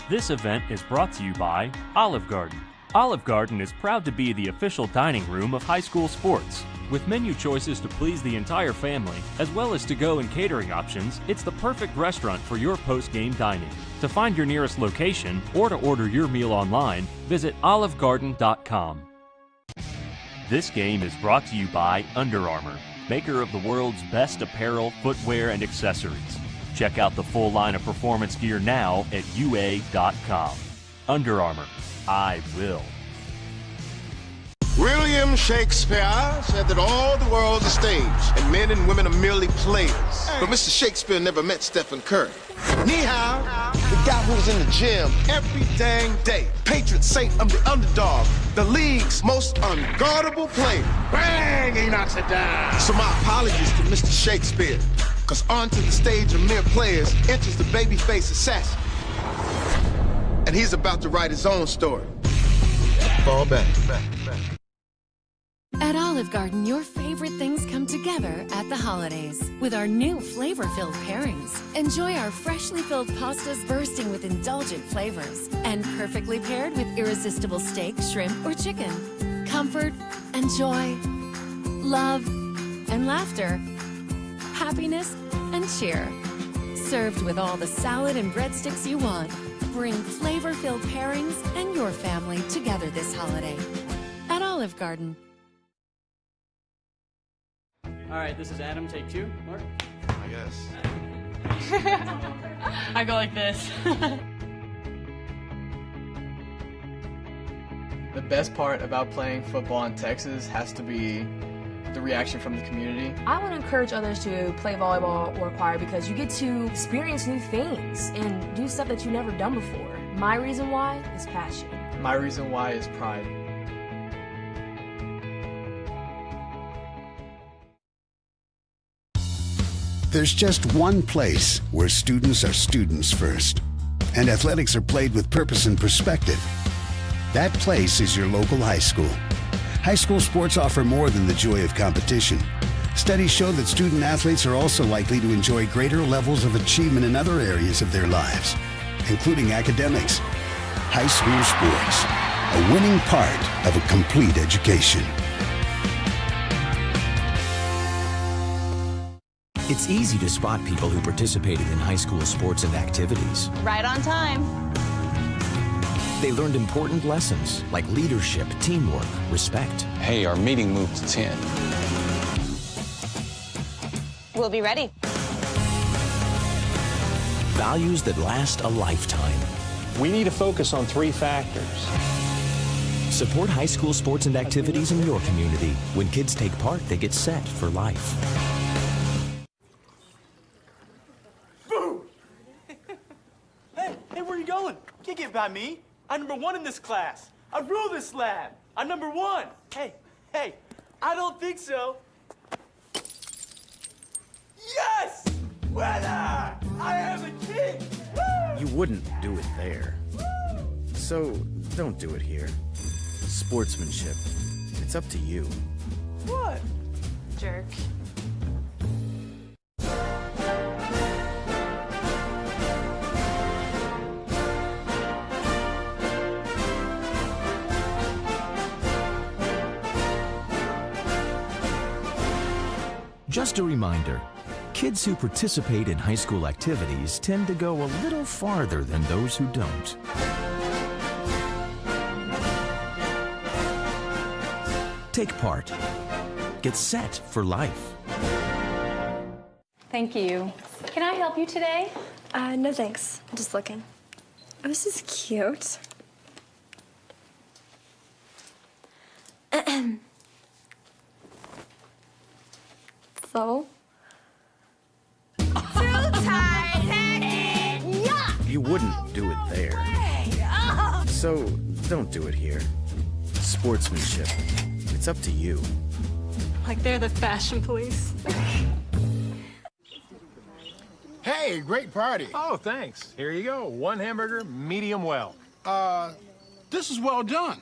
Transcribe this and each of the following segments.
This event is brought to you by Olive Garden. Olive Garden is proud to be the official dining room of high school sports. With menu choices to please the entire family, as well as to-go and catering options, it's the perfect restaurant for your post-game dining. To find your nearest location or to order your meal online, visit olivegarden.com. This game is brought to you by Under Armour, maker of the world's best apparel, footwear, and accessories. Check out the full line of performance gear now at UA.com. Under Armour, I will. William Shakespeare said that all the world's a stage and men and women are merely players. But Mr. Shakespeare never met Stephen Curry. Ni hao, the guy who's in the gym every dang day. Patron saint of the underdog, the league's most unguardable player. Bang, he knocks it down. So my apologies to Mr. Shakespeare, because onto the stage of mere players enters the babyface assassin. And he's about to write his own story. Fall back. At Olive Garden, your favorite things come together at the holidays with our new flavor-filled pairings. Enjoy our freshly filled pastas bursting with indulgent flavors and perfectly paired with irresistible steak, shrimp, or chicken. Comfort and joy, love and laughter, happiness and cheer. Served with all the salad and breadsticks you want. Bring flavor-filled pairings and your family together this holiday at Olive Garden. All right, this is Adam, take 2. Mark? I guess. I go like this. The best part about playing football in Texas has to be the reaction from the community. I want to encourage others to play volleyball or choir because you get to experience new things and do stuff that you've never done before. My reason why is passion. My reason why is pride. There's just one place where students are students first, and athletics are played with purpose and perspective. That place is your local high school. High school sports offer more than the joy of competition. Studies show that student athletes are also likely to enjoy greater levels of achievement in other areas of their lives, including academics. High school sports, a winning part of a complete education. It's easy to spot people who participated in high school sports and activities. Right on time. They learned important lessons like leadership, teamwork, respect. Hey, our meeting moved to 10. We'll be ready. Values that last a lifetime. We need to focus on 3 factors. Support high school sports and activities in your community. When kids take part, they get set for life. Hey, where are you going? Can't get by me. I'm number 1 in this class. I rule this lab. I'm number 1. Hey, I don't think so. Yes! Winner! I am a king! Woo! You wouldn't do it there. So, don't do it here. Sportsmanship. It's up to you. What? Jerk. Just a reminder, kids who participate in high school activities tend to go a little farther than those who don't. Take part. Get set for life. Thank you. Can I help you today? No thanks. I'm just looking. Oh, this is cute. So? Too tight-headed! Yeah! You wouldn't do it there. So, don't do it here. Sportsmanship. It's up to you. Like they're the fashion police. Hey, great party. Oh, thanks. Here you go. 1 hamburger, medium well. This is well done.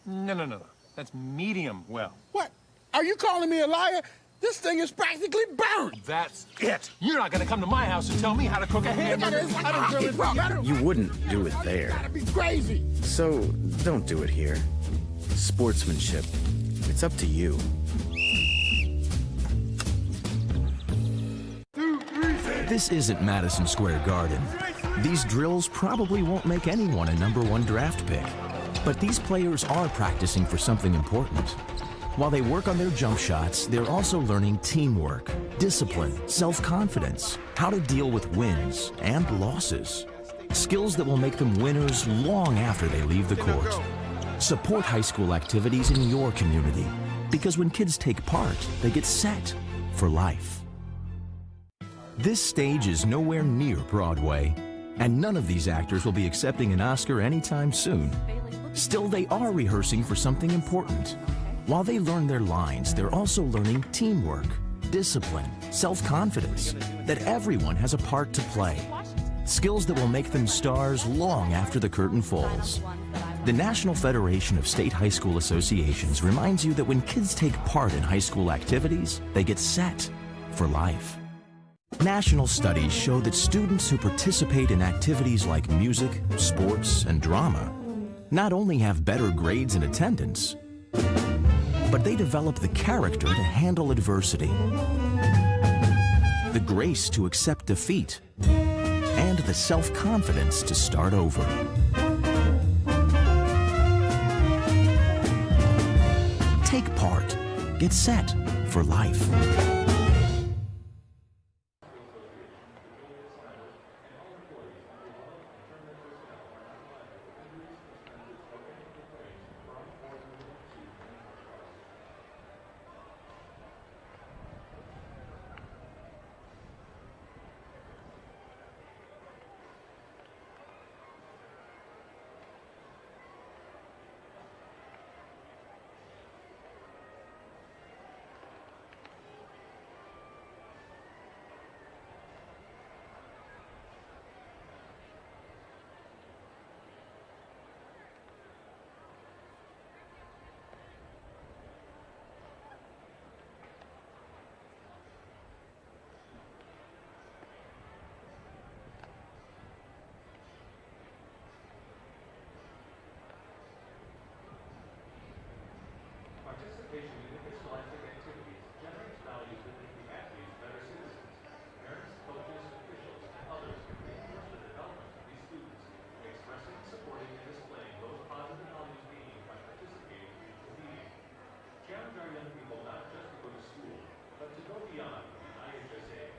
No. That's medium well. What? Are you calling me a liar? This thing is practically burned. That's it. You're not gonna come to my house and tell me how to cook a hamburger. You wouldn't do it there. That'd be crazy. So don't do it here. Sportsmanship. It's up to you. This isn't Madison Square Garden. These drills probably won't make anyone a #1 draft pick. But these players are practicing for something important. While they work on their jump shots, they're also learning teamwork, discipline, self-confidence, how to deal with wins and losses. Skills that will make them winners long after they leave the court. Support high school activities in your community, because when kids take part, they get set for life. This stage is nowhere near Broadway, and none of these actors will be accepting an Oscar anytime soon. Still, they are rehearsing for something important. While they learn their lines, they're also learning teamwork, discipline, self-confidence, that everyone has a part to play. Skills that will make them stars long after the curtain falls. The National Federation of State High School Associations reminds you that when kids take part in high school activities, they get set for life. National studies show that students who participate in activities like music, sports, and drama not only have better grades and attendance, but they develop the character to handle adversity, the grace to accept defeat, and the self-confidence to start over. Take part. Get set for life. Participation in scholastic activities generates values that make the athletes better citizens. Parents, coaches, officials, and others can reinforce the development of these students, expressing, supporting, and displaying those positive values gained by participating in competing. Challenge our young people not just to go to school, but to go beyond the IHSA.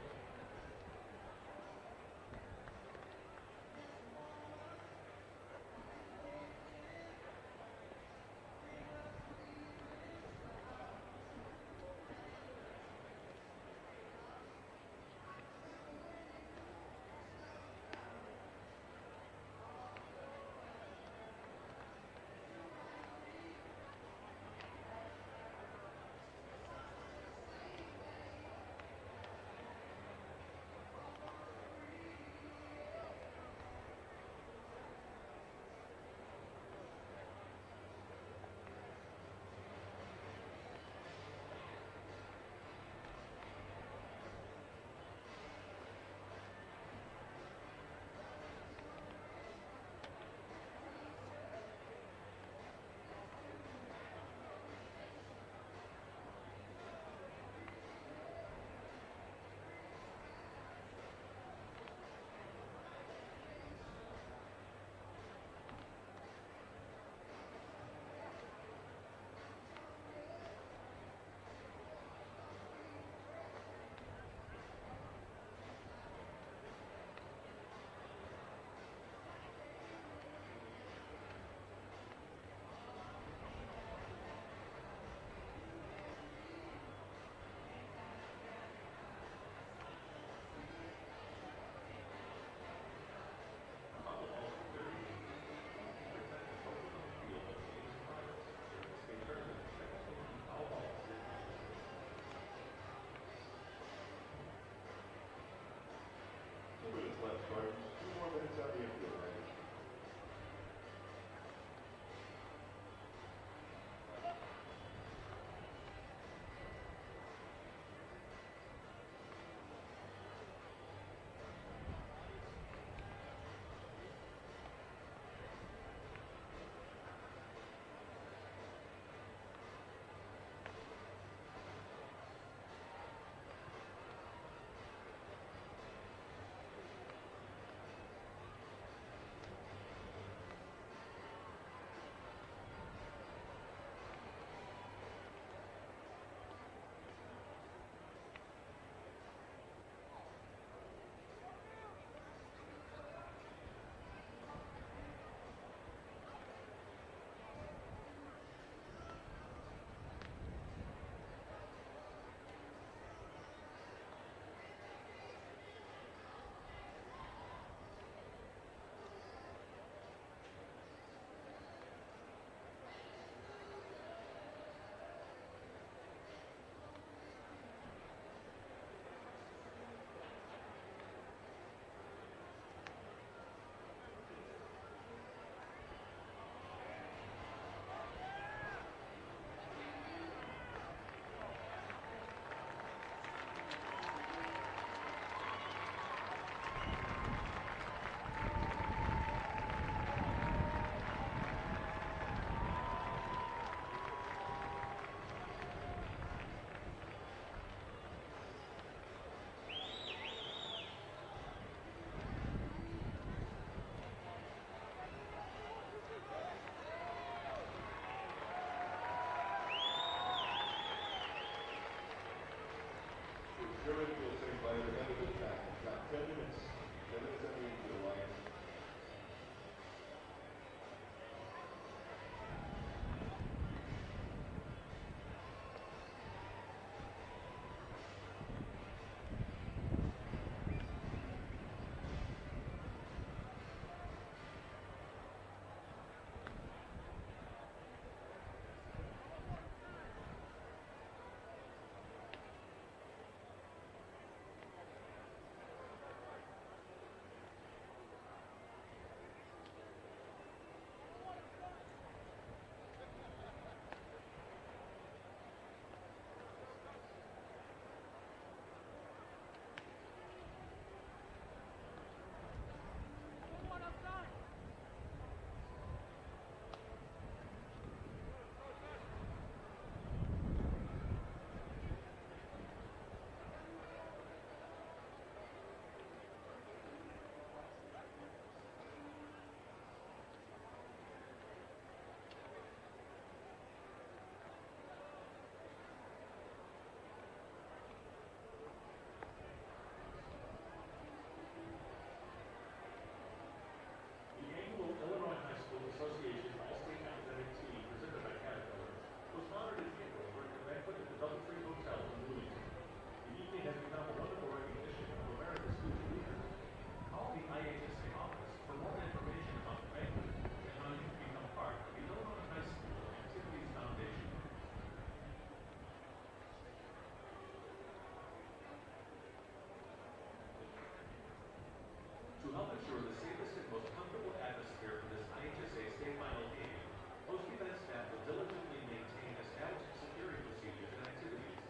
To help ensure the safest and most comfortable atmosphere for this IHSA state final game, most event staff will diligently maintain established security procedures and activities.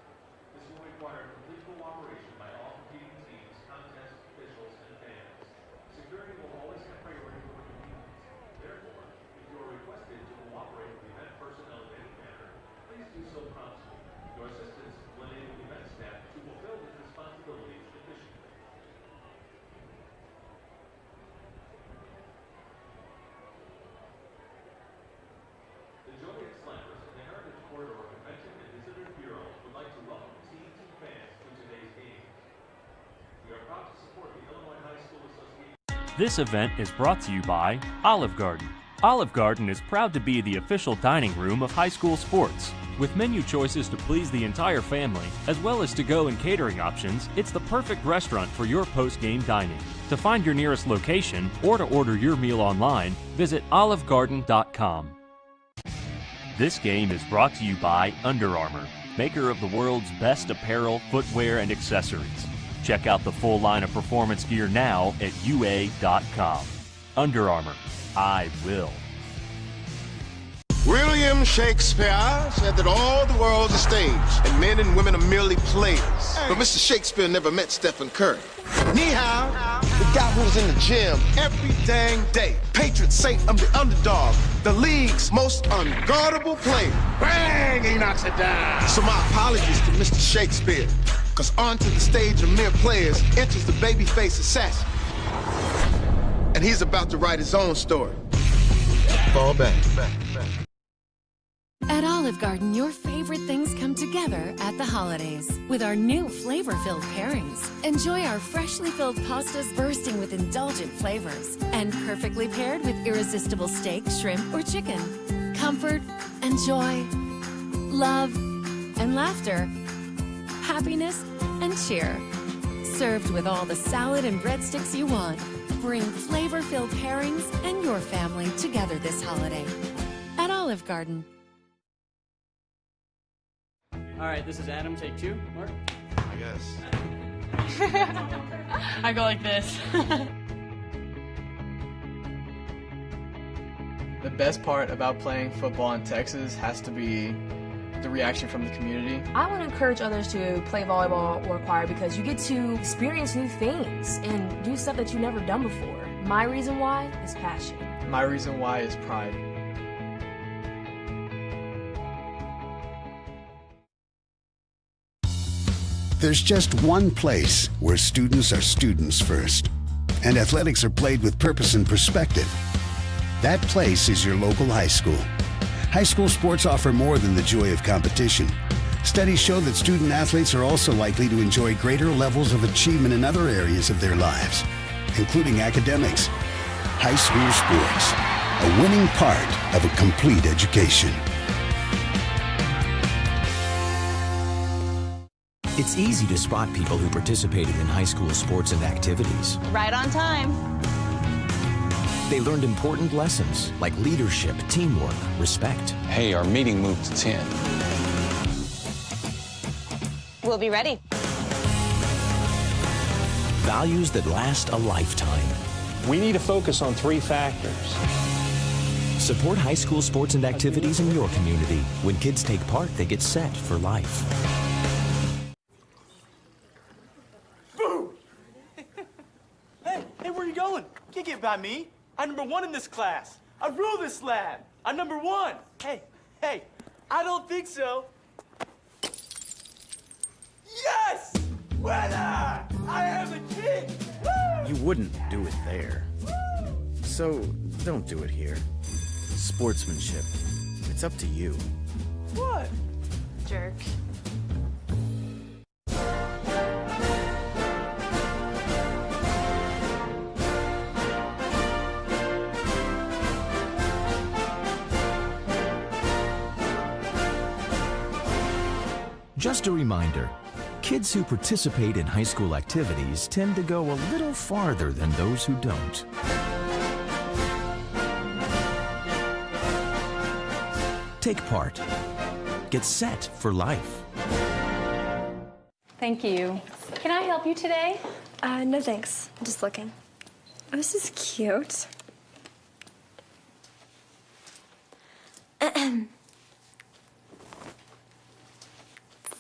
This will require complete cooperation by all competing teams, contest officials, and fans. Security will always have priority over convenience. Therefore, if you are requested to cooperate with event personnel in any manner, please do so promptly. Your assistance will enable event staff to fulfill these responsibilities efficiently. The Joliet Slammers and the Heritage Corridor Convention and Visitors Bureau would like to welcome teams and fans to today's game. We are proud to support the Illinois High School Association. This event is brought to you by Olive Garden. Olive Garden is proud to be the official dining room of high school sports. With menu choices to please the entire family, as well as to-go and catering options, it's the perfect restaurant for your post-game dining. To find your nearest location or to order your meal online, visit olivegarden.com. This game is brought to you by Under Armour, maker of the world's best apparel, footwear, and accessories. Check out the full line of performance gear now at UA.com. Under Armour, I will. William Shakespeare said that all the world's a stage and men and women are merely players. But Mr. Shakespeare never met Stephen Curry. Ni hao, the guy who was in the gym every dang day. Patriots say I'm the underdog, the league's most unguardable player. Bang, he knocks it down. So my apologies to Mr. Shakespeare, because onto the stage of mere players enters the babyface assassin. And he's about to write his own story. Fall back. At Olive Garden, your favorite things come together at the holidays with our new flavor-filled pairings. Enjoy our freshly filled pastas bursting with indulgent flavors and perfectly paired with irresistible steak, shrimp, or chicken. Comfort and joy, love and laughter, happiness and cheer. Served with all the salad and breadsticks you want. Bring flavor-filled pairings and your family together this holiday at Olive Garden. All right, this is Adam. Take two. Mark? I guess. I go like this. The best part about playing football in Texas has to be the reaction from the community. I want to encourage others to play volleyball or choir because you get to experience new things and do stuff that you've never done before. My reason why is passion. My reason why is pride. There's just one place where students are students first, and athletics are played with purpose and perspective. That place is your local high school. High school sports offer more than the joy of competition. Studies show that student athletes are also likely to enjoy greater levels of achievement in other areas of their lives, including academics. High school sports, a winning part of a complete education. It's easy to spot people who participated in high school sports and activities. Right on time. They learned important lessons like leadership, teamwork, respect. Hey, our meeting moved to 10. We'll be ready. Values that last a lifetime. We need to focus on 3 factors. Support high school sports and activities in your community. When kids take part, they get set for life. Boo! Hey, where are you going? Can't get by me. I'm number 1 in this class. I rule this lab. I'm number 1. Hey, I don't think so. Yes! Winner! I am a king! Woo! You wouldn't do it there. So, don't do it here. Sportsmanship. It's up to you. What? Jerk. Just a reminder, kids who participate in high school activities tend to go a little farther than those who don't. Take part. Get set for life. Thank you. Can I help you today? No thanks. I'm just looking. Oh, this is cute.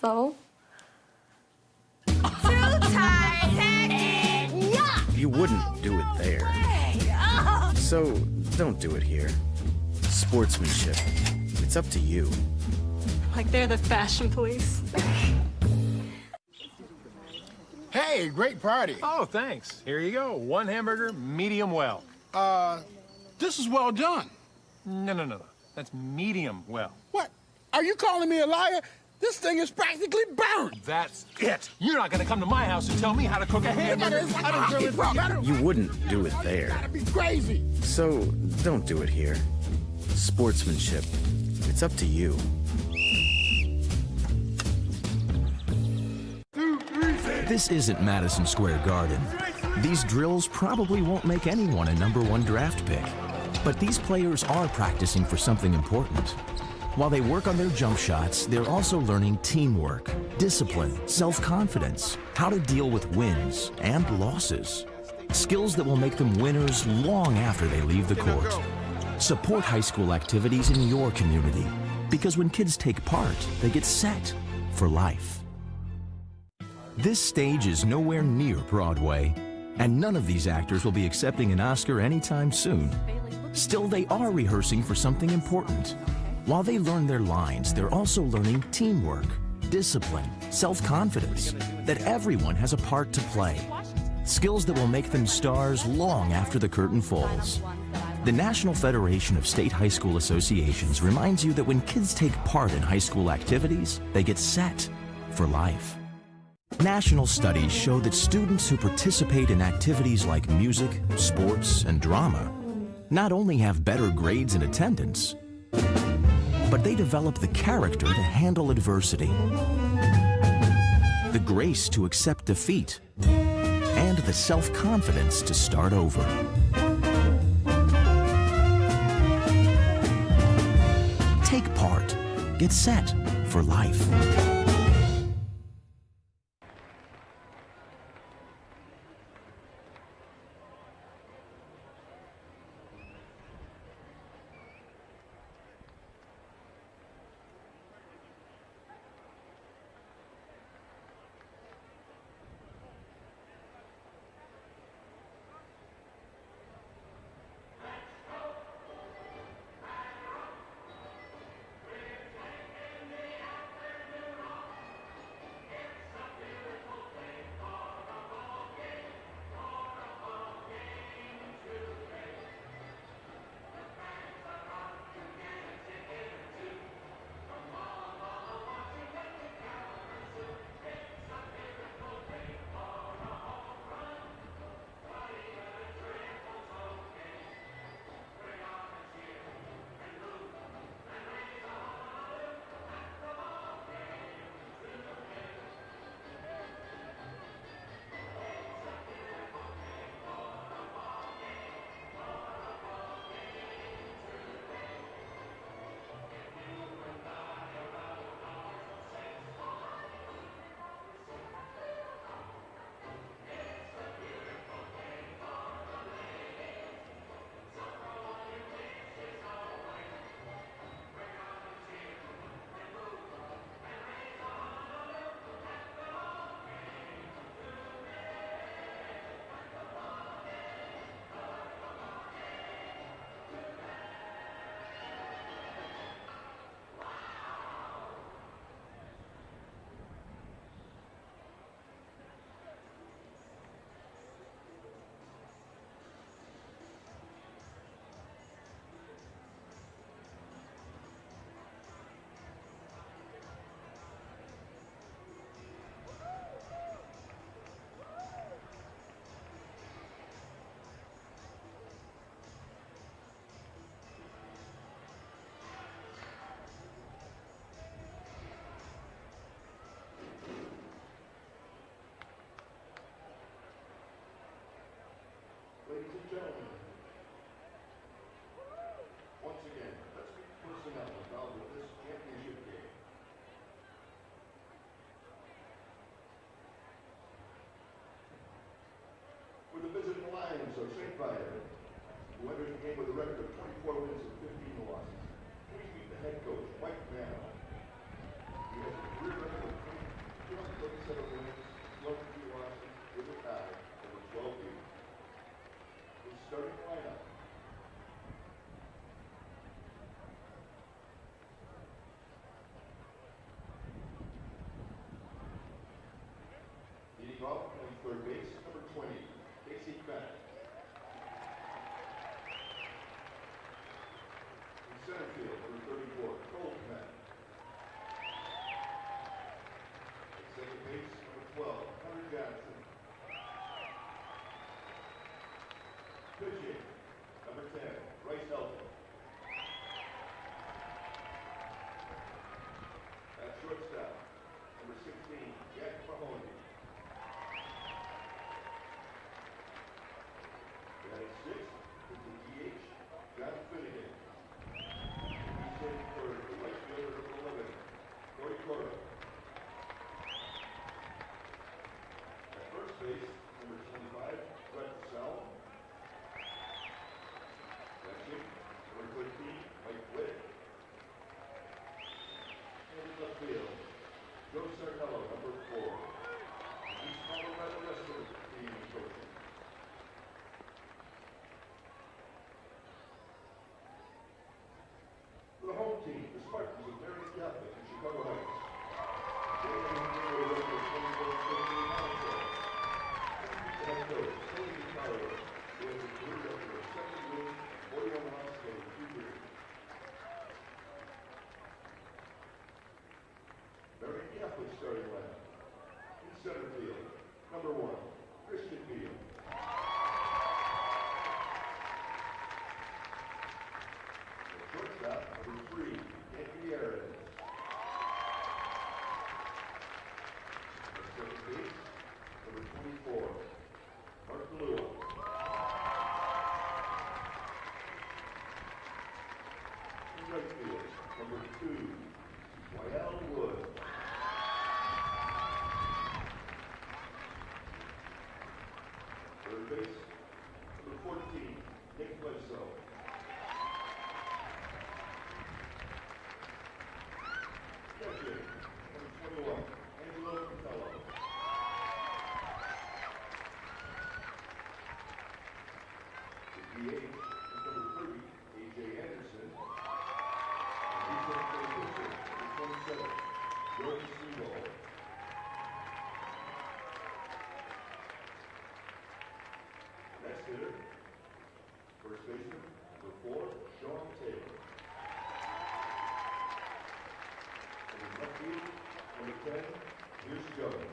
So? Too tight, You wouldn't do it there. So, don't do it here. Sportsmanship. It's up to you. Like they're the fashion police. Hey, great party. Oh, thanks. Here you go. 1 hamburger, medium well. This is well done. No. That's medium well. What? Are you calling me a liar? This thing is practically burned. That's it. You're not gonna come to my house and tell me how to cook a hamburger. You wouldn't do it there. That'd be crazy. So, don't do it here. Sportsmanship. It's up to you. This isn't Madison Square Garden. These drills probably won't make anyone a #1 draft pick. But these players are practicing for something important. While they work on their jump shots, they're also learning teamwork, discipline, self-confidence, how to deal with wins and losses. Skills that will make them winners long after they leave the court. Support high school activities in your community, because when kids take part, they get set for life. This stage is nowhere near Broadway, and none of these actors will be accepting an Oscar anytime soon. Still, they are rehearsing for something important. While they learn their lines, they're also learning teamwork, discipline, self-confidence, that everyone has a part to play. Skills that will make them stars long after the curtain falls. The National Federation of State High School Associations reminds you that when kids take part in high school activities, they get set for life. National studies show that students who participate in activities like music, sports, and drama not only have better grades and attendance, but they develop the character to handle adversity, the grace to accept defeat, and the self-confidence to start over. Take part. Get set for life. Viator, who entered the game with a record of 24 wins and 15 losses. We beat the head coach, Mike Mann. He has a career record of 237 wins, 12 losses, with a tie over 12 games. His starting lineup. Leading off on third base, number 20, Casey Bennett. In center field, number 34, Cole Bennett. At second base, number 12, Hunter Johnson. Pitching, number 10, Bryce Elton. At shortstop, number 16, Jack Mahoney. Batting sixth is the DH, John Finnegan. He's in for the right fielder number 11, Corey Cora. At first base, number 25, Brett Sell. Catching, number 13, Mike Witt. And in left field, Joe Sardello, number 4. He's followed by the rest of the team and coaching. For the home team, the Spartans of Marian Catholic in Chicago Heights. They have a record of 24-15 head coach, Tony DiCarlo, who has a career record of 7 wins, 41 losses over 2 years. Marian Catholic starting lineup. In center field, number 1, Christian Beal. Shortstop, number 3, Anthony Arias. At second base, number 24, Mark Lua. In right field, number 2, Wyatt Wood. Third base, number 14, Nick Bledsoe. Catching, number 21, Angelo Capello. The DH is number 30, A.J. Anderson. And he's in for the pitcher, number 27, Jordan Seagull. Next hitter, first baseman, number 4, Sean Taylor. And in left field, number 10, Pierce Jones.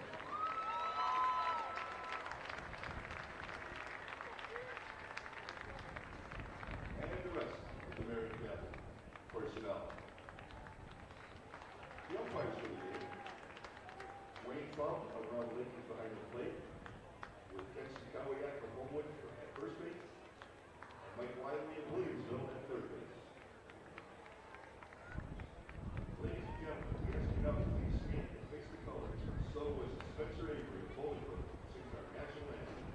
And the rest of the Marian Catholic personnel. The umpires for the game, Wayne Fum of Ron Lincoln behind the plate, with Ken Sikawiak of Homewood at first base, and Mike Wiley of Williamsville at third base. Ladies and gentlemen, we ask you now to please stand and face the colors. So was Spencer Avery of Bolingbrook sings our national anthem.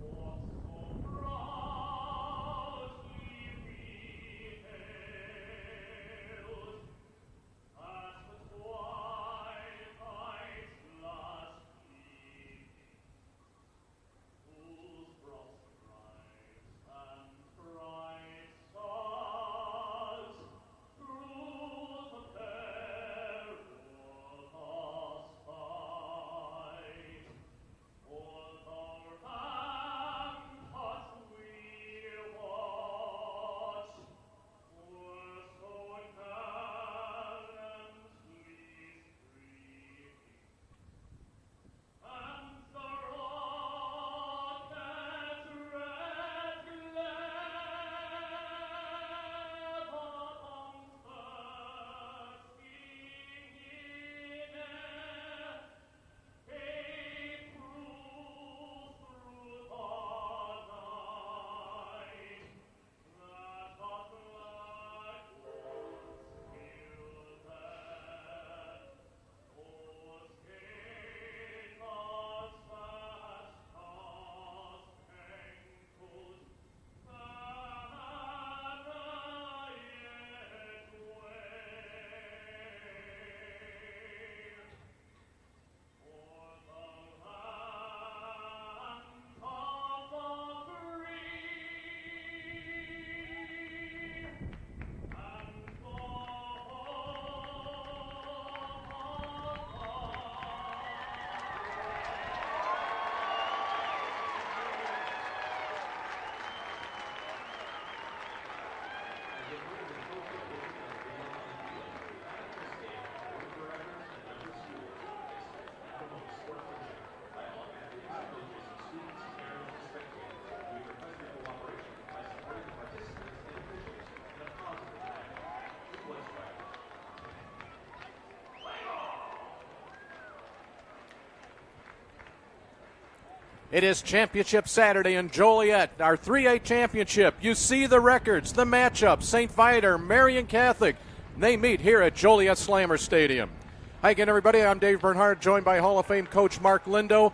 What It is Championship Saturday in Joliet, our 3A championship. You see the records, the matchup, St. Viator, Marian Catholic. They meet here at Joliet Slammer Stadium. Hi again, everybody. I'm Dave Bernhardt, joined by Hall of Fame coach Mark Lindo.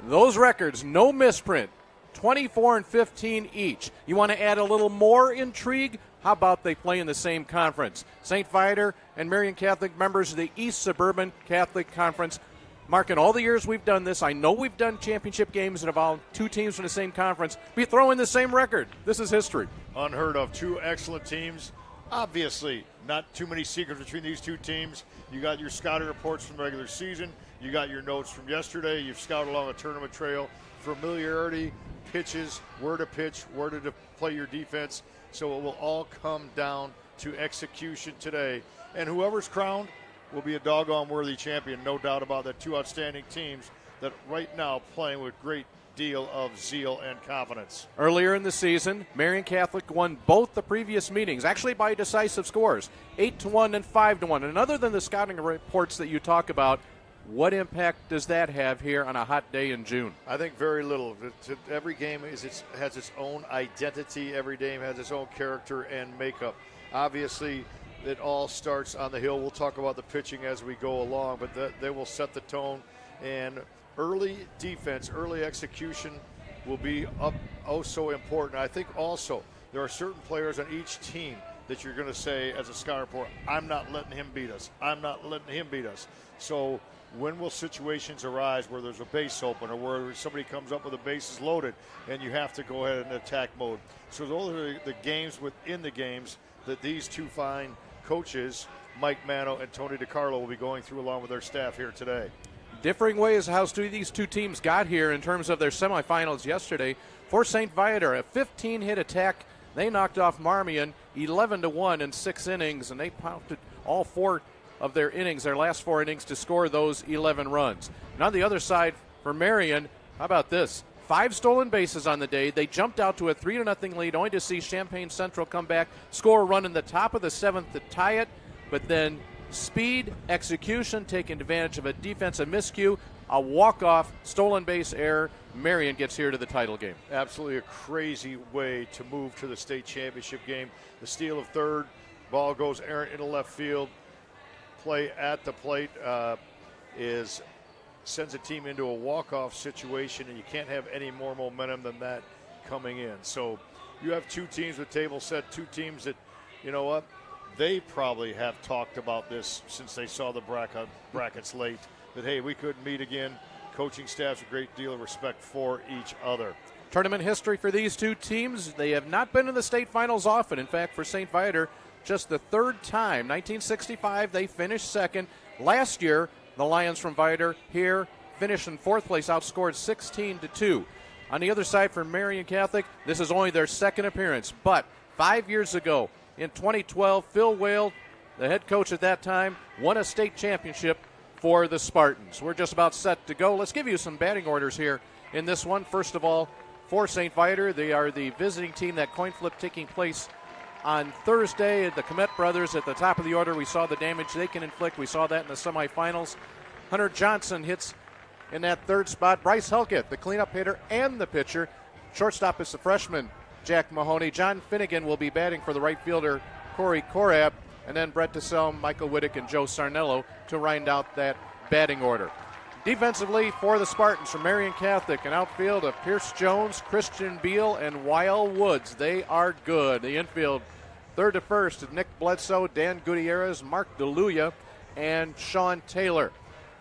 Those records, no misprint, 24-15 each. You want to add a little more intrigue? How about they play in the same conference? St. Viator and Marian Catholic, members of the East Suburban Catholic Conference. Mark, in all the years we've done this, I know we've done championship games that involve two teams from the same conference. We throw in the same record. This is history. Unheard of. Two excellent teams. Obviously, not too many secrets between these two teams. You got your scouting reports from the regular season. You got your notes from yesterday. You've scouted along a tournament trail. Familiarity, pitches, where to pitch, where to play your defense. So it will all come down to execution today. And whoever's crowned will be a doggone worthy champion, no doubt about that. Two outstanding teams that right now playing with great deal of zeal and confidence. Earlier in the season, Marian Catholic won both the previous meetings, actually by decisive scores, 8-1 and 5-1. And other than the scouting reports that you talk about, what impact does that have here on a hot day in June? I think very little. Every game has its own identity. Every game has its own character and makeup. Obviously, it all starts on the hill. We'll talk about the pitching as we go along, but they will set the tone. And early defense, early execution will be so important. I think also there are certain players on each team that you're going to say as a scout report, I'm not letting him beat us. I'm not letting him beat us. So when will situations arise where there's a base open or where somebody comes up with the bases loaded and you have to go ahead and attack mode? So those are the games within the games that these two fine coaches, Mike Mano and Tony DiCarlo, will be going through along with their staff here today. Differing ways how these two teams got here in terms of their semifinals yesterday. For St. Viator, a 15-hit attack. They knocked off Marmion 11-1 in 6 innings, and they pounded all 4 of their innings, their last 4 innings, to score those 11 runs. And on the other side, for Marian, how about this? 5 stolen bases on the day. They jumped out to a 3-0 lead, only to see Champaign Central come back, score a run in the top of the 7th to tie it, but then speed, execution, taking advantage of a defensive miscue, a walk-off, stolen base error. Marian gets here to the title game. Absolutely a crazy way to move to the state championship game. The steal of third, ball goes errant into left field. Play at the plate sends a team into a walk-off situation, and you can't have any more momentum than that coming in. So you have two teams with table set, two teams that, you know what, they probably have talked about this since they saw the brackets late, that, hey, we couldn't meet again. Coaching staffs a great deal of respect for each other. Tournament history for these two teams, they have not been in the state finals often. In fact, for St. Viator, just the third time. 1965, they finished second. Last year, the Lions from Viator here finished in 4th place, outscored 16-2. On the other side for Marian Catholic, this is only their second appearance. But 5 years ago, in 2012, Phil Whale, the head coach at that time, won a state championship for the Spartans. We're just about set to go. Let's give you some batting orders here in this one. First of all, for St. Viator, they are the visiting team. That coin flip taking place on Thursday. The Comet brothers at the top of the order. We saw the damage they can inflict. We saw that in the semifinals. Hunter Johnson hits in that third spot. Bryce Helkett, the cleanup hitter and the pitcher. Shortstop is the freshman, Jack Mahoney. John Finnegan will be batting for the right fielder, Corey Korab. And then Brett DeSelm, Michael Whittick, and Joe Sarnello to round out that batting order. Defensively for the Spartans from Marian Catholic, an outfield of Pierce Jones, Christian Beal, and Weil Woods. They are good. The infield, third to first, is Nick Bledsoe, Dan Gutierrez, Mark DeLuya, and Sean Taylor.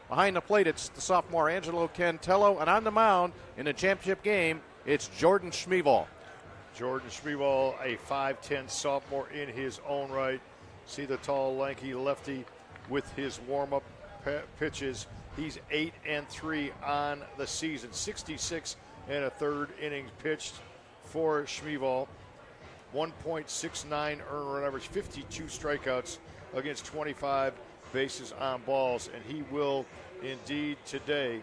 Behind the plate, it's the sophomore Angelo Cantello, and on the mound in the championship game, it's Jordan Schmeeval. Jordan Schmeeval, a 5'10 sophomore in his own right. See the tall, lanky lefty with his warm-up pitches. He's 8-3 on the season. 66 and a third innings pitched for Schmeeval. 1.69 earned run average, 52 strikeouts against 25 bases on balls. And he will indeed today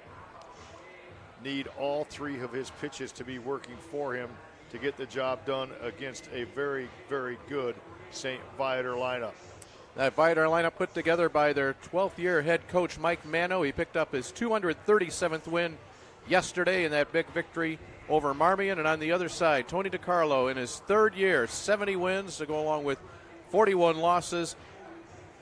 need all 3 of his pitches to be working for him to get the job done against a very, very good St. Viator lineup. That Viator lineup put together by their 12th year head coach Mike Mano. He picked up his 237th win yesterday in that big victory over Marmion. And on the other side, Tony DiCarlo in his third year, 70 wins to go along with 41 losses.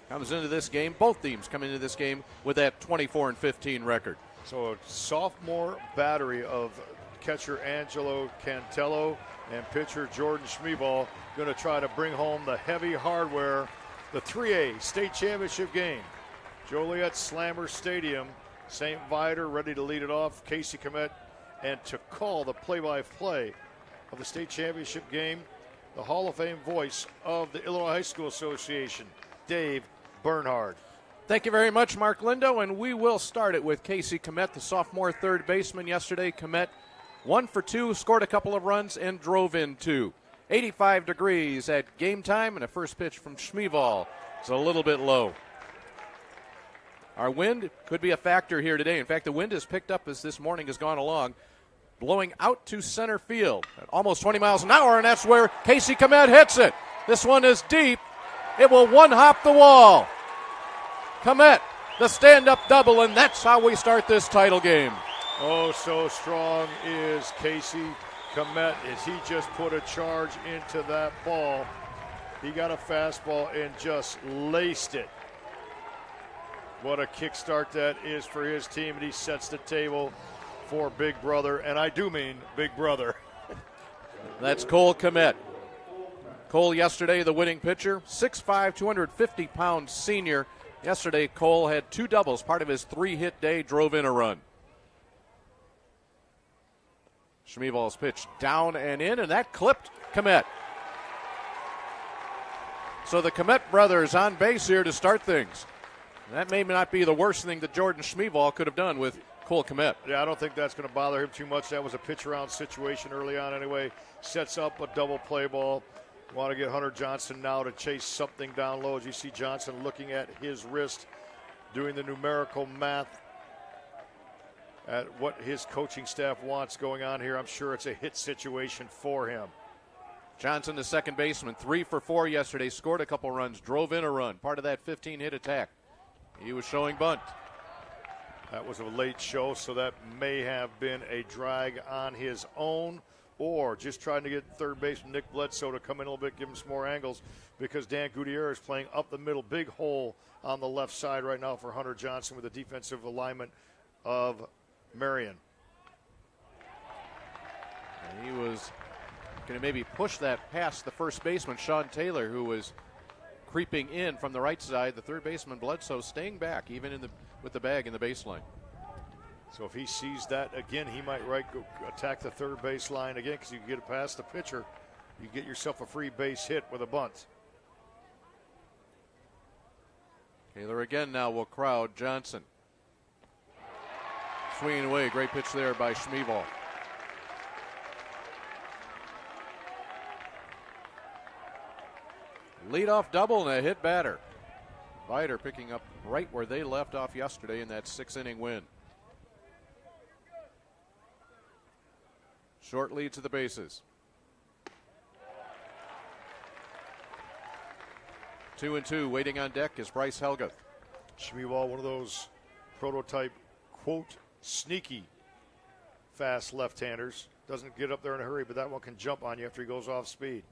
Comes into this game, both teams come into this game with that 24-15 record. So a sophomore battery of catcher Angelo Cantello and pitcher Jordan Schmeeball going to try to bring home the heavy hardware, the 3A state championship game. Joliet Slammer Stadium, St. Viator ready to lead it off, Casey Komet, and to call the play-by-play of the state championship game, the Hall of Fame voice of the Illinois High School Association, Dave Bernhard. Thank you very much, Mark Lindo, and we will start it with Casey Komet, the sophomore third baseman. Yesterday, Komet 1 for 2, scored a couple of runs, and drove in 2. 85 degrees at game time, and a first pitch from Schmeeball is a little bit low. Our wind could be a factor here today. In fact, the wind has picked up as this morning has gone along, blowing out to center field at almost 20 miles an hour, and that's where Casey Komet hits it. This one is deep. It will one-hop the wall. Komet, the stand-up double, and that's how we start this title game. Oh, so strong is Casey Komet as he just put a charge into that ball. He got a fastball and just laced it. What a kickstart that is for his team, and he sets the table for Big Brother, and I do mean Big Brother. That's Cole Komet. Cole yesterday, the winning pitcher, 6'5", 250-pound senior. Yesterday, Cole had 2 doubles. Part of his 3-hit day, drove in a run. Schmeeball's pitch down and in, and that clipped Komet. So the Komet brothers on base here to start things. That may not be the worst thing that Jordan Schmeeball could have done with Cole Komet. Yeah, I don't think that's going to bother him too much. That was a pitch-around situation early on anyway. Sets up a double play ball. Want to get Hunter Johnson now to chase something down low. As you see Johnson looking at his wrist, doing the numerical math at what his coaching staff wants going on here. I'm sure it's a hit situation for him. Johnson, the second baseman, 3 for 4 yesterday, scored a couple runs, drove in a run, part of that 15-hit attack. He was showing bunt. That was a late show, so that may have been a drag on his own, or just trying to get third baseman Nick Bledsoe to come in a little bit, give him some more angles, because Dan Gutierrez is playing up the middle, big hole on the left side right now for Hunter Johnson with the defensive alignment of Marian. And he was going to maybe push that past the first baseman, Sean Taylor, who was creeping in from the right side. The third baseman, Bledsoe, staying back, even with the bag in the baseline. So if he sees that again, he might go attack the third base line again, because you can get it past the pitcher. You get yourself a free base hit with a bunt. Taylor again now will crowd Johnson. Swinging away, great pitch there by Schmeeball. Leadoff double and a hit batter. Viator picking up right where they left off yesterday in that 6-inning win. Short lead to the bases. 2-2, waiting on deck is Bryce Helga. Schmeeball, one of those prototype, quote, sneaky fast left-handers. Doesn't get up there in a hurry, but that one can jump on you after he goes off speed.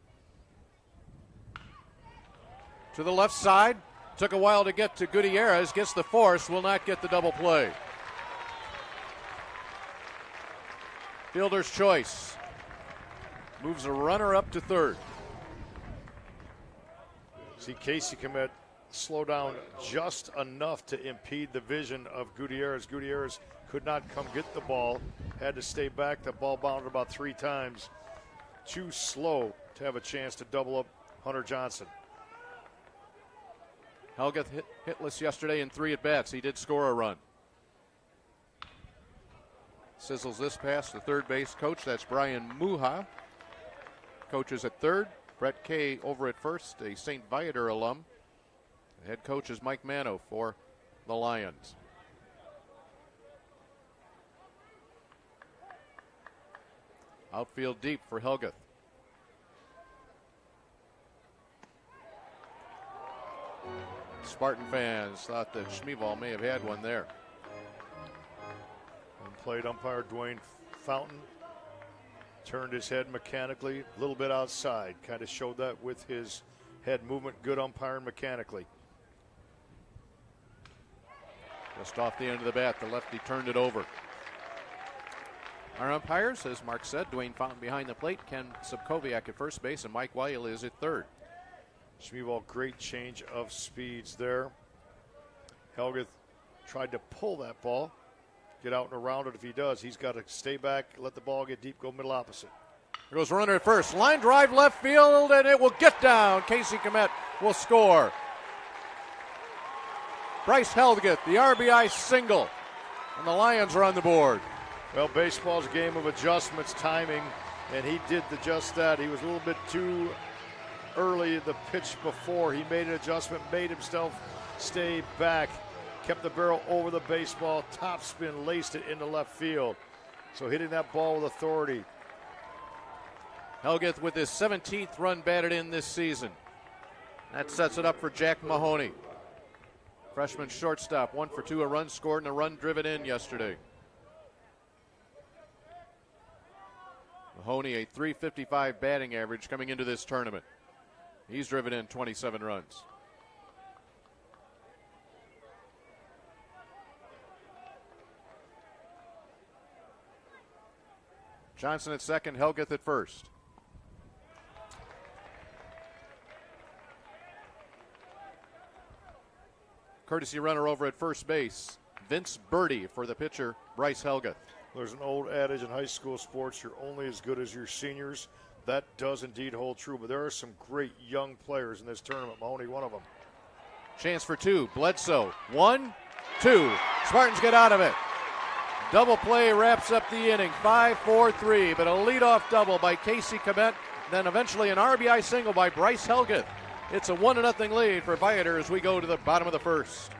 To the left side. Took a while to get to Gutierrez. Gets the force. Will not get the double play. Fielder's choice. Moves a runner up to third. See Casey Komet slow down just enough to impede the vision of Gutierrez. Gutierrez could not come get the ball. Had to stay back. The ball bounded about 3 times. Too slow to have a chance to double up Hunter Johnson. Helga hitless yesterday in 3 at-bats. He did score a run. Sizzles this pass to third base coach. That's Brian Muha. Coaches at third. Brett Kay over at first, a St. Viator alum. The head coach is Mike Mano for the Lions. Outfield deep for Helga. Spartan fans thought that Schmeeball may have had one there. plate umpire Dwayne Fountain turned his head mechanically, a little bit outside. Kind of showed that with his head movement. Good umpiring mechanically. Just off the end of the bat, the lefty turned it over. Our umpires, as Mark said, Dwayne Fountain behind the plate, Ken Subkowiak at first base, and Mike Weil is at third. Schmiebel, great change of speeds there. Helgeth tried to pull that ball, get out and around it. If he does, he's got to stay back, let the ball get deep, go middle opposite. There goes runner at first. Line drive left field, and it will get down. Casey Kmet will score. Bryce Helgeth, the RBI single, and the Lions are on the board. Well, baseball's a game of adjustments, timing, and he did just that. He was a little bit too early in the pitch before. He made an adjustment, made himself stay back, kept the barrel over the baseball, top spin, laced it into left field. So hitting that ball with authority. Helgeth with his 17th run batted in this season. That sets it up for Jack Mahoney. Freshman shortstop, 1 for 2, a run scored and a run driven in yesterday. Mahoney, a .355 batting average coming into this tournament. He's driven in 27 runs. Johnson at second, Helgeth at first. Courtesy runner over at first base, Vince Birdie for the pitcher, Bryce Helgeth. There's an old adage in high school sports, you're only as good as your seniors. That does indeed hold true, but there are some great young players in this tournament. Mahoney, one of them. Chance for two. Bledsoe. 1, 2. Spartans get out of it. Double play wraps up the inning. 5-4-3, but a leadoff double by Casey Kmet, then eventually an RBI single by Bryce Helgeth. It's a 1-0 lead for Viator as we go to the bottom of the first.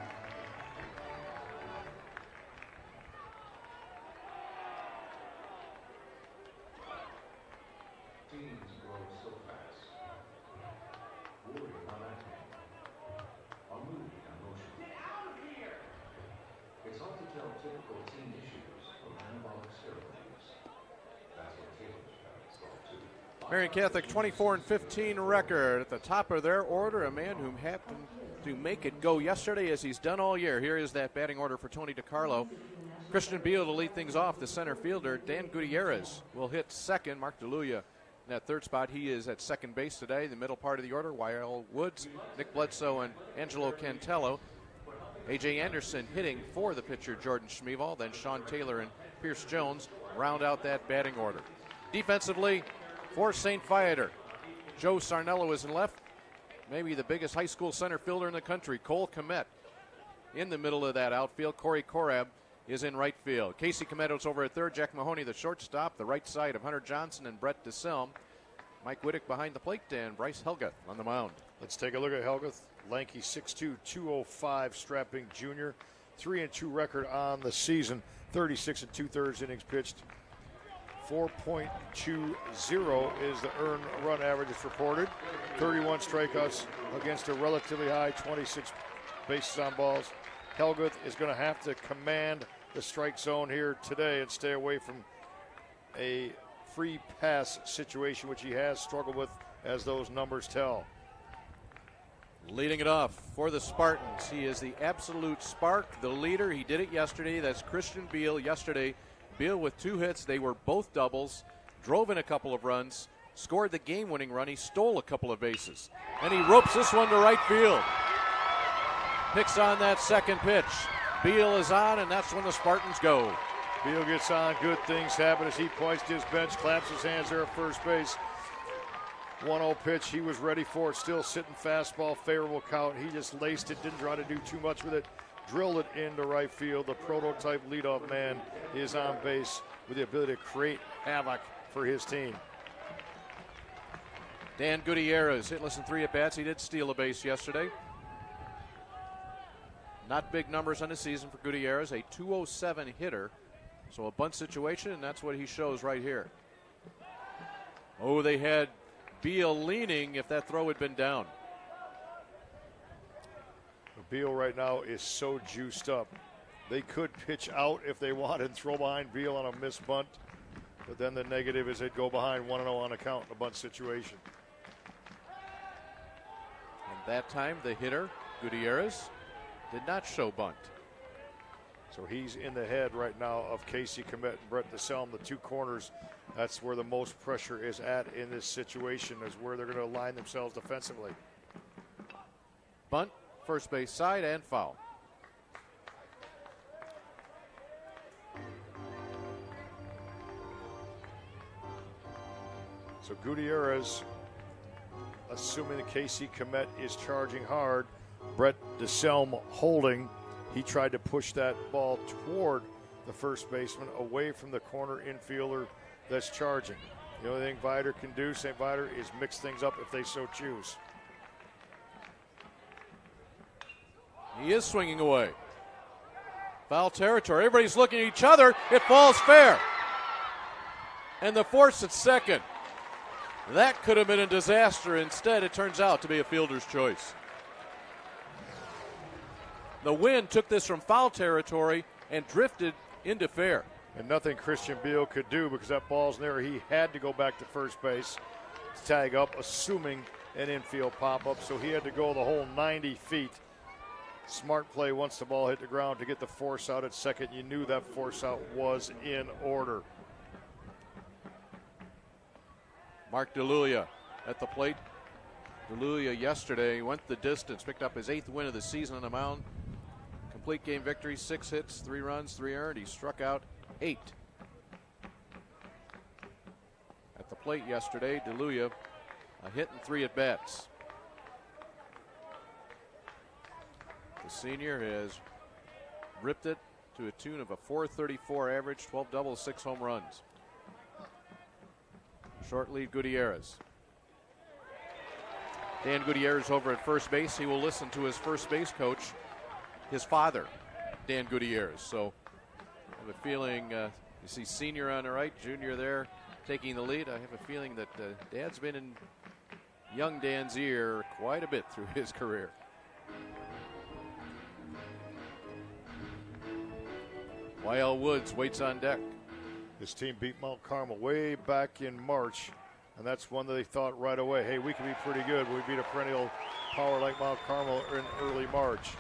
Marian Catholic 24-15 record at the top of their order. A man who happened to make it go yesterday as he's done all year. Here is that batting order for Tony DiCarlo. Christian Beal to lead things off, the center fielder. Dan Gutierrez will hit second. Mark DeLuia in that third spot. He is at second base today. The middle part of the order, Wyatt Woods, Nick Bledsoe, and Angelo Cantello. A.J. Anderson hitting for the pitcher, Jordan Schmieval. Then Sean Taylor and Pierce Jones round out that batting order. Defensively, for St. Viator, Joe Sarnello is in left. Maybe the biggest high school center fielder in the country, Cole Kmet. In the middle of that outfield, Corey Korab is in right field. Casey Kmet is over at third. Jack Mahoney, the shortstop, the right side of Hunter Johnson and Brett DeSelm. Mike Whittick behind the plate, and Bryce Helgeth on the mound. Let's take a look at Helgeth. Lanky 6'2", 205 strapping junior. 3-2 record on the season. 36 2/3 innings pitched. 4.20 is the earned run average that's reported. 31 strikeouts against a relatively high 26 bases on balls. Helgeth is going to have to command the strike zone here today and stay away from a free pass situation, which he has struggled with, as those numbers tell. Leading it off for the Spartans, he is the absolute spark, the leader. He did it yesterday. That's Christian Beal yesterday. Beal with 2 hits. They were both doubles. Drove in a couple of runs. Scored the game-winning run. He stole a couple of bases. And he ropes this one to right field. Picks on that second pitch. Beal is on, and that's when the Spartans go. Beal gets on. Good things happen as he points to his bench, claps his hands there at first base. 1-0 pitch. He was ready for it. Still sitting fastball. Favorable count. He just laced it. Didn't try to do too much with it. Drilled it into right field. The prototype leadoff man is on base with the ability to create havoc for his team. Dan Gutierrez hit less than 3 at-bats. He did steal a base yesterday. Not big numbers on the season for Gutierrez. A .207 hitter. So a bunt situation, and that's what he shows right here. Oh, they had Beal leaning if that throw had been down. Beal right now is so juiced up. They could pitch out if they wanted and throw behind Veal on a missed bunt. But then the negative is they'd go behind 1-0 on a count in a bunt situation. And that time, the hitter, Gutierrez, did not show bunt. So he's in the head right now of Casey Kmet and Brett DeSelm, the two corners. That's where the most pressure is at in this situation, is where they're going to align themselves defensively. Bunt, first base side, and foul. So Gutierrez, assuming that Casey Kmet is charging hard, Brett DeSelm holding. He tried to push that ball toward the first baseman, away from the corner infielder that's charging. The only thing Viator can do, St. Viator, is mix things up if they so choose. He is swinging away. Foul territory. Everybody's looking at each other. It falls fair. And the force at second. That could have been a disaster. Instead, it turns out to be a fielder's choice. The wind took this from foul territory and drifted into fair. And nothing Christian Beal could do because that ball's there. He had to go back to first base to tag up, assuming an infield pop-up. So he had to go the whole 90 feet. Smart play once the ball hit the ground to get the force out at second. You knew that force out was in order. Mark DeLuia at the plate. DeLuia yesterday went the distance, picked up his 8th win of the season on the mound. Complete game victory, 6 hits, 3 runs, 3 earned. He struck out 8. At the plate yesterday, DeLuia a hit and 3 at bats. The senior has ripped it to a tune of a .434 average, 12 doubles, 6 home runs. Short lead, Gutierrez. Dan Gutierrez over at first base. He will listen to his first base coach, his father, Dan Gutierrez. So I have a feeling, you see senior on the right, junior there taking the lead. I have a feeling that Dad's been in young Dan's ear quite a bit through his career. Y.L. Woods waits on deck. This team beat Mount Carmel way back in March, and that's one that they thought right away, hey, we can be pretty good. We beat a perennial power like Mount Carmel in early March.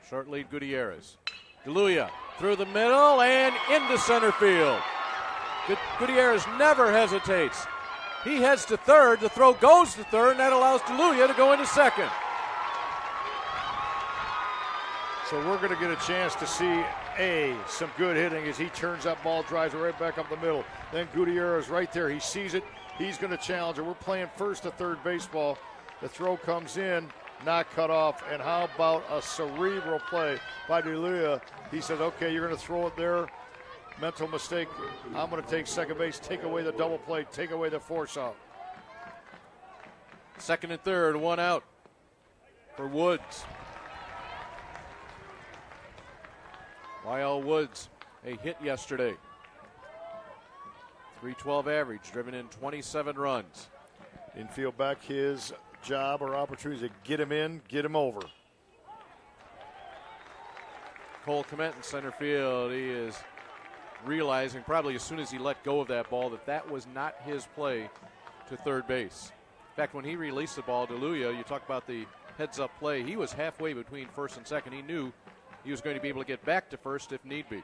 Short lead, Gutierrez. DeLuia through the middle and into center field. Gutierrez never hesitates. He heads to third. The throw goes to third, and that allows DeLuia to go into second. So we're going to get a chance to see some good hitting as he turns that ball, drives it right back up the middle. Then Gutierrez right there. He sees it. He's going to challenge it. We're playing first to third baseball. The throw comes in, not cut off. And how about a cerebral play by DeLuia? He said, okay, you're going to throw it there. Mental mistake. I'm going to take second base, take away the double play, take away the force out. Second and third, 1 out for Woods. Y.L. Woods, a hit yesterday. .312 average, driven in 27 runs. Infield back, his job or opportunity to get him in, get him over. Cole Kmet in center field. He is realizing probably as soon as he let go of that ball that was not his play to third base. In fact, when he released the ball, DeLuia, you talk about the heads-up play, he was halfway between first and second. He knew he was going to be able to get back to first if need be.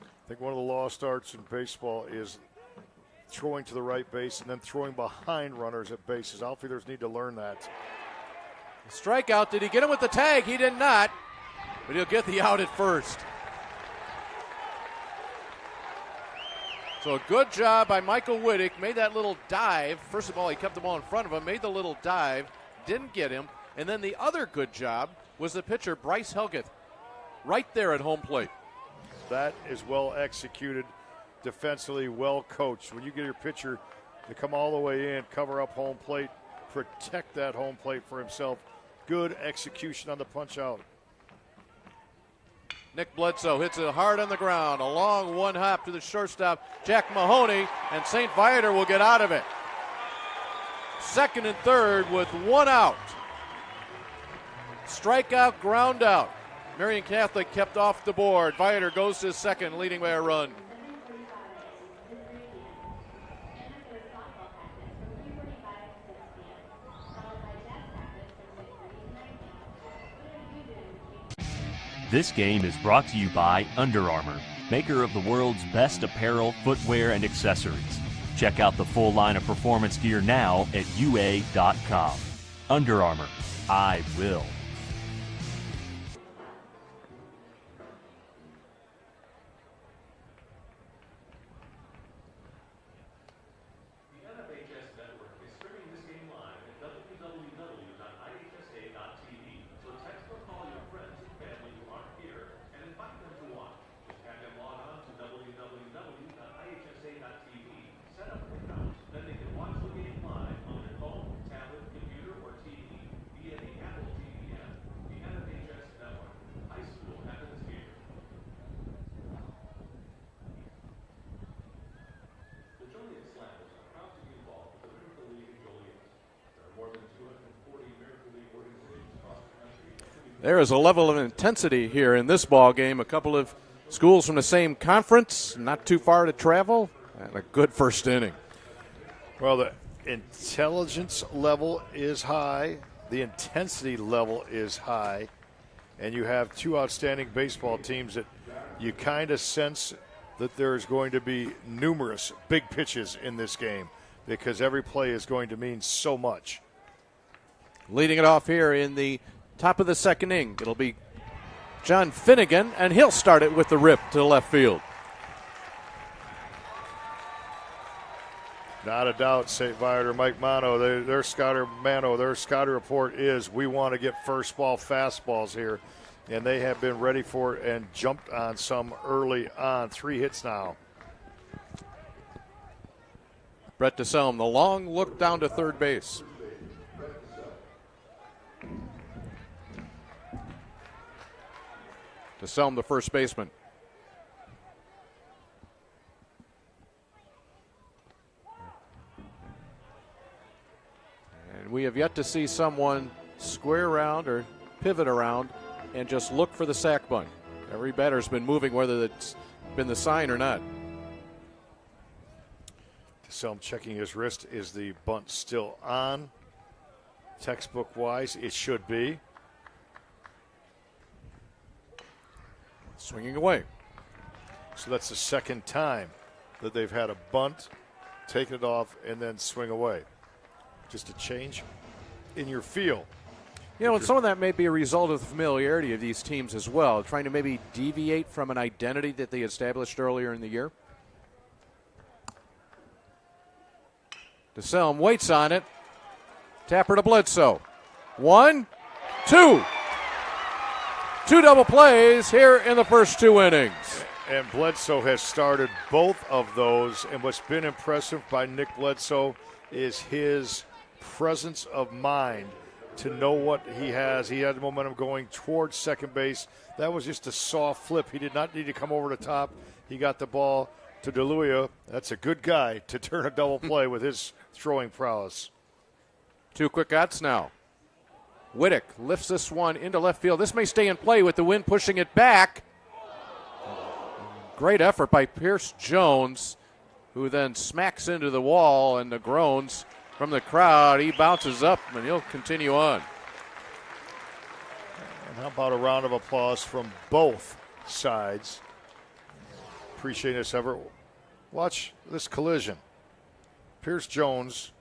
I think one of the lost arts in baseball is throwing to the right base and then throwing behind runners at bases. Outfielders need to learn that. Strikeout. Did he get him with the tag? He did not, but he'll get the out at first. So a good job by Michael Wittick. Made that little dive. First of all, he kept the ball in front of him, made the little dive, didn't get him. And then the other good job was the pitcher, Bryce Helgeth, right there at home plate. That is well executed, defensively well coached. When you get your pitcher to come all the way in, cover up home plate, protect that home plate for himself. Good execution on the punch out. Nick Bledsoe hits it hard on the ground. A long one hop to the shortstop, Jack Mahoney, and St. Viator will get out of it. Second and third with one out. Strikeout, ground out. Marian Catholic kept off the board. Viator goes to second, leading by a run. This game is brought to you by Under Armour, maker of the world's best apparel, footwear, and accessories. Check out the full line of performance gear now at UA.com. Under Armour, I will. There is a level of intensity here in this ball game. A couple of schools from the same conference, not too far to travel, and a good first inning. Well, the intelligence level is high, the intensity level is high, and you have two outstanding baseball teams that you kind of sense that there's going to be numerous big pitches in this game because every play is going to mean so much. Leading it off here in the top of the second inning, it'll be John Finnegan, and he'll start it with the rip to left field. Not a doubt, St. Viator, Mike Mano, their scouter report is we want to get first ball fastballs here, and they have been ready for it and jumped on some early on. 3 hits now. Brett DeSelm, the long look down to third base. DeSelm, the first baseman. And we have yet to see someone square around or pivot around and just look for the sac bunt. Every batter's been moving, whether it's been the sign or not. DeSelm checking his wrist. Is the bunt still on? Textbook-wise, it should be. Swinging away. So that's the second time that they've had a bunt, take it off, and then swing away. Just a change in your feel. You know, and some of that may be a result of the familiarity of these teams as well, trying to maybe deviate from an identity that they established earlier in the year. DeSelm waits on it. Tapper to Bledsoe. 1, 2. 2 double plays here in the first 2 innings. And Bledsoe has started both of those. And what's been impressive by Nick Bledsoe is his presence of mind to know what he has. He had the momentum going towards second base. That was just a soft flip. He did not need to come over the top. He got the ball to DeLuia. That's a good guy to turn a double play with his throwing prowess. 2 quick outs now. Whittick lifts this one into left field. This may stay in play with the wind pushing it back. Great effort by Pierce Jones, who then smacks into the wall, and the groans from the crowd. He bounces up, and he'll continue on. And how about a round of applause from both sides? Appreciate this effort. Watch this collision. Pierce Jones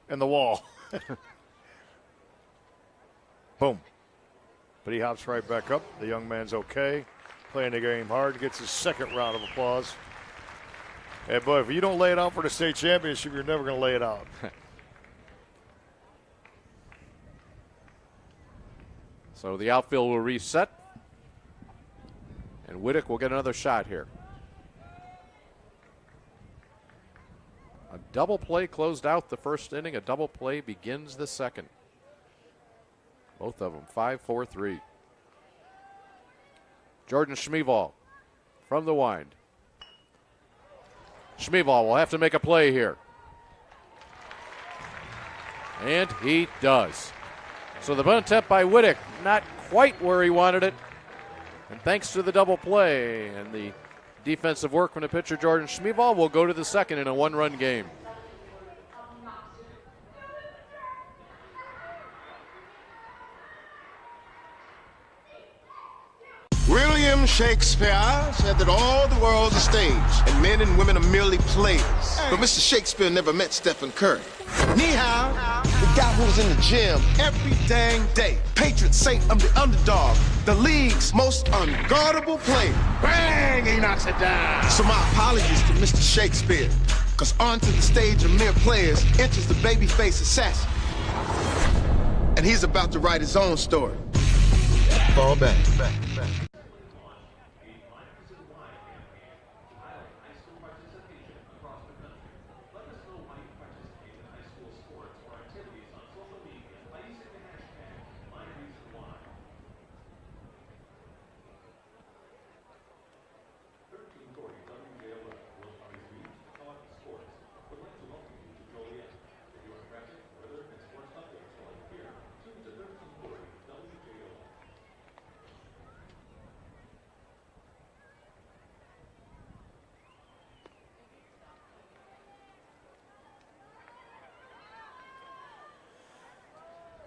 and the wall. Boom. But he hops right back up. The young man's okay. Playing the game hard. Gets his second round of applause. Hey, boy, if you don't lay it out for the state championship, you're never going to lay it out. So the outfield will reset. And Whittick will get another shot here. A double play closed out the first inning. A double play begins the second. Both of them, 5-4-3. Jordan Schmeval from the wind. Schmeval will have to make a play here. And he does. So the bunt attempt by Wittick, not quite where he wanted it. And thanks to the double play and the defensive work from the pitcher Jordan Schmeval, will go to the second in a one-run game. William Shakespeare said that all the world's a stage and men and women are merely players. But Mr. Shakespeare never met Stephen Curry. Ni hao, the guy who was in the gym every dang day. Patron saint of the underdog, the league's most unguardable player. Bang, he knocks it down. So my apologies to Mr. Shakespeare, because onto the stage of mere players enters the babyface assassin. And he's about to write his own story. Fall back.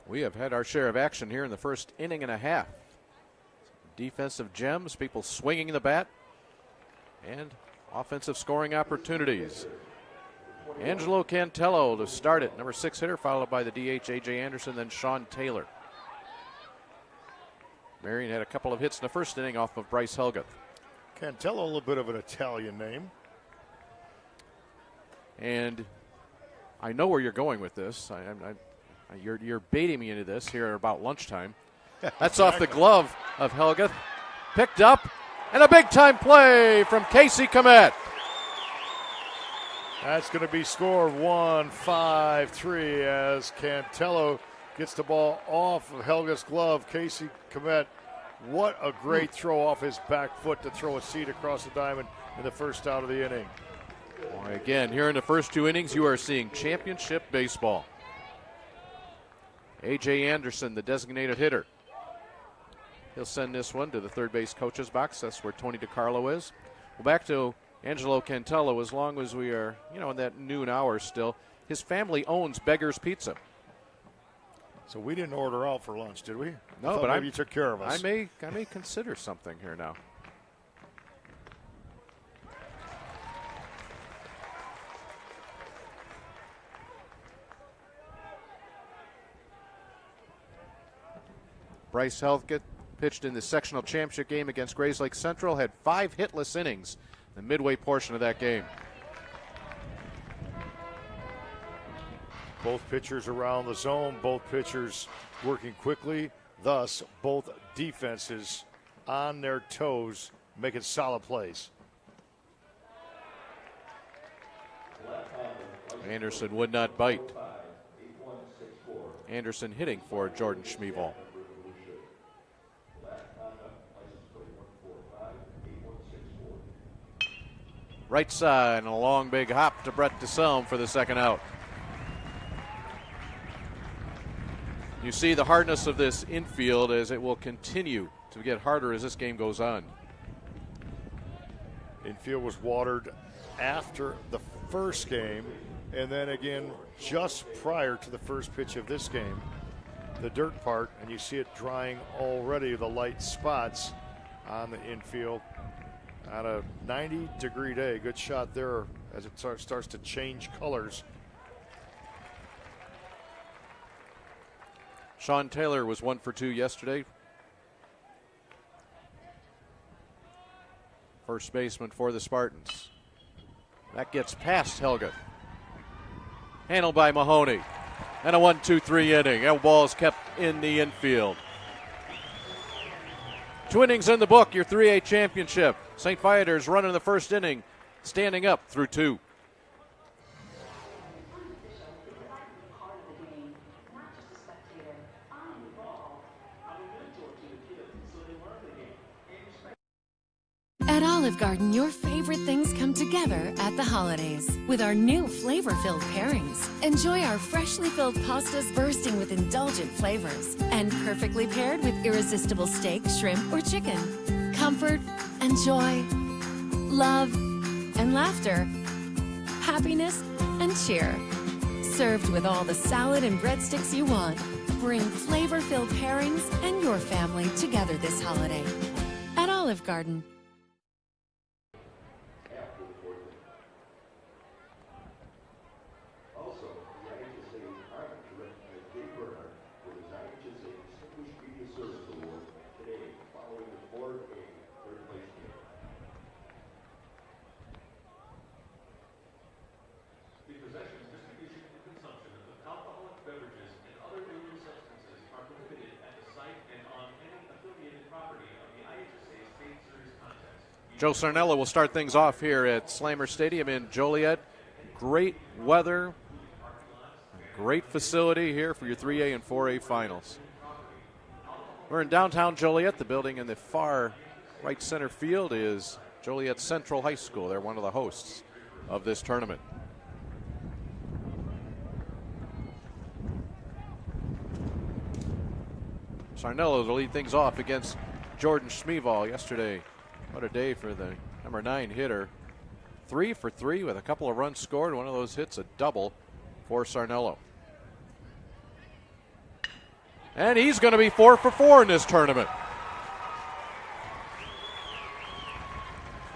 We have had our share of action here in the first inning and a half. Defensive gems, people swinging the bat, and offensive scoring opportunities. Angelo Cantello to start it, number 6 hitter, followed by the DH A.J. Anderson, then Sean Taylor. Marian had a couple of hits in the first inning off of Bryce Helguth. Cantello, a little bit of an Italian name. And I know where you're going with this. You're baiting me into this here about lunchtime. That's off the glove of Helguth. Picked up, and a big-time play from Casey Komet. That's going to be score 1-5-3 as Cantello gets the ball off of Helguth's glove. Casey Komet, what a great throw off his back foot to throw a seed across the diamond in the first out of the inning. Boy, again, here in the first two innings, you are seeing championship baseball. A.J. Anderson, the designated hitter. He'll send this one to the third base coach's box. That's where Tony DiCarlo is. Well, back to Angelo Cantello. As long as we are, in that noon hour still, his family owns Beggar's Pizza. So we didn't order out for lunch, did we? No, but you took care of us. I may consider something here now. Bryce Helguth pitched in the sectional championship game against Grays Lake Central, had 5 hitless innings in the midway portion of that game. Both pitchers around the zone, both pitchers working quickly, thus both defenses on their toes, making solid plays. Anderson would not bite. Anderson hitting for Jordan Schmeval. Right side and a long big hop to Brett DeSelm for the second out. You see the hardness of this infield as it will continue to get harder as this game goes on. Infield was watered after the first game and then again just prior to the first pitch of this game. The dirt part, and you see it drying already, the light spots on the infield. On a 90-degree day, good shot there as it starts to change colors. Sean Taylor was 1 for 2 yesterday. First baseman for the Spartans. That gets past Helguth. Handled by Mahoney. And a 1-2-3 inning. That ball is kept in the infield. 2 innings in the book, your 3A championship. St. Viator's running the first inning, standing up through 2. At Olive Garden, your favorite things come together at the holidays with our new flavor-filled pairings. Enjoy our freshly filled pastas bursting with indulgent flavors and perfectly paired with irresistible steak, shrimp, or chicken. Comfort and joy, love and laughter, happiness and cheer. Served with all the salad and breadsticks you want. Bring flavor-filled pairings and your family together this holiday at Olive Garden. Also, the IHSA Arlington recognized Jay Bernhardt with his IHSA Distinguished Media Service Award today, following the 4A third place game. The possession, distribution, and consumption of alcoholic beverages and other illicit substances are prohibited at the site and on any affiliated property of the IHSA State Series contest. Joe Sarnella will start things off here at Slammer Stadium in Joliet. Great weather, great facility here for your 3A and 4A finals. We're in downtown Joliet. The building in the far right center field is Joliet Central High School. They're one of the hosts of this tournament. Sarnello will lead things off against Jordan Schmeval yesterday. What a day for the number 9 hitter. 3 for 3 with a couple of runs scored. One of those hits, a double for Sarnello. And he's going to be 4 for 4 in this tournament.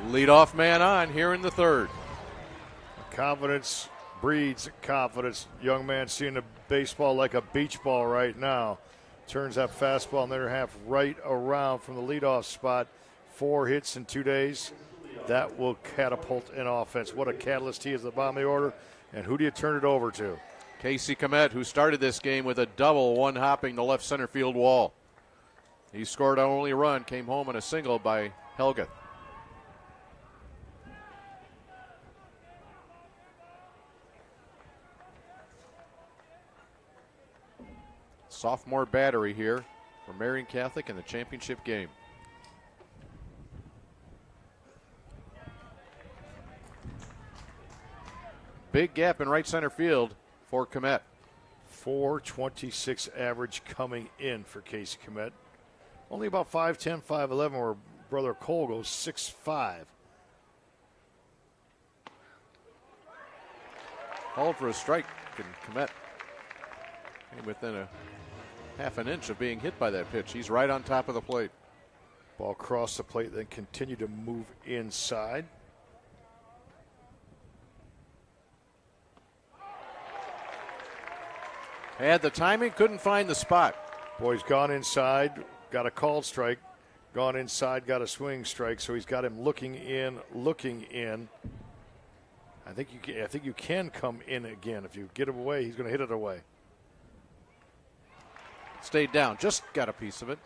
Leadoff man on here in the third. Confidence breeds confidence. Young man seeing the baseball like a beach ball right now. Turns that fastball in the other half right around from the leadoff spot. 4 hits in 2 days. That will catapult an offense. What a catalyst he is at the bottom of the order. And who do you turn it over to? Casey Komet, who started this game with a double, one hopping the left center field wall. He scored our only run, came home on a single by Helga. Sophomore battery here for Marian Catholic in the championship game. Big gap in right center field for Komet. 4.26 average coming in for Casey Komet. Only about 5'10", 5'11", where brother Cole goes 6'5". Called for a strike, and Komet came within a half an inch of being hit by that pitch. He's right on top of the plate. Ball crossed the plate, then continued to move inside. Had the timing, couldn't find the spot. Boy's gone inside, got a called strike. Gone inside, got a swing strike. So he's got him looking in, looking in. I think you can come in again. If you get him away, he's going to hit it away. Stayed down, just got a piece of it.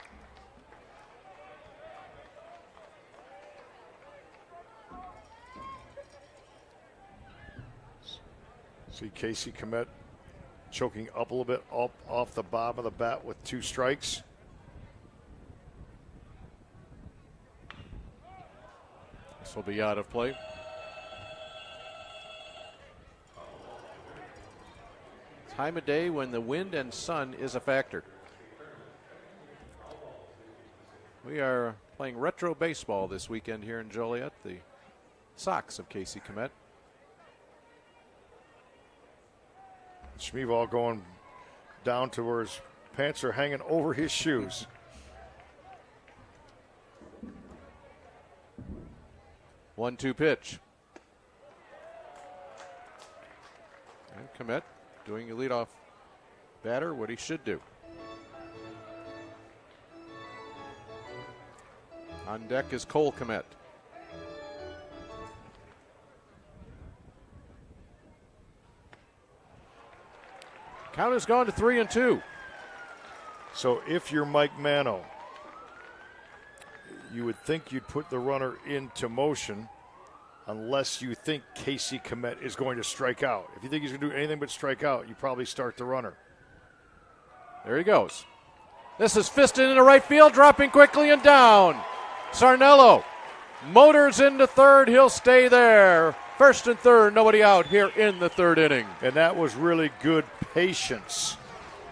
See Casey Komet choking up a little bit off the bottom of the bat with 2 strikes. This will be out of play. Time of day when the wind and sun is a factor. We are playing retro baseball this weekend here in Joliet. The Sox of Casey Komet. Schmeval going down to where his pants are hanging over his shoes. 1-2 pitch. And Komet doing a leadoff batter, what he should do. On deck is Cole Komet. Count has gone to 3-2. So if you're Mike Mano, you would think you'd put the runner into motion unless you think Casey Komet is going to strike out. If you think he's going to do anything but strike out, you probably start the runner. There he goes. This is fisted into right field, dropping quickly and down. Sarnello Motors into third. He'll stay there. First and third, nobody out here in the third inning. And that was really good patience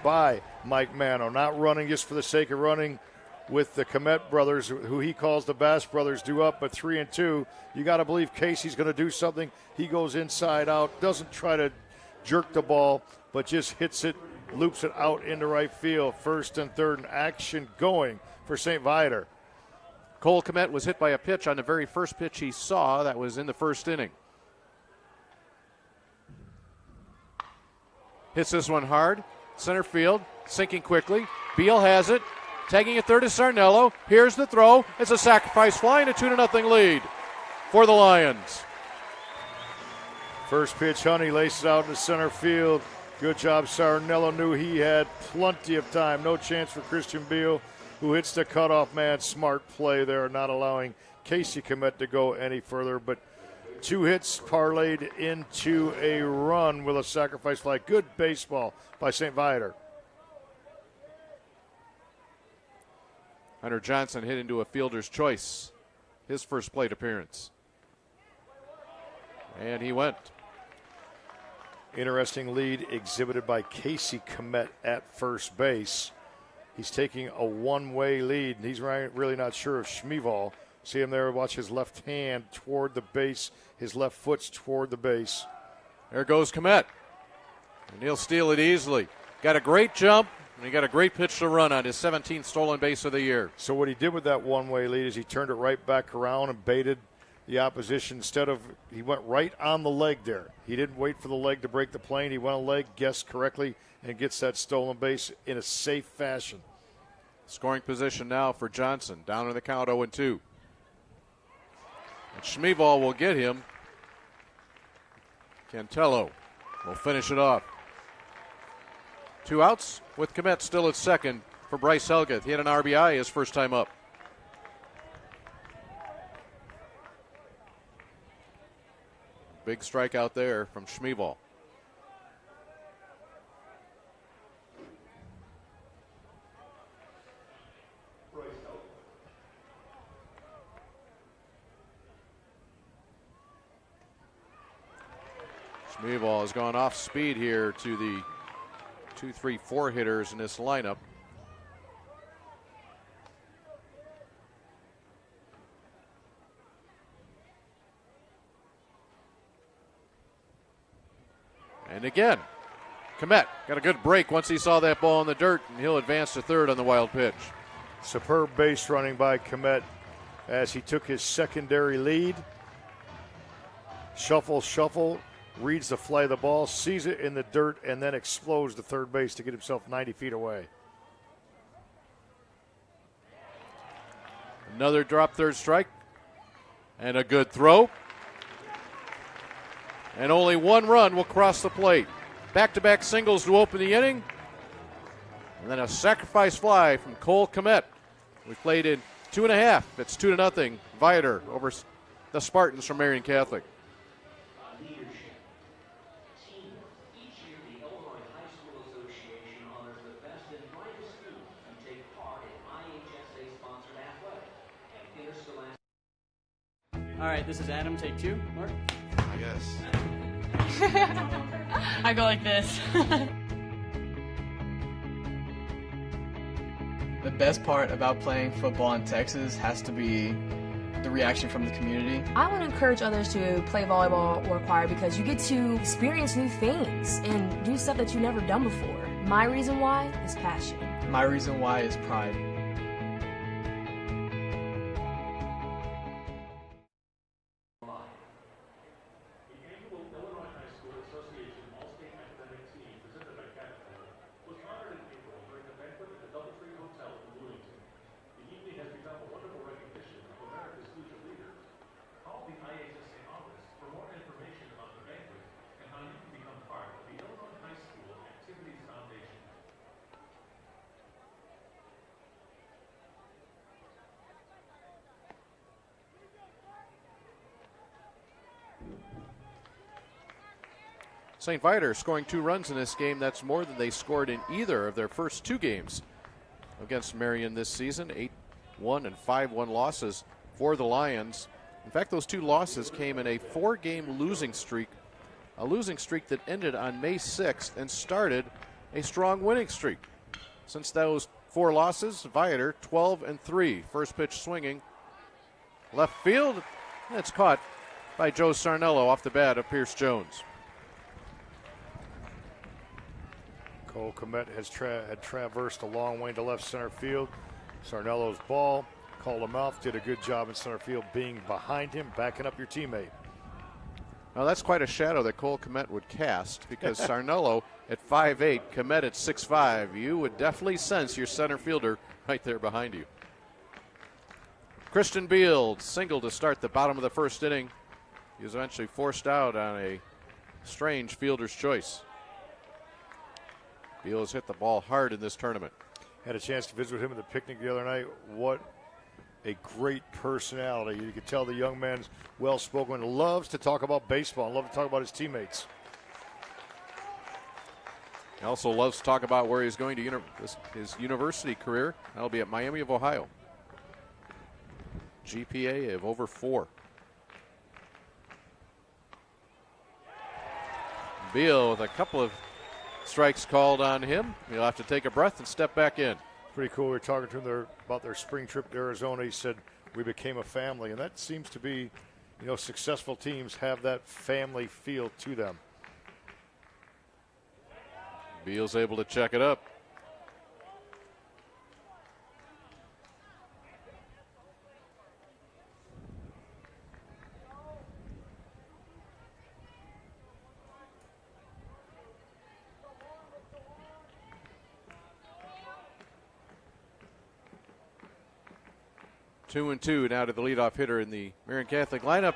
by Mike Mano, not running just for the sake of running with the Komet brothers, who he calls the Bass brothers, due up at 3-2. You got to believe Casey's going to do something. He goes inside out, doesn't try to jerk the ball, but just hits it, loops it out into right field. First and third, and action going for St. Viator. Cole Komet was hit by a pitch on the very first pitch he saw. That was in the first inning. Hits this one hard. Center field, sinking quickly. Beal has it. Tagging at third is Sarnello. Here's the throw. It's a sacrifice fly and a 2-0 lead for the Lions. First pitch, Honey laces out into center field. Good job, Sarnello. Knew he had plenty of time. No chance for Christian Beal, who hits the cutoff man. Smart play there, not allowing Casey Komet to go any further. But 2 hits parlayed into a run with a sacrifice fly. Good baseball by St. Viator. Hunter Johnson hit into a fielder's choice. His first plate appearance. And he went. Interesting lead exhibited by Casey Komet at first base. He's taking a one-way lead, and he's really not sure of Schmieval. See him there, watch his left hand toward the base, his left foot's toward the base. There goes Komet. And he'll steal it easily. Got a great jump, and he got a great pitch to run on his 17th stolen base of the year. So what he did with that one-way lead is he turned it right back around and baited the opposition. Instead of, he went right on the leg there. He didn't wait for the leg to break the plane. He went on leg, guessed correctly, and gets that stolen base in a safe fashion. Scoring position now for Johnson. Down in the count, 0-2. And Schmieval will get him. Cantello will finish it off. 2 outs with Komet still at second for Bryce Helgeth. He had an RBI his first time up. Big strikeout there from Schmieval. Schmieval has gone off speed here to the 2, 3, 4 hitters in this lineup. And again, Komet got a good break once he saw that ball in the dirt, and he'll advance to third on the wild pitch. Superb base running by Komet as he took his secondary lead. Shuffle, reads the fly of the ball, sees it in the dirt, and then explodes to third base to get himself 90 feet away. Another drop third strike. And a good throw. And only 1 run will cross the plate. Back-to-back singles to open the inning. And then a sacrifice fly from Cole Komet. We played in 2.5. It's 2-0. Viator over the Spartans from Marian Catholic. All right, this is Adam. Take 2. Mark? I guess. I go like this. The best part about playing football in Texas has to be the reaction from the community. I want to encourage others to play volleyball or choir because you get to experience new things and do stuff that you've never done before. My reason why is passion. My reason why is pride. St. Viator scoring 2 runs in this game. That's more than they scored in either of their first 2 games against Marian this season. 8-1 and 5-1 losses for the Lions. In fact, those 2 losses came in a 4-game losing streak, a losing streak that ended on May 6th and started a strong winning streak. Since those 4 losses, Viator 12-3. First pitch swinging. Left field. That's caught by Joe Sarnello off the bat of Pierce Jones. Cole Kmet had traversed a long way to left center field. Sarnello's ball called him off. Did a good job in center field being behind him, backing up your teammate. Now that's quite a shadow that Cole Kmet would cast, because Sarnello at 5'8", Kmet at 6'5". You would definitely sense your center fielder right there behind you. Christian Beal single to start the bottom of the first inning. He was eventually forced out on a strange fielder's choice. Beal has hit the ball hard in this tournament. Had a chance to visit with him at the picnic the other night. What a great personality. You could tell the young man's well-spoken, loves to talk about baseball, loves to talk about his teammates. He also loves to talk about where he's going to his university career. That'll be at Miami of Ohio. GPA of over 4. Beal with a couple of strikes called on him. He'll have to take a breath and step back in. Pretty cool. We were talking to him about their spring trip to Arizona. He said, we became a family. And that seems to be, successful teams have that family feel to them. Beal's able to check it up. Two and two now to the leadoff hitter in the Marian Catholic lineup.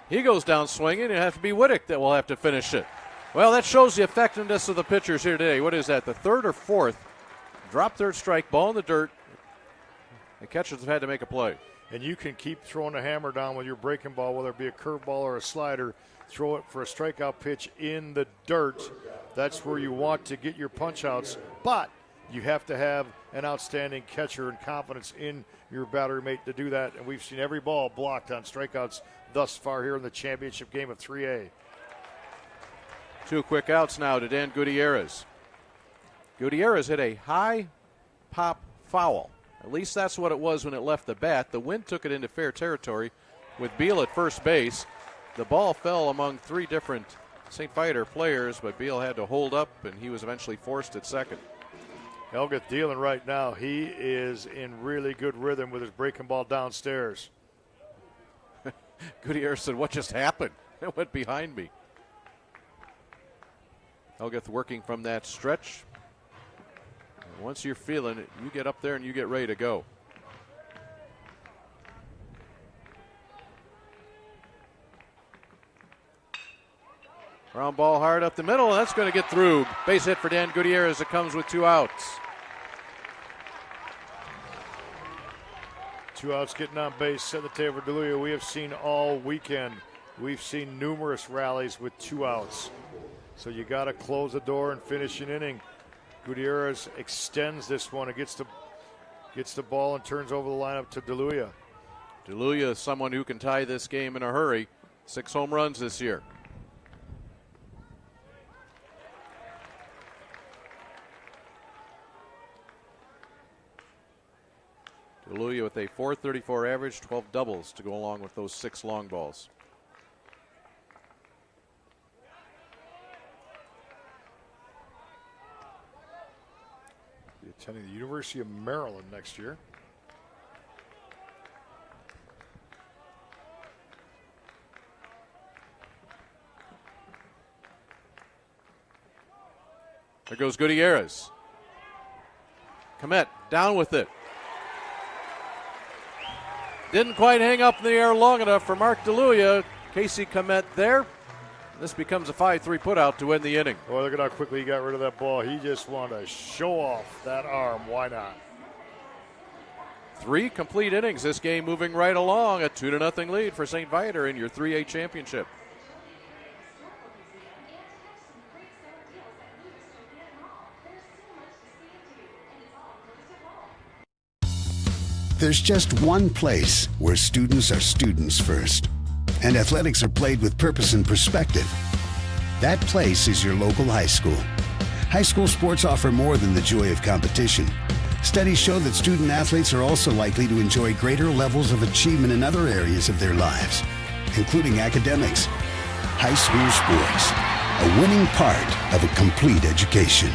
He goes down swinging. It'll have to be Whittick that will have to finish it. Well, that shows the effectiveness of the pitchers here today. What is that, the 3rd or 4th? Drop third strike, ball in the dirt. The catchers have had to make a play. And you can keep throwing the hammer down with your breaking ball, whether it be a curveball or a slider. Throw it for a strikeout pitch in the dirt. That's where you want to get your punch outs. But you have to have an outstanding catcher and confidence in your battery mate to do that. And we've seen every ball blocked on strikeouts thus far here in the championship game of 3A. 2 quick outs now to Dan Gutierrez. Gutierrez hit a high pop foul. At least that's what it was when it left the bat. The wind took it into fair territory with Beal at first base. The ball fell among 3 different St. Viator players, but Beal had to hold up, and he was eventually forced at second. Helga Thielen right now, he is in really good rhythm with his breaking ball downstairs. Gutierrez said, what just happened? It went behind me. Helgath working from that stretch. And once you're feeling it, you get up there and you get ready to go. Ground ball hard up the middle, and that's going to get through. Base hit for Dan Gutierrez. It comes with 2 outs. 2 outs getting on base, set the table for DeLuya. We have seen all weekend. We've seen numerous rallies with 2 outs. So you got to close the door and finish an inning. Gutierrez extends this one and gets the ball and turns over the lineup to DeLuya. DeLuya is someone who can tie this game in a hurry. 6 home runs this year. DeLuya with a .434 average, 12 doubles to go along with those 6 long balls. Attending the University of Maryland next year. There goes Gutierrez. Kmet down with it. Didn't quite hang up in the air long enough for Mark DeLuya. Casey Kmet there. This becomes a 5-3 putout to win the inning. Boy, look at how quickly he got rid of that ball. He just wanted to show off that arm. Why not? 3 complete innings. This game moving right along. A 2-0 lead for St. Viator in your 3A championship. There's just one place where students are students first. and athletics are played with purpose and perspective, that place is your local high school. High school sports offer more than the joy of competition. Studies show that student athletes are also likely to enjoy greater levels of achievement in other areas of their lives, including academics. High school sports, a winning part of a complete education.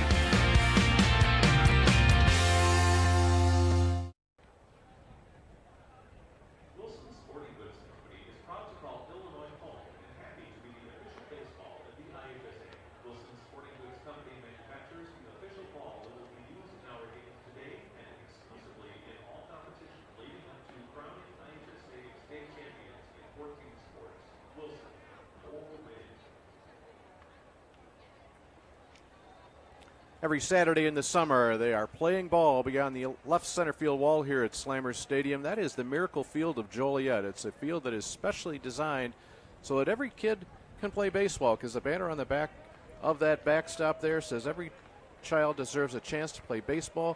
Every Saturday in the summer, they are playing ball beyond the left center field wall here at Slammers Stadium. That is the Miracle Field of Joliet. It's a field that is specially designed so that every kid can play baseball, because the banner on the back of that backstop there says every child deserves a chance to play baseball.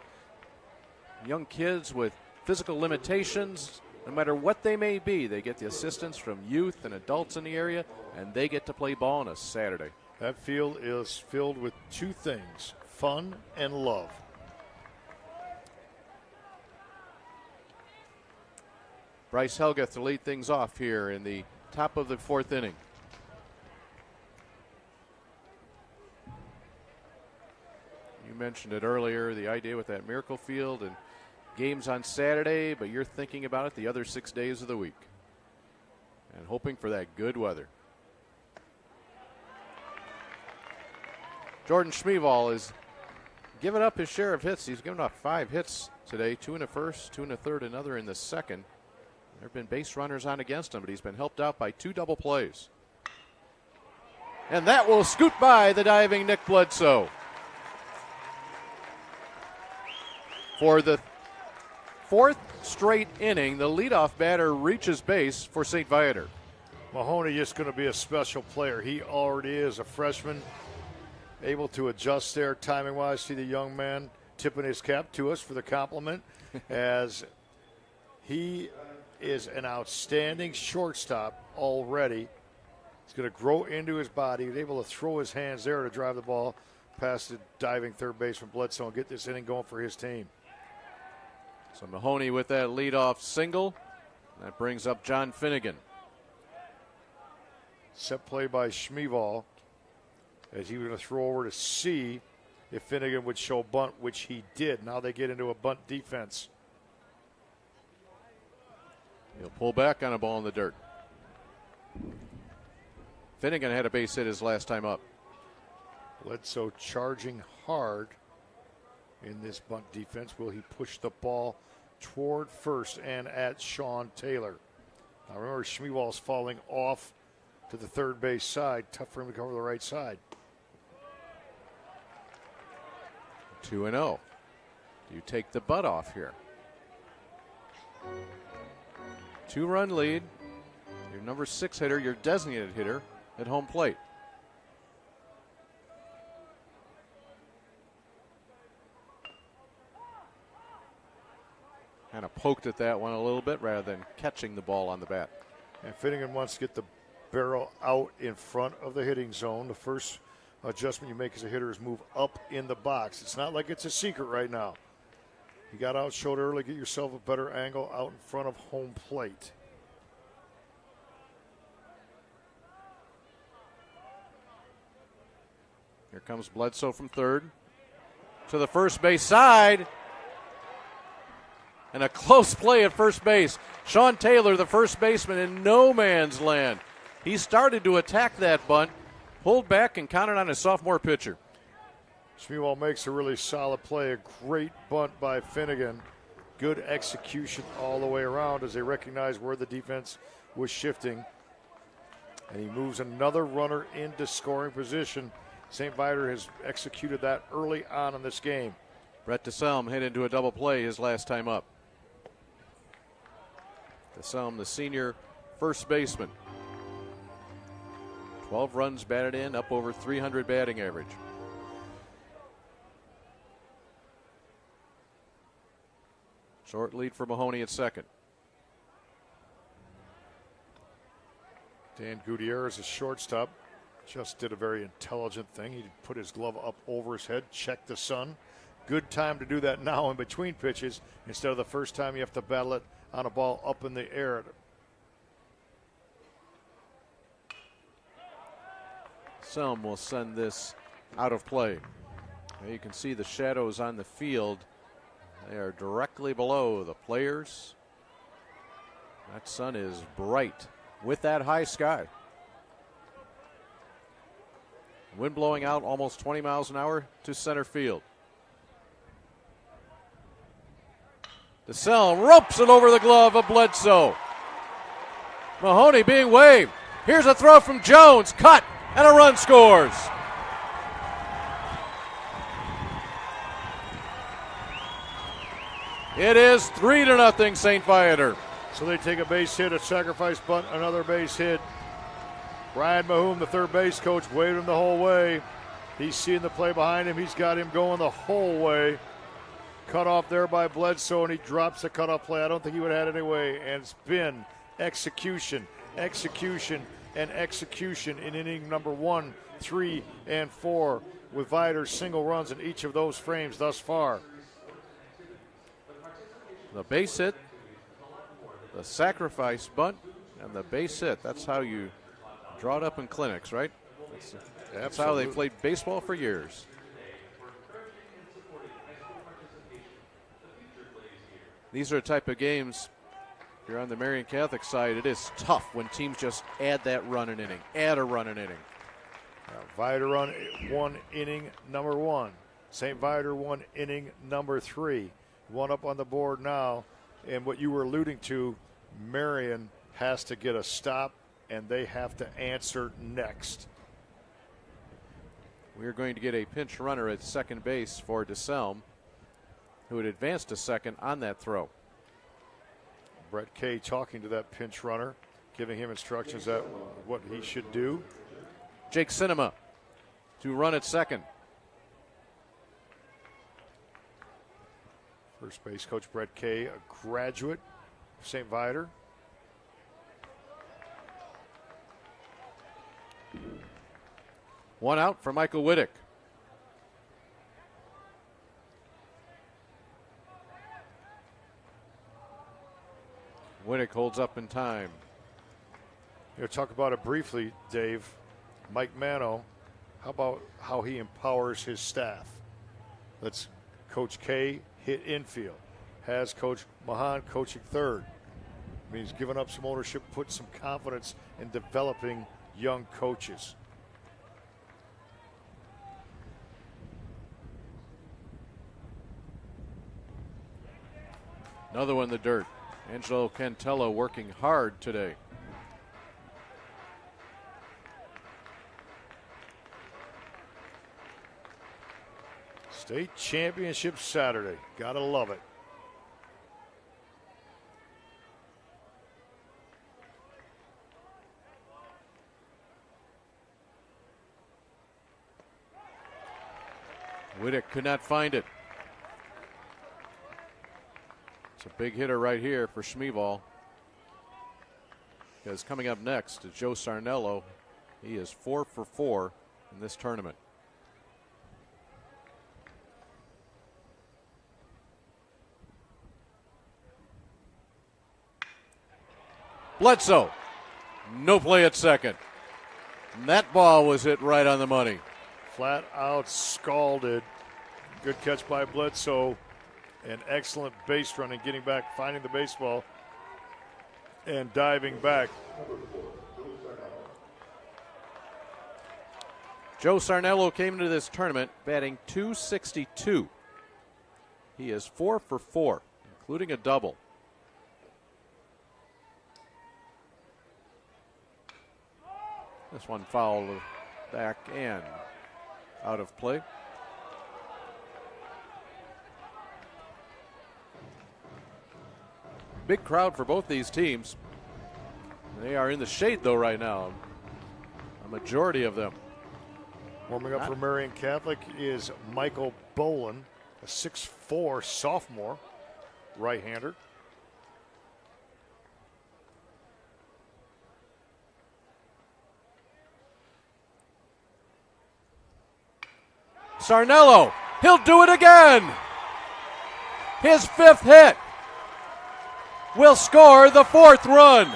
Young kids with physical limitations, no matter what they may be, they get the assistance from youth and adults in the area, and they get to play ball on a Saturday. That field is filled with two things: fun and love. Bryce Helgath to lead things off here in the top of the fourth inning. You mentioned it earlier, the idea with that Miracle Field and games on Saturday, but you're thinking about it the other 6 days of the week and hoping for that good weather. Jordan Schmieval is giving up his share of hits. He's given up 5 hits today, 2 in the first, 2 in the third, another in the second. There have been base runners on against him, but he's been helped out by 2 double plays. And that will scoot by the diving Nick Bledsoe. For the 4th straight inning, the leadoff batter reaches base for St. Viator. Mahoney is going to be a special player. He already is a freshman, able to adjust there timing-wise. See the young man tipping his cap to us for the compliment, as he is an outstanding shortstop already. He's going to grow into his body. He's able to throw his hands there to drive the ball past the diving third baseman Bledsoe and get this inning going for his team. So Mahoney with that leadoff single. That brings up John Finnegan. Set play by Schmieval, as he was going to throw over to see if Finnegan would show bunt, which he did. Now they get into a bunt defense. He'll pull back on a ball in the dirt. Finnegan had a base hit his last time up. Bledsoe charging hard in this bunt defense. Will he push the ball toward first and at Sean Taylor? Now remember, Schmieval's falling off to the third base side. Tough for him to cover the right side. 2-0. Do you take the butt off here? 2-run lead. Your number 6 hitter, your designated hitter at home plate. Kind of poked at that one a little bit rather than catching the ball on the bat. And Finnegan wants to get the barrel out in front of the hitting zone. The first adjustment you make as a hitter is move up in the box. It's not like it's a secret right now. You got out short early, get yourself a better angle out in front of home plate. Here comes Bledsoe from third to the first base side. And a close play at first base. Sean Taylor, the first baseman, in no man's land. He started to attack that bunt, pulled back and counted on his sophomore pitcher. Schmieval makes a really solid play. A great bunt by Finnegan. Good execution all the way around as they recognize where the defense was shifting. And he moves another runner into scoring position. St. Viator has executed that early on in this game. Brett DeSelm hit into a double play his last time up. DeSelm, the senior first baseman. 12 runs batted in, up over 300 batting average. Short lead for Mahoney at second. Dan Gutierrez, a shortstop, just did a very intelligent thing. He put his glove up over his head, checked the sun. Good time to do that now in between pitches instead of the first time you have to battle it on a ball up in the air. Selm will send this out of play. Now you can see the shadows on the field. They are directly below the players. That sun is bright with that high sky. Wind blowing out almost 20 miles an hour to center field. DeSelm ropes it over the glove of Bledsoe. Mahoney being waved. Here's a throw from Jones. Cut, and a run scores. It is 3-0 St. Viator. So they take a base hit, a sacrifice bunt, another base hit. Brian Mahoom, the third base coach, waved him the whole way. He's seeing the play behind him. He's got him going the whole way. Cut off there by Bledsoe, and he drops the cutoff play. I don't think he would have had it anyway. And it's been execution, execution, and execution in inning number 1, 3, and 4, with Viator's single runs in each of those frames thus far. The base hit, the sacrifice bunt, and the base hit. That's how you draw it up in clinics, right? That's how they played baseball for years. These are the type of games, if you're on the Marian Catholic side, it is tough when teams just add that run an inning, add a run an inning. Viator run 1 inning number 1. St. Viator 1 inning number 3. 1 up on the board now. And what you were alluding to, Marian has to get a stop, and they have to answer next. We're going to get a pinch runner at second base for DeSelm, who had advanced to second on that throw. Brett Kay talking to that pinch runner, giving him instructions at what he should do. Jake Cinema to run at second. First base coach Brett Kay, a graduate of St. Viator. One out for Michael Wittick. Wittick holds up in time. You know, talk about it briefly, Dave. Mike Mano, how about how he empowers his staff? Let's Coach K hit infield. Has Coach Mahan coaching third. I mean, he's given up some ownership, put some confidence in developing young coaches. Another one in the dirt. Angelo Cantello working hard today. State championship Saturday. Gotta love it. Wittick could not find it. It's a big hitter right here for Schmeeball. Because coming up next is Joe Sarnello. He is 4 for 4 in this tournament. Bledsoe, no play at second. And that ball was hit right on the money. Flat out scalded. Good catch by Bledsoe. An excellent base running, getting back, finding the baseball, and diving back. Joe Sarnello came into this tournament batting .262. He is 4 for 4, including a double. This one fouled back and out of play. Big crowd for both these teams. They are in the shade, though, right now. A majority of them. Warming up for Marian Catholic is Michael Boland, a 6'4" sophomore right-hander. Sarnello, he'll do it again. His 5th hit will score the 4th run.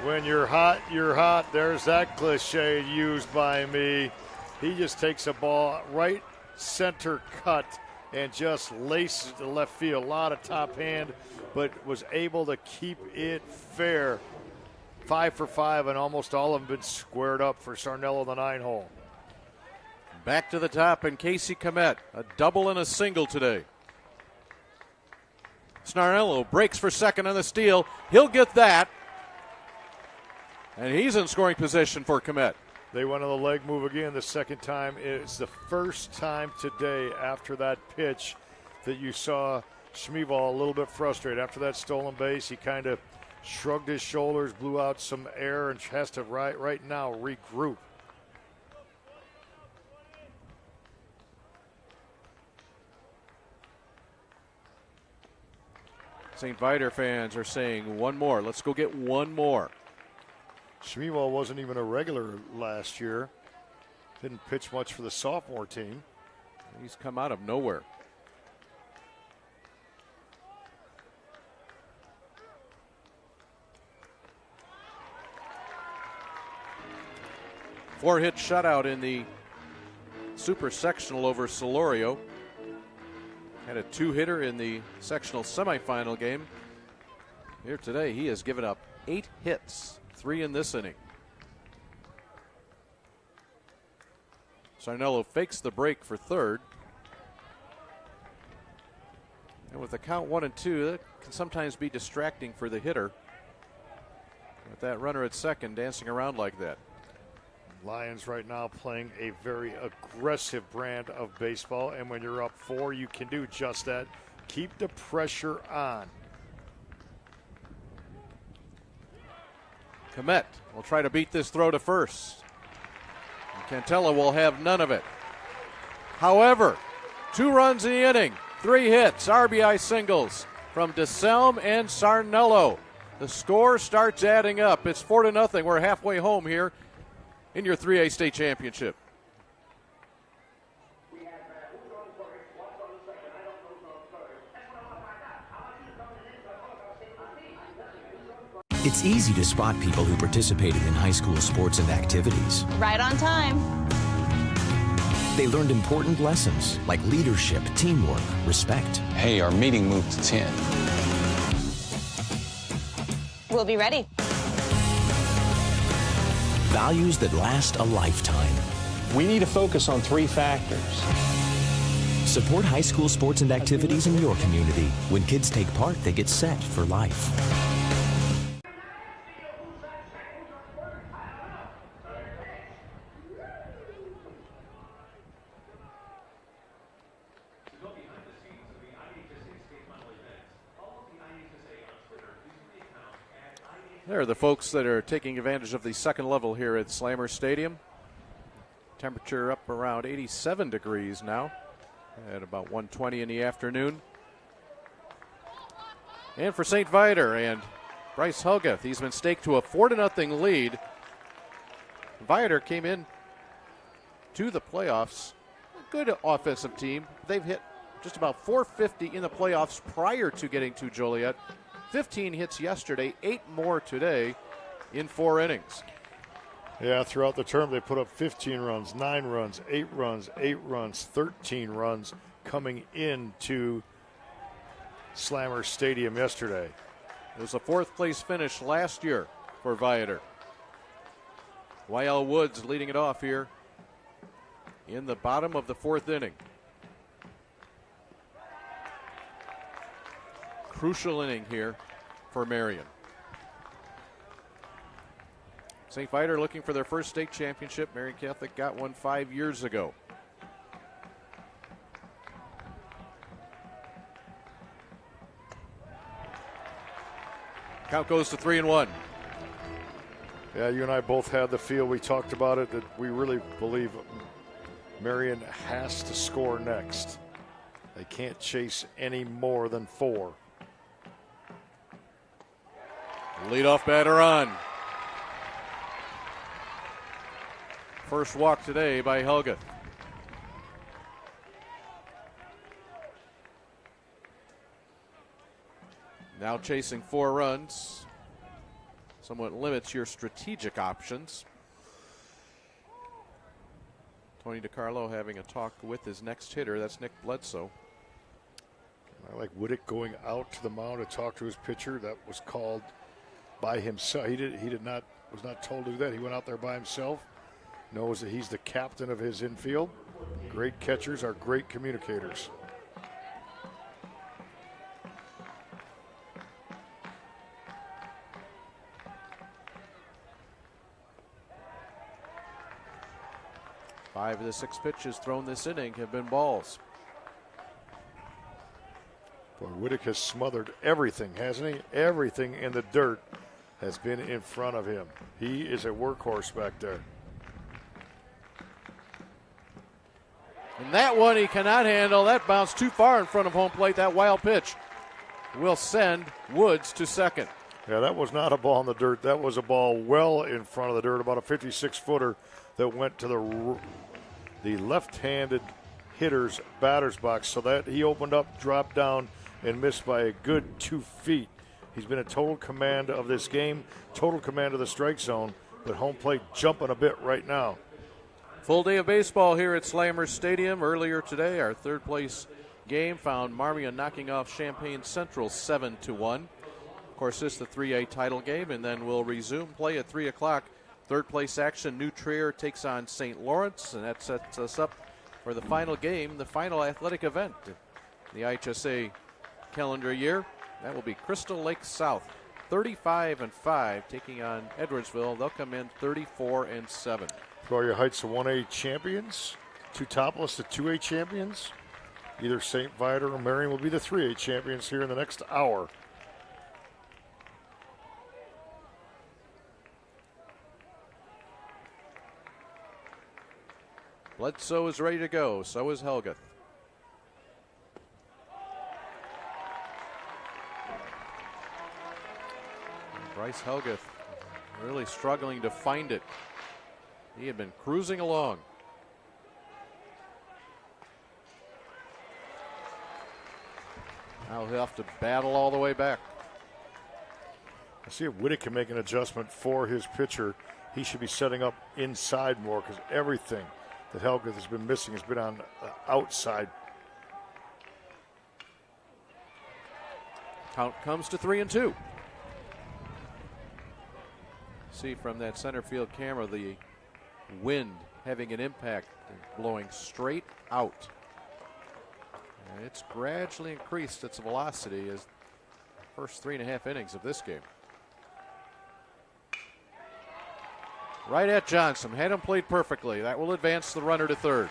When you're hot, you're hot. There's that cliche used by me. He just takes a ball right center cut and just laces the left field. A lot of top hand, but was able to keep it fair. 5 for 5, and almost all of them been squared up for Sarnello, the 9-hole. Back to the top, and Casey Komet, a double and a single today. Sarnello breaks for second on the steal. He'll get that. And he's in scoring position for Komet. They went on the leg move again the second time. It's the first time today after that pitch that you saw Schmieval a little bit frustrated. After that stolen base, he kind of shrugged his shoulders, blew out some air, and has to right now regroup. St. Viator fans are saying one more. Let's go get one more. Schmieval wasn't even a regular last year. Didn't pitch much for the sophomore team. He's come out of nowhere. Four-hit shutout in the Super Sectional over Solorio. Had a 2-hitter in the sectional semifinal game. Here today, he has given up 8 hits, 3 in this inning. Sarnello fakes the break for third. And with the count 1-2, that can sometimes be distracting for the hitter. With that runner at second dancing around like that. Lions right now playing a very aggressive brand of baseball, and when you're up 4, you can do just that. Keep the pressure on. Komet will try to beat this throw to first. And Cantella will have none of it. However, 2 runs in the inning, 3 hits, RBI singles from DeSelm and Sarnello. The score starts adding up. It's 4-0. We're halfway home here in your 3A state championship. It's easy to spot people who participated in high school sports and activities. Right on time. They learned important lessons like leadership, teamwork, respect. Hey, our meeting moved to 10. We'll be ready. Values that last a lifetime. We need to focus on 3 factors. Support high school sports and activities in your community. When kids take part, they get set for life. There are the folks that are taking advantage of the second level here at Slammer Stadium. Temperature up around 87 degrees now at about 1:20 in the afternoon. And for St. Viator and Bryce Helgath, he's been staked to a 4-0 lead. Viator came in to the playoffs. A good offensive team. They've hit just about 450 in the playoffs prior to getting to Joliet. 15 hits yesterday, 8 more today in 4 innings. Yeah, throughout the term they put up 15 runs, 9 runs, 8 runs, 8 runs, 13 runs coming into Slammer Stadium yesterday. It was a 4th place finish last year for Viator. YL Woods leading it off here in the bottom of the 4th inning. Crucial inning here for Marian. St. Viator looking for their first state championship. Marian Catholic got one 5 years ago. Count goes to 3-1. Yeah, you and I both had the feel, we talked about it, that we really believe Marian has to score next. They can't chase any more than 4. Leadoff batter on. First walk today by Helga. Now chasing 4 runs. Somewhat limits your strategic options. Tony DiCarlo having a talk with his next hitter. That's Nick Bledsoe. I like Wooddick going out to the mound to talk to his pitcher. That was called by himself. He was not told to do that. He went out there by himself. Knows that he's the captain of his infield. Great catchers are great communicators. Five of the 6 pitches thrown this inning have been balls. Boy, Wooddick has smothered everything, hasn't he? Everything in the dirt has been in front of him. He is a workhorse back there. And that one he cannot handle. That bounced too far in front of home plate. That wild pitch will send Woods to second. Yeah, that was not a ball in the dirt. That was a ball well in front of the dirt, about a 56-footer that went to the left-handed hitter's batter's box. So that he opened up, dropped down, and missed by a good 2 feet. He's been in total command of this game, total command of the strike zone, but home plate jumping a bit right now. Full day of baseball here at Slammers Stadium. Earlier today, our third place game found Marmion knocking off Champaign Central 7-1. Of course, this is the 3A title game, and then we'll resume play at 3 o'clock. Third place action, New Trier takes on St. Lawrence, and that sets us up for the final game, the final athletic event in the IHSA calendar year. That will be Crystal Lake South, 35-5, taking on Edwardsville. They'll come in 34-7. Peoria Heights, the 1A champions. Tootopoulos, the 2A champions. Either St. Viator or Marion will be the 3A champions here in the next hour. Bledsoe is ready to go. So is Helga. Bryce Helga really struggling to find it. He had been cruising along. Now he'll have to battle all the way back. I see if Wooddick can make an adjustment for his pitcher. He should be setting up inside more because everything that Helga has been missing has been on the outside. Count comes to 3-2. See from that center field camera the wind having an impact and blowing straight out. And it's gradually increased its velocity as the first 3.5 innings of this game. Right at Johnson. Had him played perfectly. That will advance the runner to third.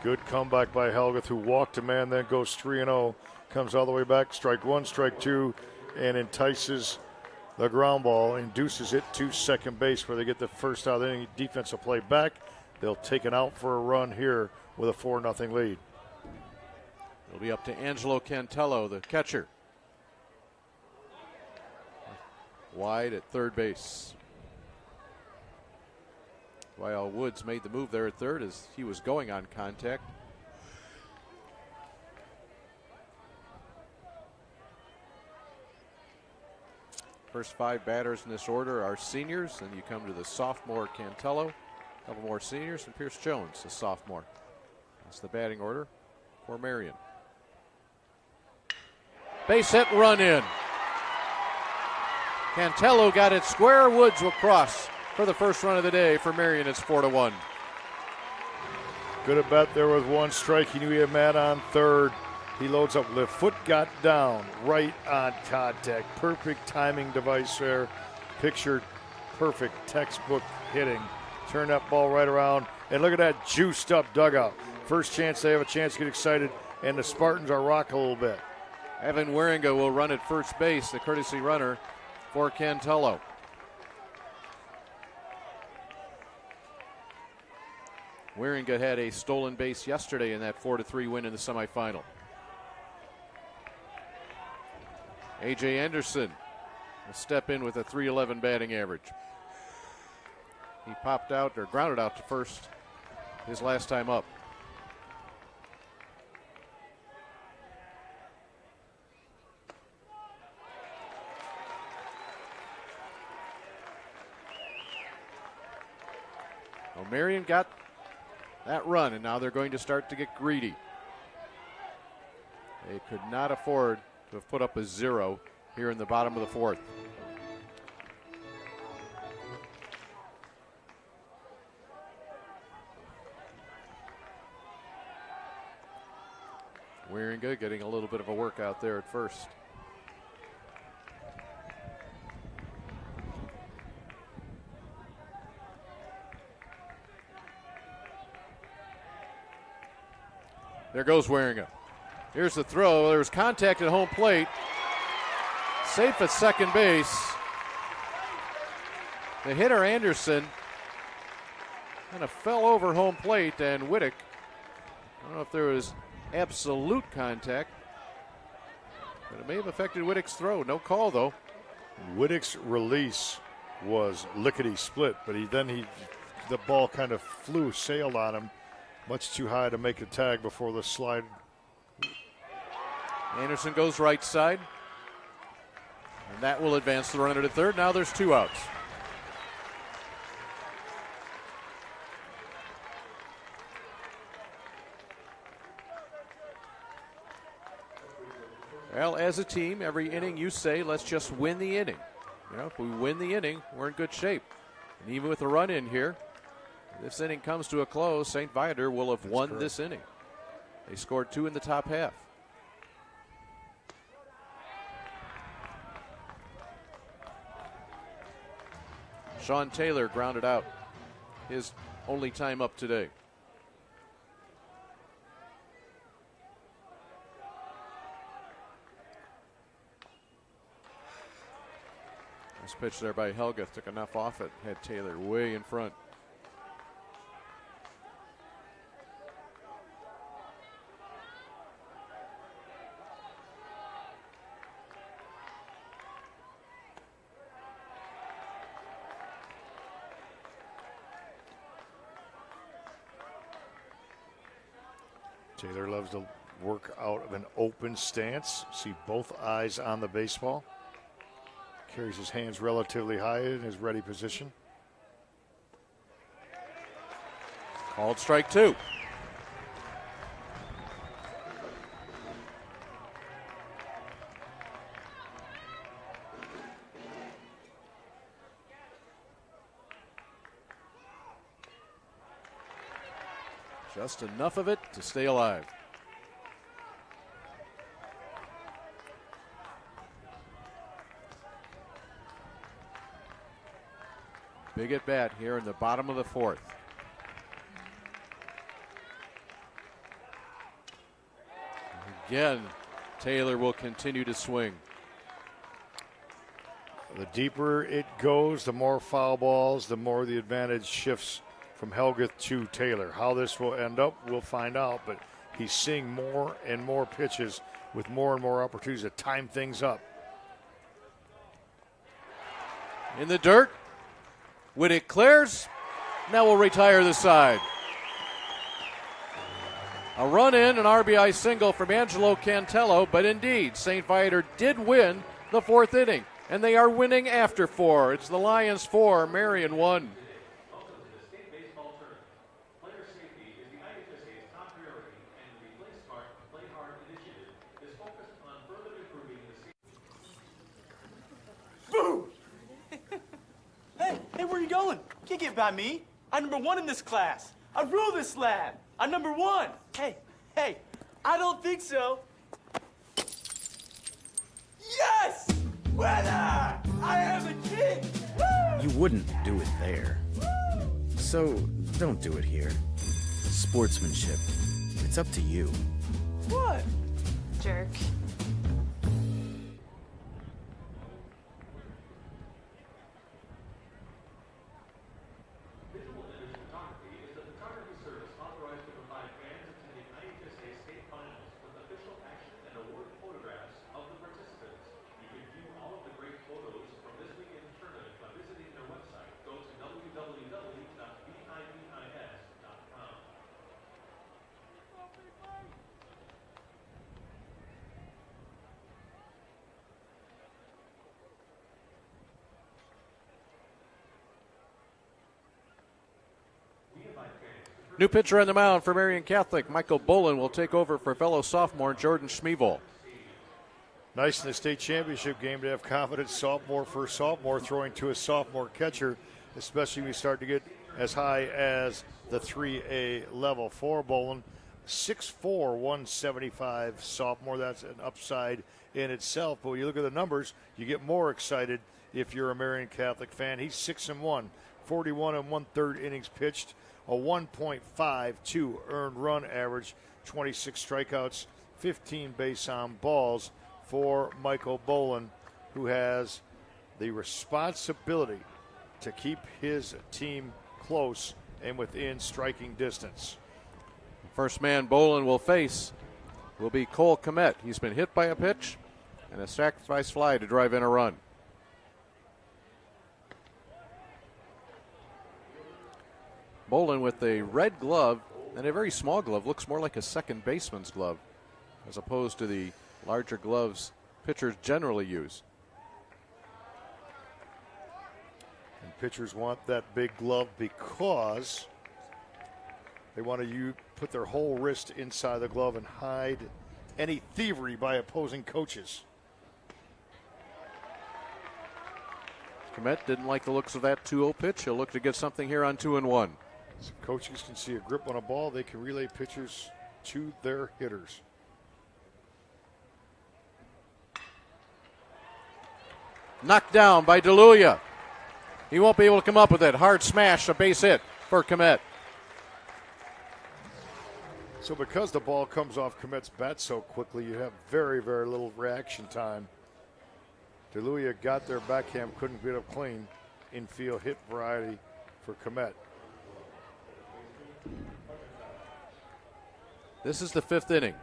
Good comeback by Helga, who walked a man, then goes 3-0. Comes all the way back, strike one, strike two, and entices the ground ball, induces it to second base where they get the first out of the inning. Defensive play back. They'll take it out for a run here with a 4-0 lead. It'll be up to Angelo Cantello, the catcher. Wide at third base. While Woods made the move there at third as he was going on contact. First 5 batters in this order are seniors. Then you come to the sophomore Cantello, a couple more seniors, and Pierce Jones, the sophomore. That's the batting order for Marion. Base hit, run in. Cantello got it square. Woods will cross for the first run of the day for Marion. It's 4-1. Good at bat there with one strike. He knew he had Matt on third. He loads up, left foot got down, right on contact. Perfect timing device there. Pictured perfect textbook hitting. Turn that ball right around. And look at that juiced up dugout. First chance they have a chance to get excited, and the Spartans are rock a little bit. Evan Wieringa will run at first base, the courtesy runner for Cantello. Wieringa had a stolen base yesterday in that 4-3 win in the semifinal. A.J. Anderson will step in with a .311 batting average. He popped out or grounded out to first his last time up. Well, Marian got that run, and now they're going to start to get greedy. They could not afford to have put up a 0 here in the bottom of the fourth. Wieringa getting a little bit of a workout there at first. There goes Wieringa. Here's the throw. There was contact at home plate. Safe at second base. The hitter, Anderson, kind of fell over home plate, and Wittick, I don't know if there was absolute contact, but it may have affected Wittick's throw. No call, though. Wittick's release was lickety-split, but the ball kind of sailed on him, much too high to make a tag before the slide. Anderson goes right side, and that will advance the runner to third. Now there's 2 outs. Well, as a team, every inning you say, let's just win the inning. You know, if we win the inning, we're in good shape. And even with a run in here, this inning comes to a close, St. Viator will have won this inning. They scored 2 in the top half. Sean Taylor grounded out, his only time up today. Nice pitch there by Helga, took enough off it, had Taylor way in front. Taylor loves to work out of an open stance. See both eyes on the baseball. Carries his hands relatively high in his ready position. Called strike 2. Just enough of it to stay alive. Big at bat here in the bottom of the fourth. Again, Taylor will continue to swing. The deeper it goes, the more foul balls, the more the advantage shifts from Helga to Taylor. How this will end up, we'll find out, but he's seeing more and more pitches with more and more opportunities to time things up. In the dirt, Wittick clears, now will retire the side. A run in, an RBI single from Angelo Cantello, but indeed, St. Viator did win the fourth inning, and they are winning after 4. It's the Lions 4, Marian 1. Hey, where are you going? You can't get by me. I'm #1 in this class. I rule this lab. I'm #1. Hey, I don't think so. Yes! Winner! I am a king! Woo! You wouldn't do it there. So don't do it here. Sportsmanship. It's up to you. What? Jerk. Visual image photography is the photography service authorized to provide fans attending IHSA state finals with official action and award photographs of the participants. You New pitcher on the mound for Marian Catholic. Michael Bolin will take over for fellow sophomore Jordan Schmeevil. Nice in the state championship game to have confidence sophomore for sophomore throwing to a sophomore catcher, especially when you start to get as high as the 3A level. For Bolin, 6'4", 175 sophomore. That's an upside in itself. But when you look at the numbers, you get more excited if you're a Marian Catholic fan. He's 6-1, 41 1/3 innings pitched, a 1.52 earned run average, 26 strikeouts, 15 base on balls for Michael Bolin, who has the responsibility to keep his team close and within striking distance. First man Bolin will face will be Cole Komet. He's been hit by a pitch and a sacrifice fly to drive in a run. Bolin with a red glove and a very small glove. Looks more like a second baseman's glove as opposed to the larger gloves pitchers generally use. And pitchers want that big glove because they want to put their whole wrist inside the glove and hide any thievery by opposing coaches. Komet didn't like the looks of that 2-0 pitch. He'll look to get something here on 2-1. So coaches can see a grip on a ball. They can relay pitchers to their hitters. Knocked down by DeLuia. He won't be able to come up with it. Hard smash, a base hit for Komet. So because the ball comes off Komet's bat so quickly, you have very, very little reaction time. DeLuia got their backhand, couldn't get up clean. Infield hit variety for Komet. This is the 5th inning.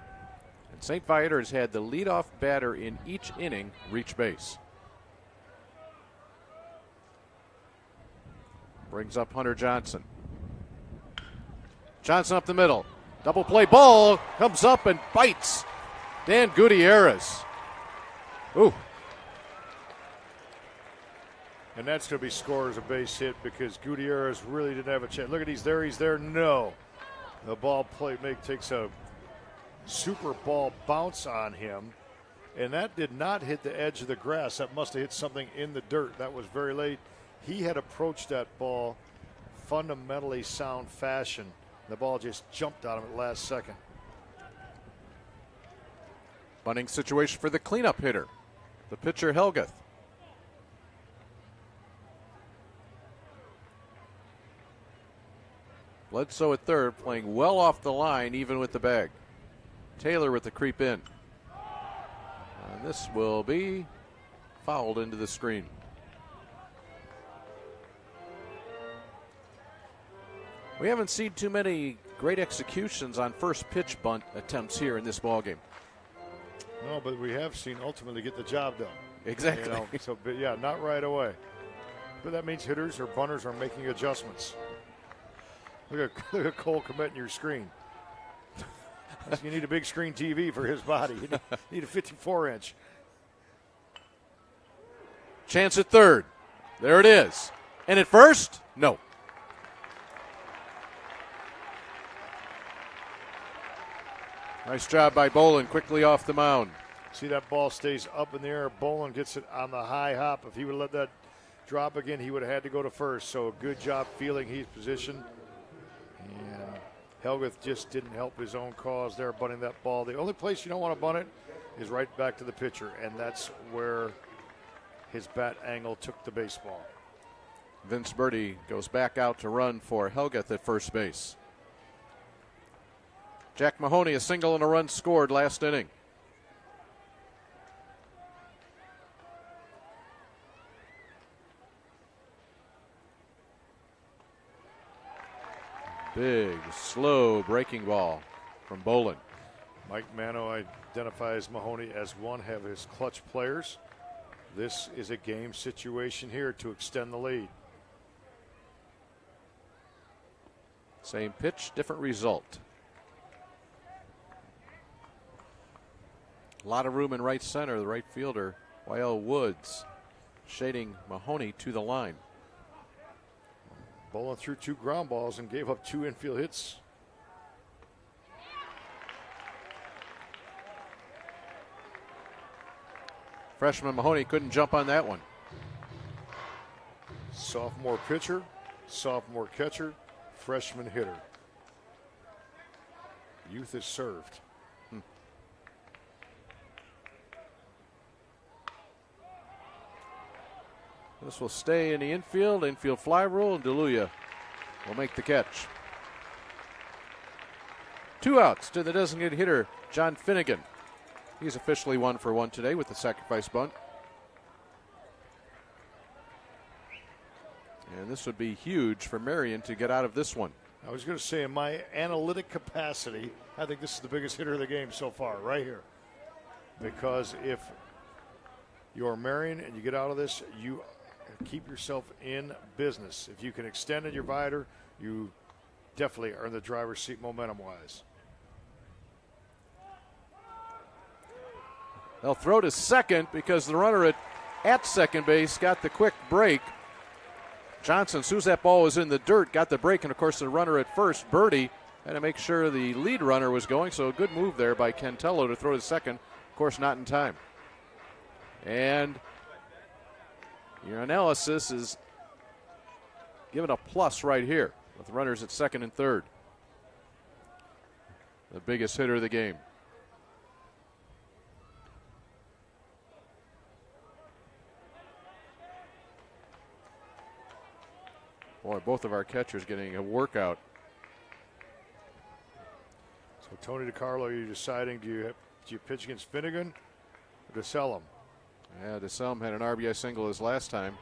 And St. Viator has had the leadoff batter in each inning reach base. Brings up Hunter Johnson. Johnson up the middle. Double play ball comes up and bites Dan Gutierrez. Ooh. And that's going to be scored as a base hit because Gutierrez really didn't have a chance. Look at he's there. No. The ball takes a super ball bounce on him. And that did not hit the edge of the grass. That must have hit something in the dirt. That was very late. He had approached that ball fundamentally sound fashion. The ball just jumped on him at the last second. Bunting situation for the cleanup hitter, the pitcher Helgath. Bledsoe at third, playing well off the line, even with the bag. Taylor with the creep in. And this will be fouled into the screen. We haven't seen too many great executions on first pitch bunt attempts here in this ballgame. No, but we have seen ultimately get the job done. Exactly. So, but yeah, not right away. But that means hitters or bunters are making adjustments. Look at Cole Komet in your screen. You need a big screen TV for his body. You need a 54-inch. Chance at third. There it is. And at first, no. Nice job by Bolin, quickly off the mound. See that ball stays up in the air. Bolin gets it on the high hop. If he would have let that drop again, he would have had to go to first. So good job feeling his position. And Helgath just didn't help his own cause there, bunting that ball. The only place you don't want to bunt it is right back to the pitcher, and that's where his bat angle took the baseball. Vince Birdie goes back out to run for Helgath at first base. Jack Mahoney, a single and a run scored last inning. Big, slow breaking ball from Bolin. Mike Mano identifies Mahoney as one of his clutch players. This is a game situation here to extend the lead. Same pitch, different result. A lot of room in right center. The right fielder, Wael Woods, shading Mahoney to the line. Bolin threw 2 ground balls and gave up 2 infield hits Freshman Mahoney couldn't jump on that one. Sophomore pitcher, sophomore catcher, freshman hitter. Youth is served. This will stay in the infield fly rule, and DeLuya will make the catch. 2 outs to the designated hitter, John Finnegan. He's officially 1 for 1 today with the sacrifice bunt. And this would be huge for Marian to get out of this one. I was going to say, in my analytic capacity, I think this is the biggest hitter of the game so far, right here. Because if you're Marian and you get out of this, you keep yourself in business. If you can extend in your Viator, you definitely are in the driver's seat momentum-wise. They'll throw to second because the runner at second base got the quick break. Johnson, as soon as that ball was in the dirt, got the break, and of course the runner at first, Birdie, had to make sure the lead runner was going, so a good move there by Cantello to throw to second. Of course, not in time. And your analysis is given a plus right here with runners at second and third. The biggest hitter of the game. Boy, both of our catchers getting a workout. So Tony DiCarlo, are you deciding, do you pitch against Finnegan or DeSelm? Yeah, DeSelm had an RBI single his last time.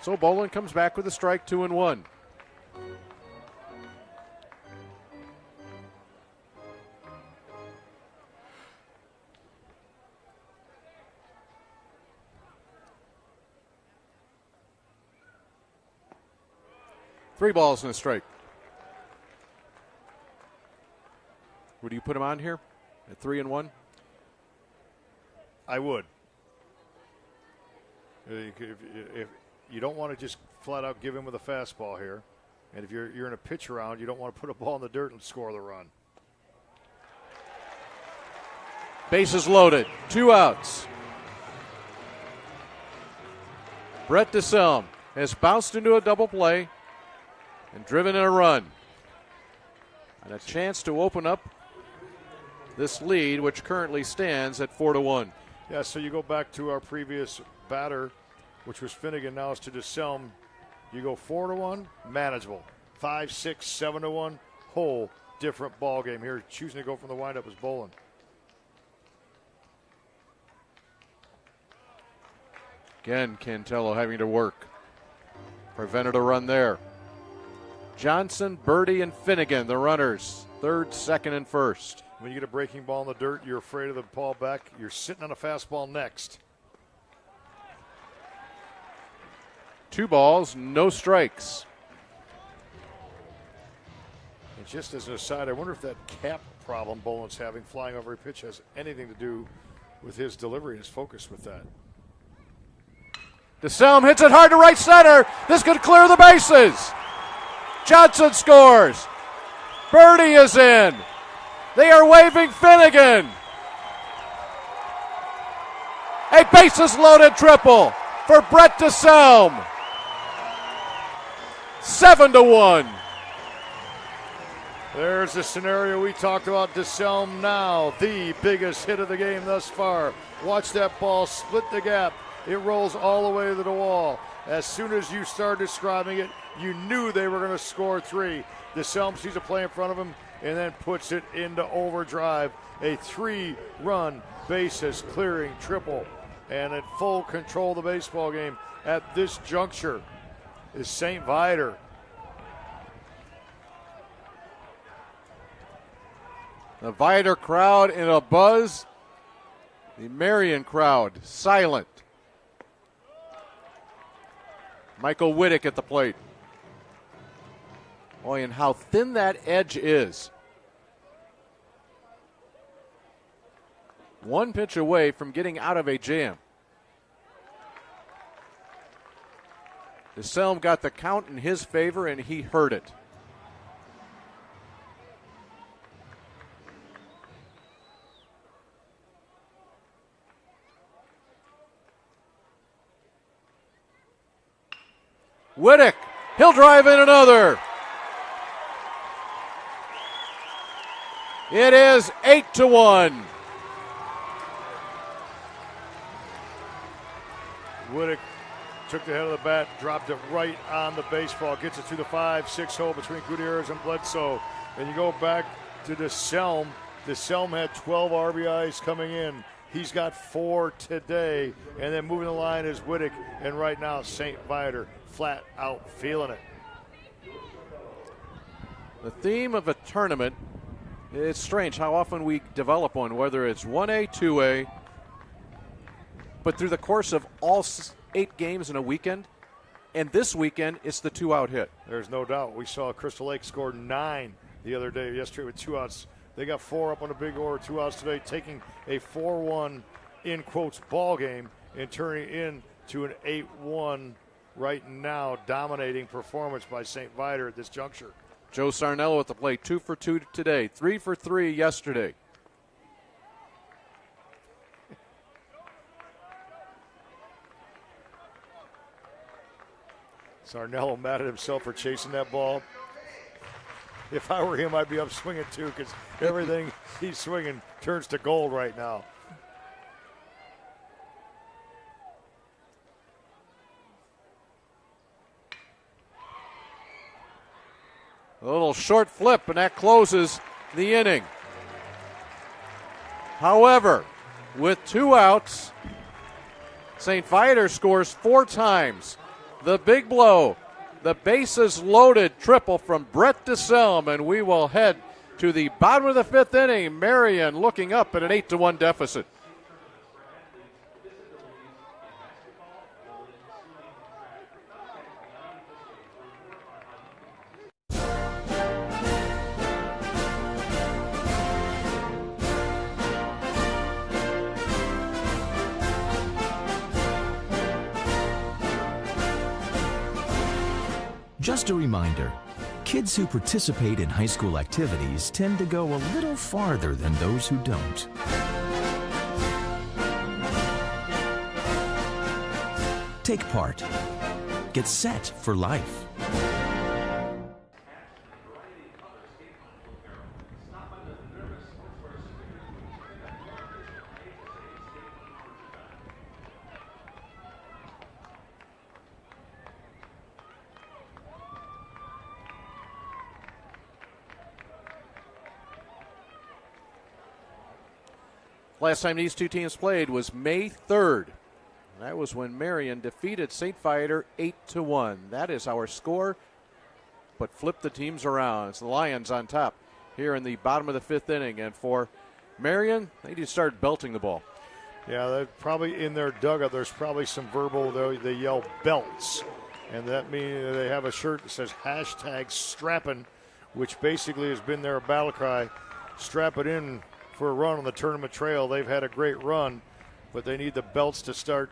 So Bolin comes back with a strike, 2-1. Three balls and a strike. Would you put him on here at 3-1? I would. If you don't want to just flat out give him with a fastball here, and if you're in a pitch round, you don't want to put a ball in the dirt and score the run. Bases loaded, 2 outs. Brett DeSelm has bounced into a double play and driven in a run. And a chance to open up this lead, which currently stands at 4-1. Yeah, so you go back to our previous batter, which was Finnegan, now it's to DeSelm. You go 4-1, manageable. 5, 6, 7-1, whole different ball game here. Choosing to go from the windup is Bolin. Again, Cantello having to work. Prevented a run there. Johnson, Birdie, and Finnegan, the runners. Third, second, and first. When you get a breaking ball in the dirt, you're afraid of the ball back. You're sitting on a fastball next. 2 balls, no strikes. And just as an aside, I wonder if that cap problem Bolin's having flying over a pitch has anything to do with his delivery and his focus with that. DeSelm hits it hard to right center. This could clear the bases. Johnson scores. Birdie is in. They are waving Finnegan. A bases loaded triple for Brett DeSelm. 7-1. There's the scenario we talked about. DeSelm now the biggest hit of the game thus far. Watch that ball split the gap. It rolls all the way to the wall. As soon as you start describing it, you knew they were going to score 3. DeSelm sees a play in front of him and then puts it into overdrive. A 3-run bases clearing triple. And in full control of the baseball game at this juncture is St. Viator. The Viator crowd in a buzz. The Marian crowd silent. Michael Wittick at the plate. Boy, and how thin that edge is. 1 pitch away from getting out of a jam. DeSelm got the count in his favor, and he heard it. Wittick, he'll drive in another. It is 8-1. Wittick took the head of the bat, dropped it right on the baseball, gets it to the 5-6 hole between Gutierrez and Bledsoe. And you go back to DeSelm. DeSelm had 12 RBIs coming in. He's got 4 today. And then moving the line is Wittick. And right now, St. Viator flat out feeling it. The theme of a tournament, it's strange how often we develop one, whether it's 1A, 2A, but through the course of all 8 games in a weekend, and this weekend, it's the 2-out hit. There's no doubt. We saw Crystal Lake score 9 the other day, yesterday with 2 outs. They got 4 up on a big order, 2 outs today, taking a 4-1, in quotes, ball game and turning it into an 8-1 right now, dominating performance by St. Viator at this juncture. Joe Sarnello at the plate, 2 for 2 today, 3 for 3 yesterday. Sarnello mad at himself for chasing that ball. If I were him, I'd be up swinging too, because everything he's swinging turns to gold right now. A little short flip, and that closes the inning. However, with 2 outs, St. Viator scores 4 times. The big blow, the bases loaded triple from Brett DeSelm, and we will head to the bottom of the 5th inning. Marian looking up at an 8-1 deficit. Just a reminder, kids who participate in high school activities tend to go a little farther than those who don't. Take part. Get set for life. Last time these two teams played was May 3rd. That was when Marian defeated St. Viator 8-1. That is our score, but flip the teams around. It's the Lions on top here in the bottom of the 5th inning. And for Marian, they just started belting the ball. Yeah, they're probably in their dugout. There's probably some verbal, they yell belts. And that means they have a shirt that says #strappin', which basically has been their battle cry. Strap it in for a run on the tournament trail. They've had a great run, but they need the belts to start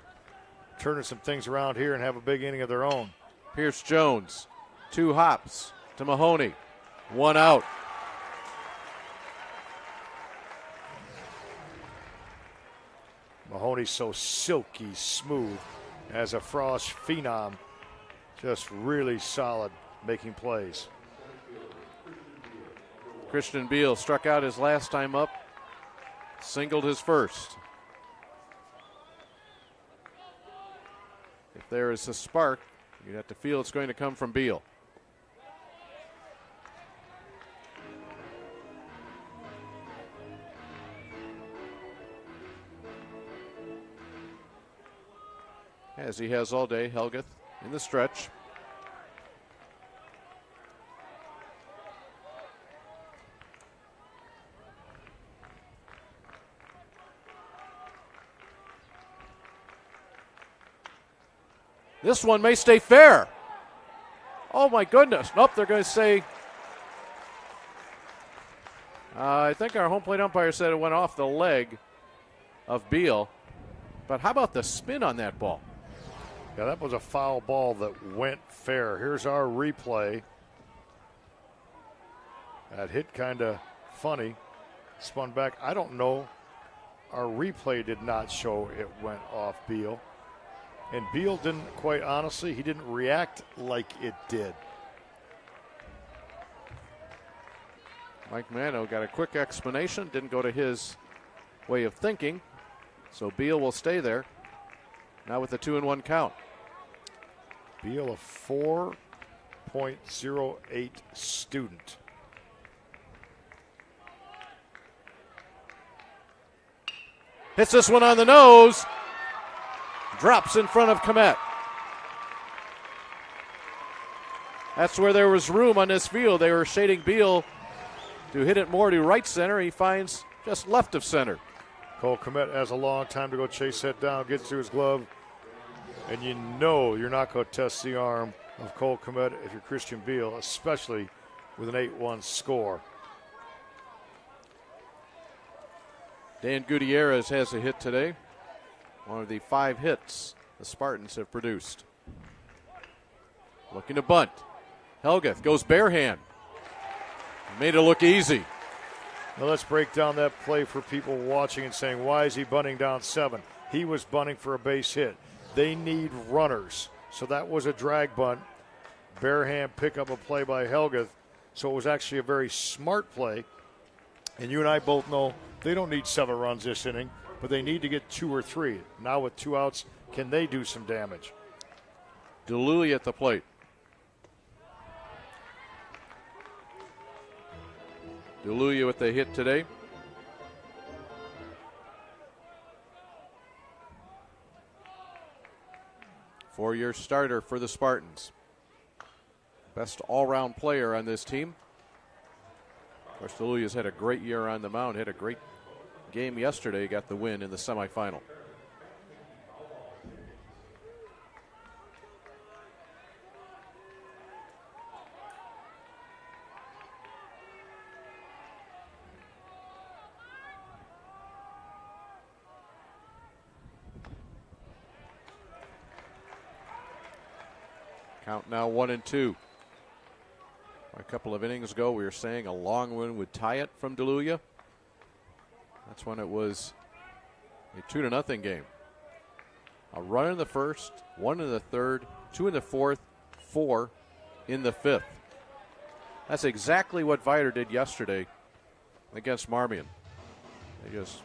turning some things around here and have a big inning of their own. Pierce Jones, 2 hops to Mahoney, 1 out. Mahoney's so silky smooth as a Frost phenom, just really solid making plays. Christian Beal struck out his last time up, singled his first. If there is a spark, you'd have to feel it's going to come from Beal. As he has all day, Helgath in the stretch. This one may stay fair. Oh, my goodness. Nope, they're going to say, I think our home plate umpire said it went off the leg of Beal. But how about the spin on that ball? Yeah, that was a foul ball that went fair. Here's our replay. That hit kind of funny. Spun back. I don't know. Our replay did not show it went off Beal. And Beal didn't, quite honestly, he didn't react like it did. Mike Mano got a quick explanation, didn't go to his way of thinking, so Beal will stay there. Now with the 2-1 count. Beal, a 4.08 student. Hits this one on the nose. Drops in front of Komet. That's where there was room on this field. They were shading Beal to hit it more to right center. He finds just left of center. Cole Komet has a long time to go chase that down, gets to his glove, and you know you're not going to test the arm of Cole Komet if you're Christian Beal, especially with an 8-1 score. Dan Gutierrez has a hit today. One of the 5 hits the Spartans have produced. Looking to bunt. Helgath goes bare hand. Made it look easy. Now let's break down that play for people watching and saying, why is he bunting down 7? He was bunting for a base hit. They need runners. So that was a drag bunt. Bare hand pick up a play by Helgath. So it was actually a very smart play. And you and I both know they don't need 7 runs this inning, but they need to get 2 or 3. Now with 2 outs, can they do some damage? DeLuey at the plate. DeLuey with the hit today. Four-year starter for the Spartans. Best all-round player on this team. Of course, DeLuey has had a great year on the mound. Had a great game yesterday. Got the win in the semifinal. Count now 1-2. A couple of innings ago, we were saying a long one would tie it from DeLuya. That's when it was a 2-0 game. A run in the first, 1 in the third, 2 in the fourth, 4 in the fifth. That's exactly what Viator did yesterday against Marmion. They just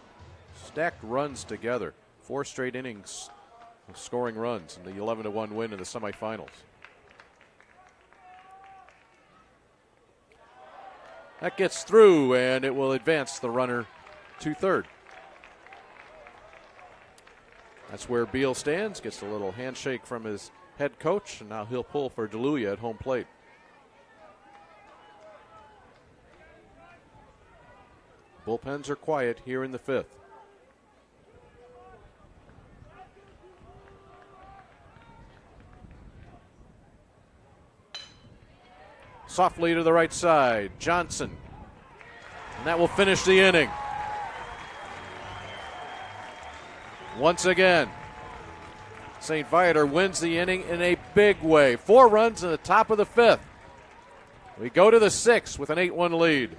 stacked runs together. 4 straight innings of scoring runs in the 11-1 win in the semifinals. That gets through, and it will advance the runner to third. That's where Beal stands, gets a little handshake from his head coach, and now he'll pull for DeLuya at home plate. Bullpens are quiet here in the fifth. Softly to the right side, Johnson. And that will finish the inning. Once again, St. Viator wins the inning in a big way. 4 runs in the top of the fifth. We go to the 6th with an 8-1 lead.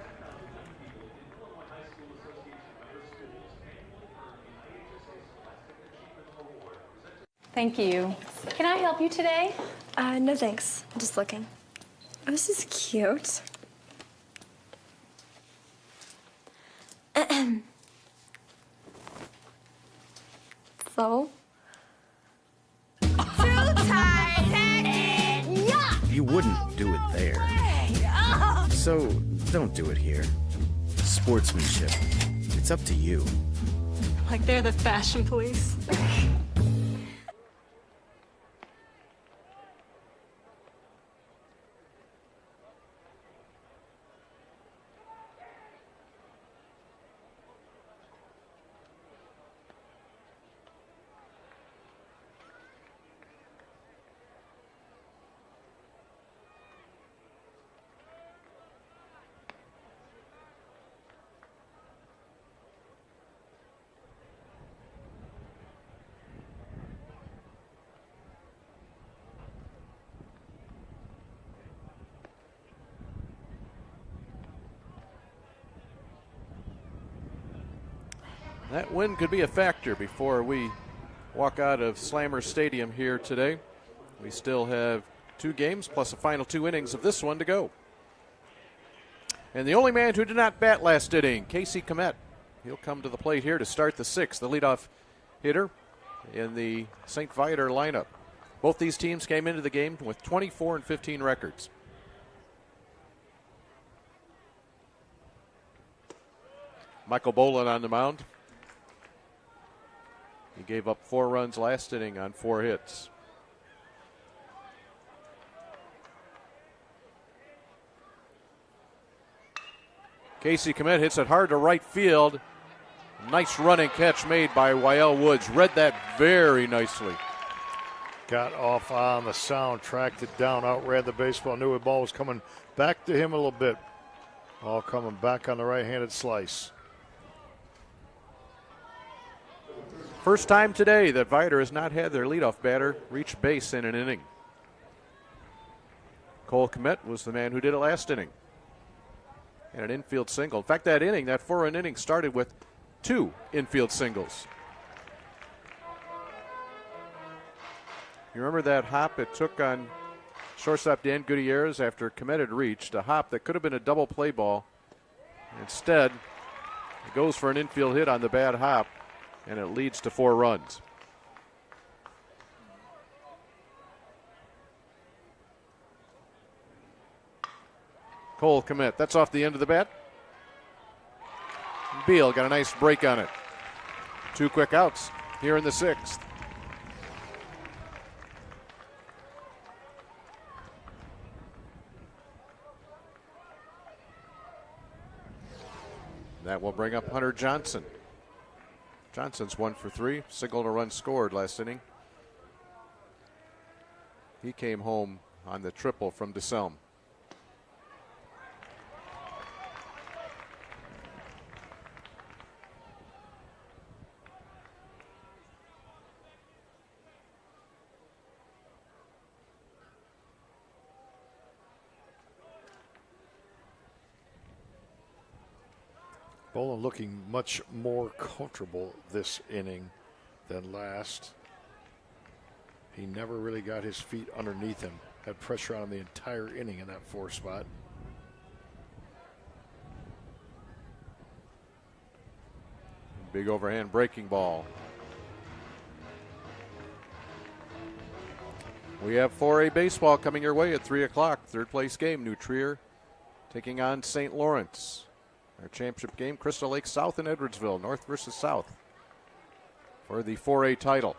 Thank you. Can I help you today? No thanks. I'm just looking. Oh, this is cute. So? Too tight-headed! Yeah! You wouldn't do it there. So don't do it here. Sportsmanship. It's up to you. Like they're the fashion police. That win could be a factor before we walk out of Slammer Stadium here today. We still have 2 games plus the final 2 innings of this one to go. And the only man who did not bat last inning, Casey Komet. He'll come to the plate here to start the 6th, the leadoff hitter in the St. Viator lineup. Both these teams came into the game with 24-15 records. Michael Boland on the mound. He gave up 4 runs last inning on 4 hits. Casey Komet hits it hard to right field. Nice running catch made by Wael Woods. Read that very nicely. Got off on the sound, tracked it down, outran the baseball, knew the ball was coming back to him a little bit. All coming back on the right-handed slice. First time today that Viator has not had their leadoff batter reach base in an inning. Cole Komet was the man who did it last inning. And an infield single. In fact, that 4-run inning started with 2 infield singles. You remember that hop it took on shortstop Dan Gutierrez after Komet had reached a hop that could have been a double play ball. Instead, it goes for an infield hit on the bad hop, and it leads to 4 runs. Cole Komet, that's off the end of the bat. Beal got a nice break on it. 2 quick outs here in the 6th. That will bring up Hunter Johnson. Johnson's 1 for 3, singled a run scored last inning. He came home on the triple from DeSelm. Boland looking much more comfortable this inning than last. He never really got his feet underneath him. Had pressure on him the entire inning in that 4 spot. Big overhand breaking ball. We have 4A baseball coming your way at 3 o'clock. 3rd place game, New Trier taking on St. Lawrence. Our championship game, Crystal Lake South and Edwardsville, North versus South for the 4A title.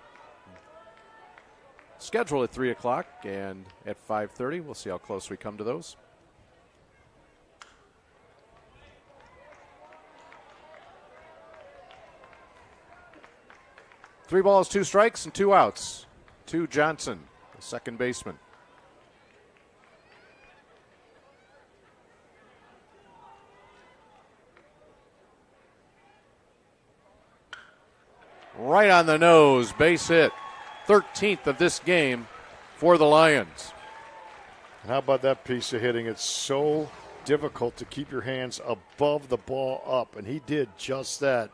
Scheduled at 3 o'clock and at 5:30. We'll see how close we come to those. Three balls, 2 strikes, and 2 outs to Johnson, the second baseman. Right on the nose, base hit. 13th of this game for the Lions. How about that piece of hitting? It's so difficult to keep your hands above the ball up, and he did just that.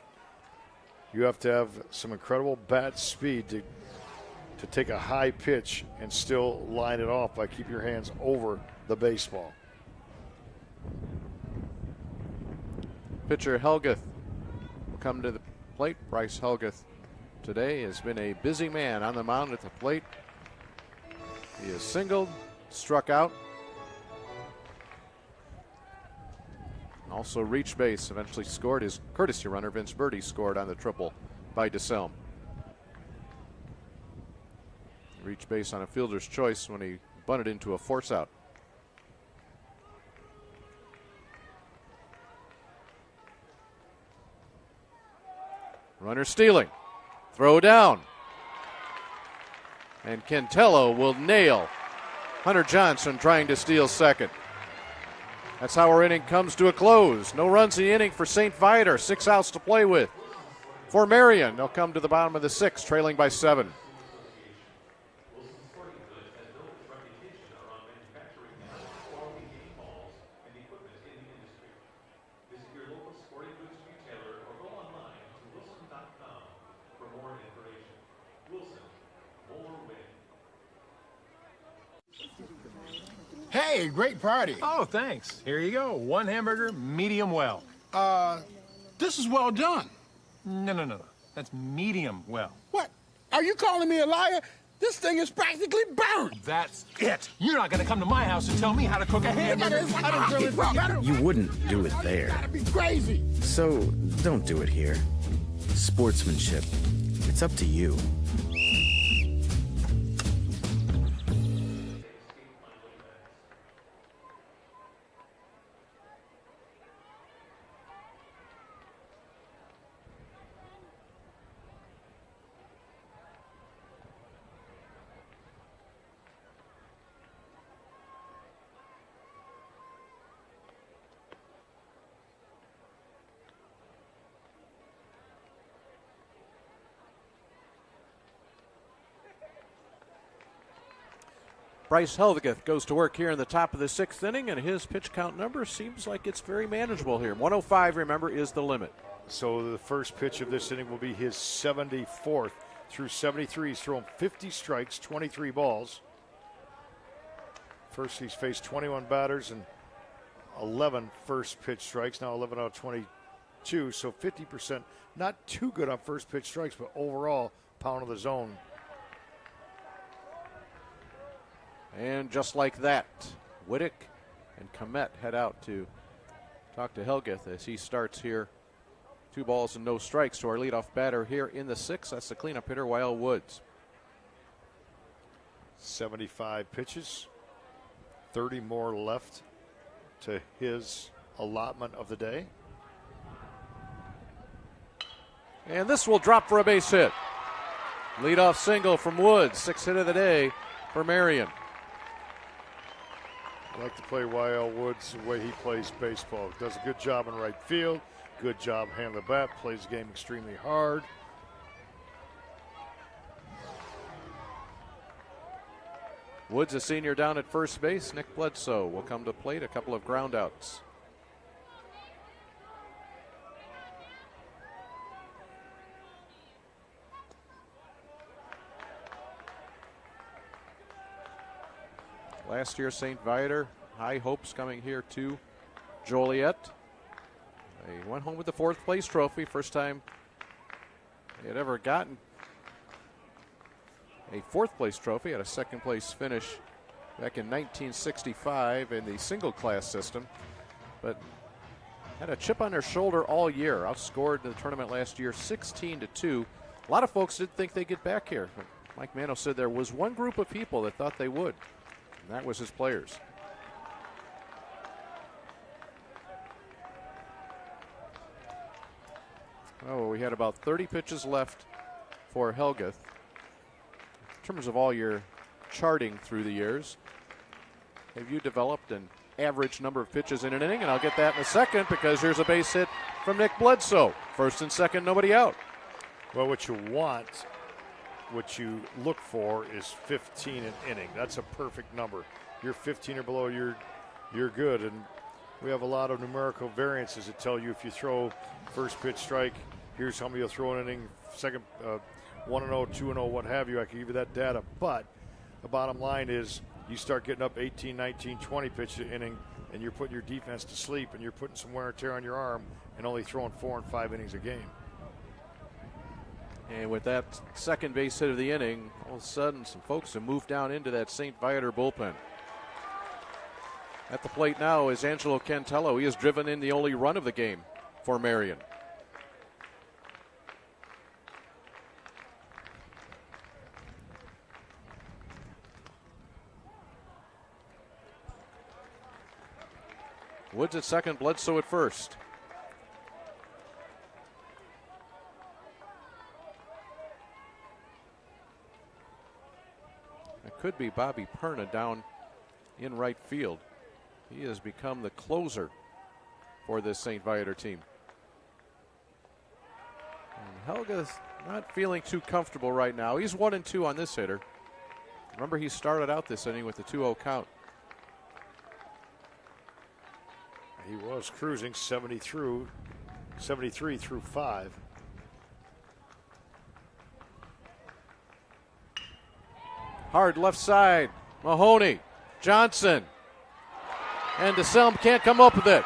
You have to have some incredible bat speed to take a high pitch and still line it off by keeping your hands over the baseball. Pitcher Helgath will come to the plate. Bryce Helgath today has been a busy man on the mound at the plate. He is singled, struck out, and also reached base. Eventually scored. His courtesy runner, Vince Birdie, scored on the triple by DeSelm. Reached base on a fielder's choice when he bunted into a force out. Runner stealing. Throw down. And Cantello will nail Hunter Johnson trying to steal second. That's how our inning comes to a close. No runs in the inning for St. Viator. 6 outs to play with. For Marian, they'll come to the bottom of the 6th, trailing by 7. Hey, great party. Oh, thanks. Here you go. 1 hamburger, medium well. This is well done. No. That's medium well. What? Are you calling me a liar? This thing is practically burned. That's it. You're not going to come to my house and tell me how to cook a hamburger. I don't really... You wouldn't do it there. That'd be crazy. So don't do it here. Sportsmanship. It's up to you. Bryce Helviguth goes to work here in the top of the 6th inning, and his pitch count number seems like it's very manageable here. 105, remember, is the limit. So the first pitch of this inning will be his 74th. Through 73, he's thrown 50 strikes, 23 balls. First, he's faced 21 batters and 11 first pitch strikes, now 11 out of 22, so 50%. Not too good on first pitch strikes, but overall, pound of the zone. And just like that, Wittick and Komet head out to talk to Helgeth as he starts here. 2 balls and no strikes to our leadoff batter here in the 6th. That's the cleanup hitter, Wyatt Woods. 75 pitches, 30 more left to his allotment of the day. And this will drop for a base hit. Leadoff single from Woods, 6th hit of the day for Marian. I like to play Wyatt Woods the way he plays baseball. Does a good job in right field, good job handling the bat, plays the game extremely hard. Woods, a senior, down at first base. Nick Bledsoe will come to plate, a couple of ground outs. Last year, St. Viator, high hopes coming here to Joliet. They went home with the 4th place trophy, first time they had ever gotten a 4th place trophy. Had a 2nd place finish back in 1965 in the single class system, but had a chip on their shoulder all year. Outscored in the tournament last year 16-2. A lot of folks didn't think they'd get back here. But Mike Mano said there was one group of people that thought they would. And that was his players. Oh, we had about 30 pitches left for Helgeth. In terms of all your charting through the years, have you developed an average number of pitches in an inning? And I'll get that in a second, because here's a base hit from Nick Bledsoe. 1st and 2nd, nobody out. Well, what you want, what you look for is 15 an inning. That's a perfect number. You're 15 or below, you're good. And we have a lot of numerical variances that tell you if you throw first pitch strike, here's how many you'll throw an inning, second 1-0, 2-0, what have you. I can give you that data. But the bottom line is you start getting up 18, 19, 20 pitch inning, and you're putting your defense to sleep, and you're putting some wear and tear on your arm and only throwing 4 and 5 innings a game. And with that 2nd base hit of the inning, all of a sudden some folks have moved down into that St. Viator bullpen. At the plate now is Angelo Cantello. He has driven in the only run of the game for Marian. Woods at 2nd, Bledsoe at 1st. It could be Bobby Perna down in right field. He has become the closer for this St. Viator team. And Helga's not feeling too comfortable right now. He's 1-2 on this hitter. Remember, he started out this inning with a 2-0 count. He was cruising 73 through 5. Hard left side. Mahoney. Johnson. And DeSelm can't come up with it.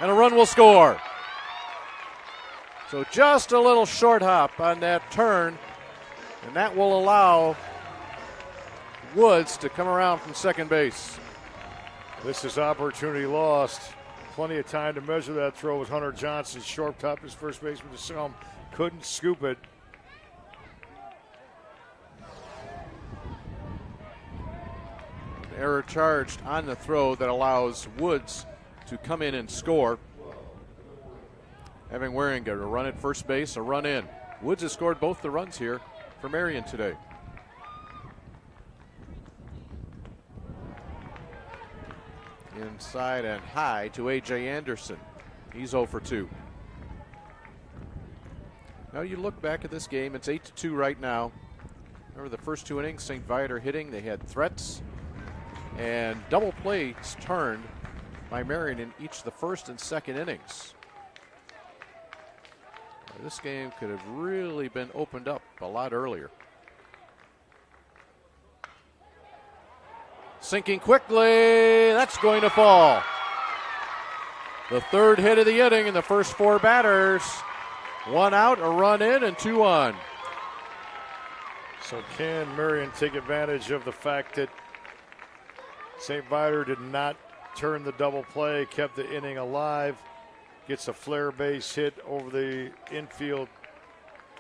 And a run will score. So just a little short hop on that turn, and that will allow Woods to come around from second base. This is opportunity lost. Plenty of time to measure that throw with Hunter Johnson. Short top his first baseman DeSelm couldn't scoop it. Error charged on the throw that allows Woods to come in and score. Having Waringa to run at first base, a run in. Woods has scored both the runs here for Marian today. Inside and high to A.J. Anderson. He's 0 for 2. Now you look back at this game, it's 8-2 right now. Remember the first 2 innings, St. Viator hitting, they had threats and double plays turned by Marian in each of the first and second innings. This game could have really been opened up a lot earlier. Sinking quickly, that's going to fall. The third hit of the inning in the first 4 batters. 1 out, a run in, and 2 on. So can Marian take advantage of the fact that St. Viator did not turn the double play, kept the inning alive, gets a flare base hit over the infield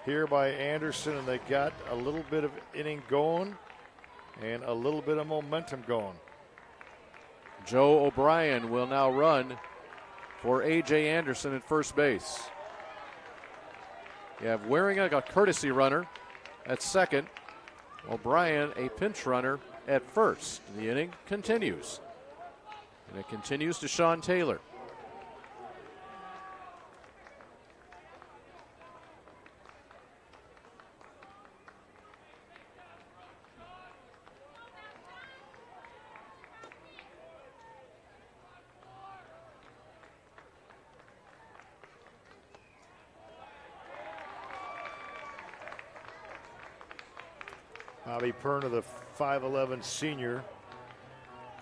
here by Anderson, and they got a little bit of inning going and a little bit of momentum going. Joe O'Brien will now run for A.J. Anderson at first base. You have Waringa, a courtesy runner at second. O'Brien, a pinch runner at first. The inning continues. And it continues to Sean Taylor. Bobby Perna, the 5'11 senior,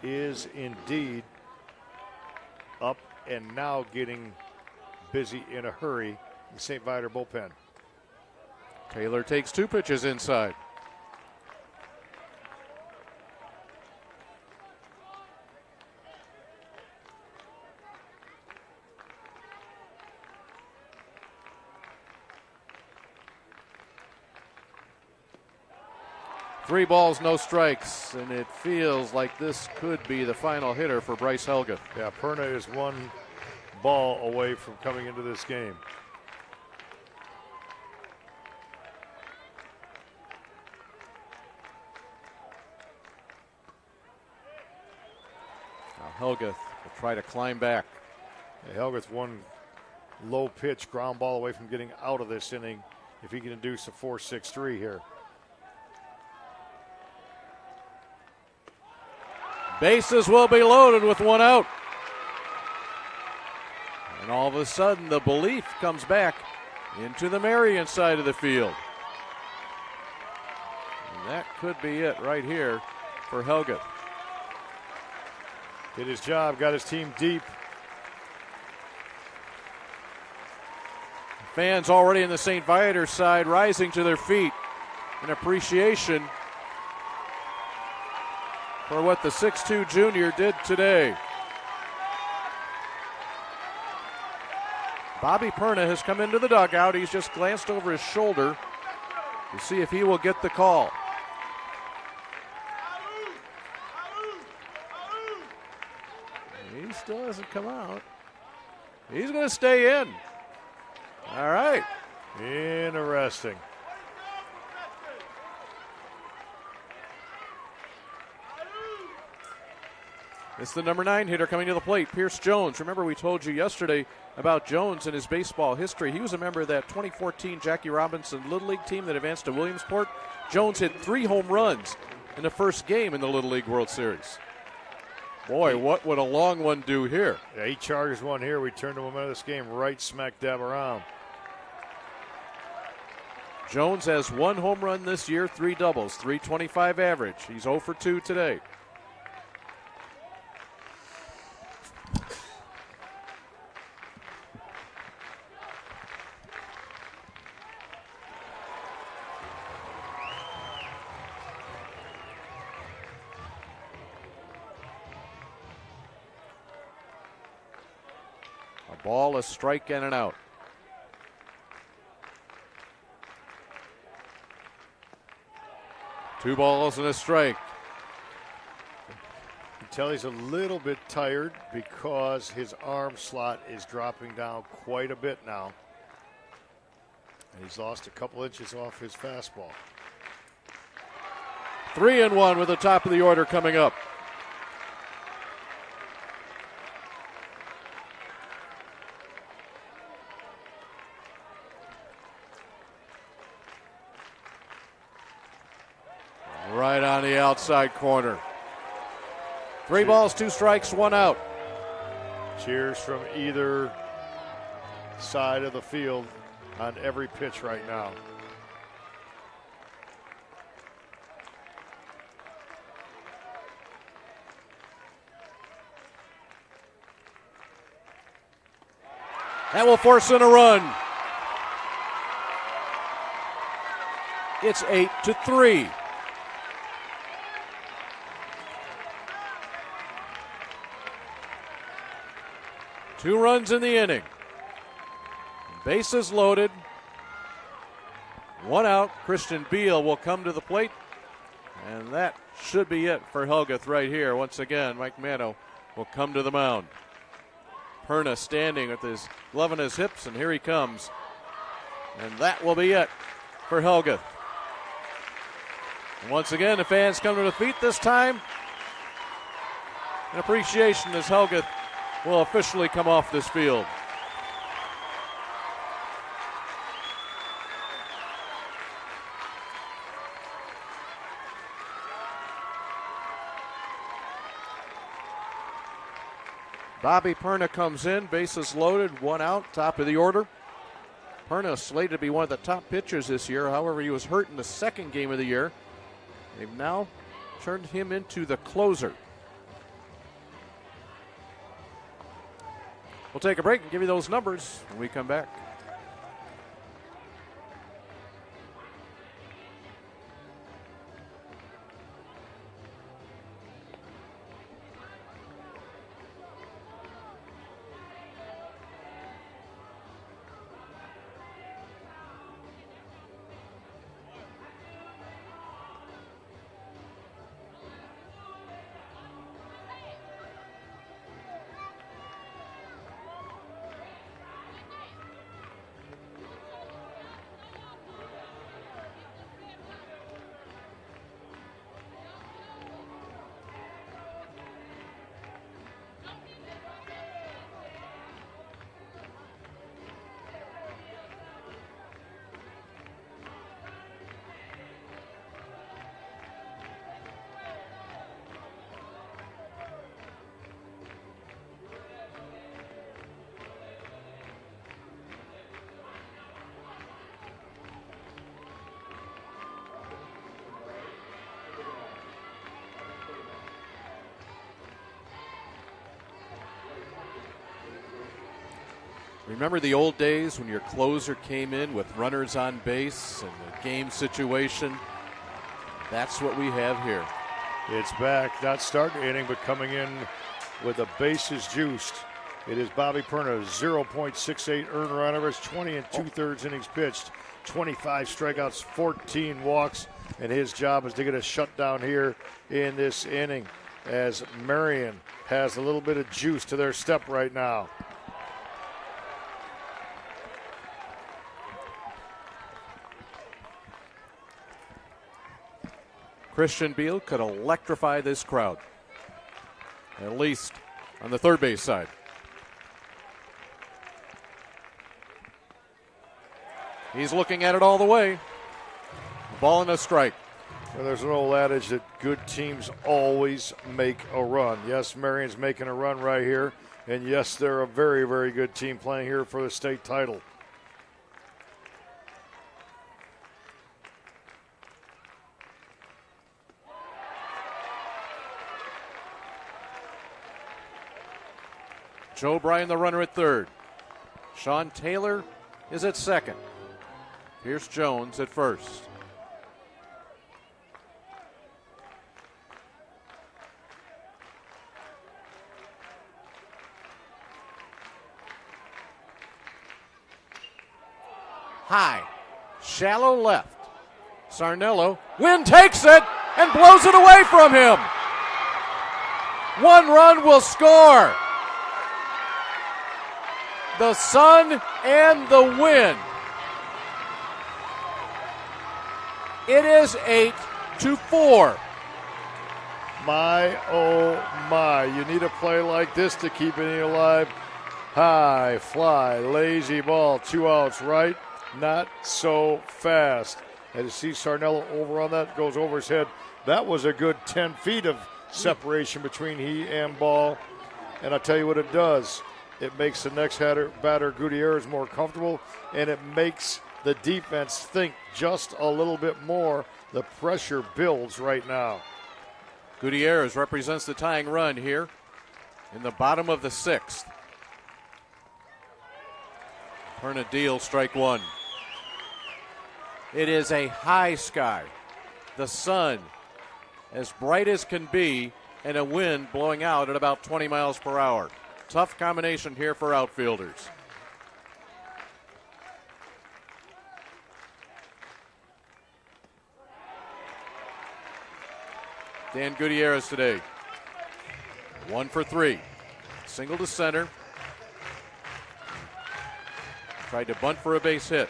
is indeed up and now getting busy in a hurry in the St. Viator bullpen. Taylor takes 2 pitches inside. Three balls, no strikes, and it feels like this could be the final hitter for Bryce Helga. Yeah, Perna is 1 ball away from coming into this game. Now Helga will try to climb back. Yeah, Helga's 1 low pitch ground ball away from getting out of this inning if he can induce a 4-6-3 here. Bases will be loaded with 1 out. And all of a sudden, the belief comes back into the Marian side of the field. And that could be it right here for Helga. Did his job, got his team deep. Fans already in the St. Viator side rising to their feet in appreciation for what the 6'2 junior did today. Bobby Perna has come into the dugout. He's just glanced over his shoulder to see if he will get the call. He still hasn't come out. He's going to stay in. All right. Interesting. It's the number 9 hitter coming to the plate, Pierce Jones. Remember, we told you yesterday about Jones and his baseball history. He was a member of that 2014 Jackie Robinson Little League team that advanced to Williamsport. Jones hit 3 home runs in the first game in the Little League World Series. Boy, what would a long one do here? Yeah, he charges 1 here. We turned the momentum of this game right smack dab around. Jones has 1 home run this year, 3 doubles, .325 average. He's 0 for 2 today. Ball, a strike, and an out. Two balls and a strike. You can tell he's a little bit tired because his arm slot is dropping down quite a bit now. And he's lost a couple inches off his fastball. 3-1 with the top of the order coming up. Right on the outside corner. 3 balls, 2 strikes, 1 out. Cheers from either side of the field on every pitch right now. That will force in a run. It's 8-3. Two runs in the inning. Bases loaded. 1 out. Christian Beal will come to the plate. And that should be it for Helgath right here. Once again, Mike Mano will come to the mound. Perna standing with his glove on his hips, and here he comes. And that will be it for Helgath. And once again, the fans come to the feet this time. An appreciation as Helgath will officially come off this field. Bobby Perna comes in, bases loaded, 1 out, top of the order. Perna slated to be one of the top pitchers this year. However, he was hurt in the second game of the year. They've now turned him into the closer. We'll take a break and give you those numbers when we come back. Remember the old days when your closer came in with runners on base and the game situation? That's what we have here. It's back, not starting the inning, but coming in with the bases juiced. It is Bobby Perna, 0.68 earned run average, 20 2/3 innings pitched, 25 strikeouts, 14 walks, and his job is to get a shutdown here in this inning as Marian has a little bit of juice to their step right now. Christian Beal could electrify this crowd, at least on the third base side. He's looking at it all the way. Ball and a strike. Well, there's an old adage that good teams always make a run. Yes, Marian's making a run right here, and yes, they're a very, very good team playing here for the state title. Joe Bryan, the runner at third. Sean Taylor is at second. Pierce Jones at first. high, shallow left. Sarnello, Wynn takes it and blows it away from him. 1 run will score. The Sun and the Win. It is 8-4. My, oh my, you need a play like this to keep it alive. High fly, lazy ball, 2 outs, right? Not so fast. And to see Sarnello over on that, goes over his head. That was a good 10 feet of separation between he and ball. And I'll tell you what it does. It makes the next batter, Gutierrez, more comfortable, and it makes the defense think just a little bit more. The pressure builds right now. Gutierrez represents the tying run here in the bottom of the 6th. Perna deals strike 1. It is a high sky. The sun as bright as can be, and a wind blowing out at about 20 miles per hour. Tough combination here for outfielders. Dan Gutierrez today. 1 for 3. Single to center. Tried to bunt for a base hit.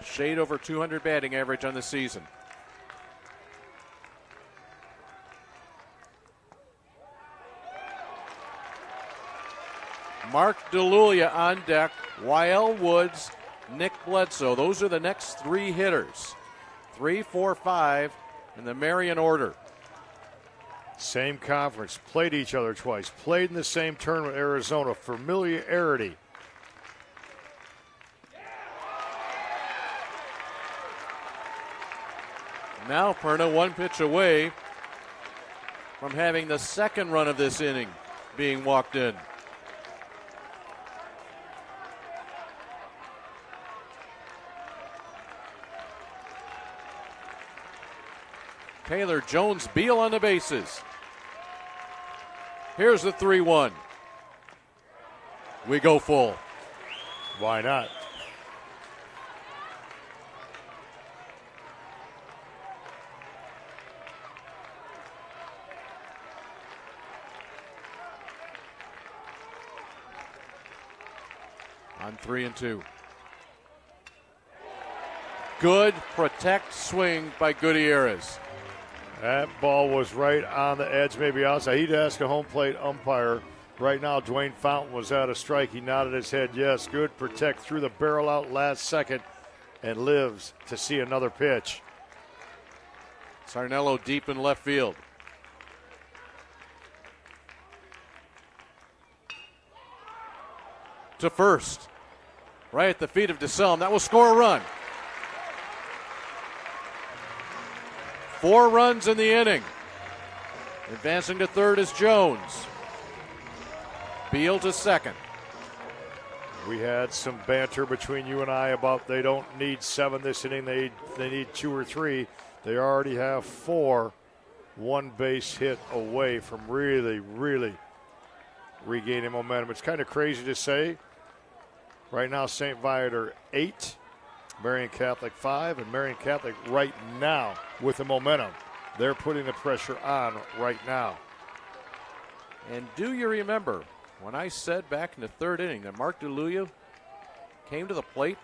Shade over 200 batting average on the season. Mark DeLulia on deck, Wael Woods, Nick Bledsoe. Those are the next 3 hitters. 3, 4, 5 in the Marian order. Same conference, played each other twice, played in the same tournament, Arizona. Familiarity. Now Perna 1 pitch away from having the second run of this inning being walked in. Taylor, Jones, Beal on the bases. Here's the 3-1. We go full. Why not? On 3-2. Good protect swing by Gutierrez. That ball was right on the edge, maybe outside. He'd ask a home plate umpire. Right now, Dwayne Fountain was out of strike. He nodded his head, yes. Good protect, threw the barrel out last second and lives to see another pitch. Sarnello deep in left field. To first. Right at the feet of DeSelm. That will score a run. 4 runs in the inning. Advancing to third is Jones. Beal to second. We had some banter between you and I about they don't need 7 this inning. They need 2 or 3. They already have 4. 1 base hit away from really, really regaining momentum. It's kind of crazy to say. Right now, St. Viator 8. Marian Catholic 5, and Marian Catholic right now with the momentum. They're putting the pressure on right now. And do you remember when I said back in the 3rd inning that Mark DeLuia came to the plate,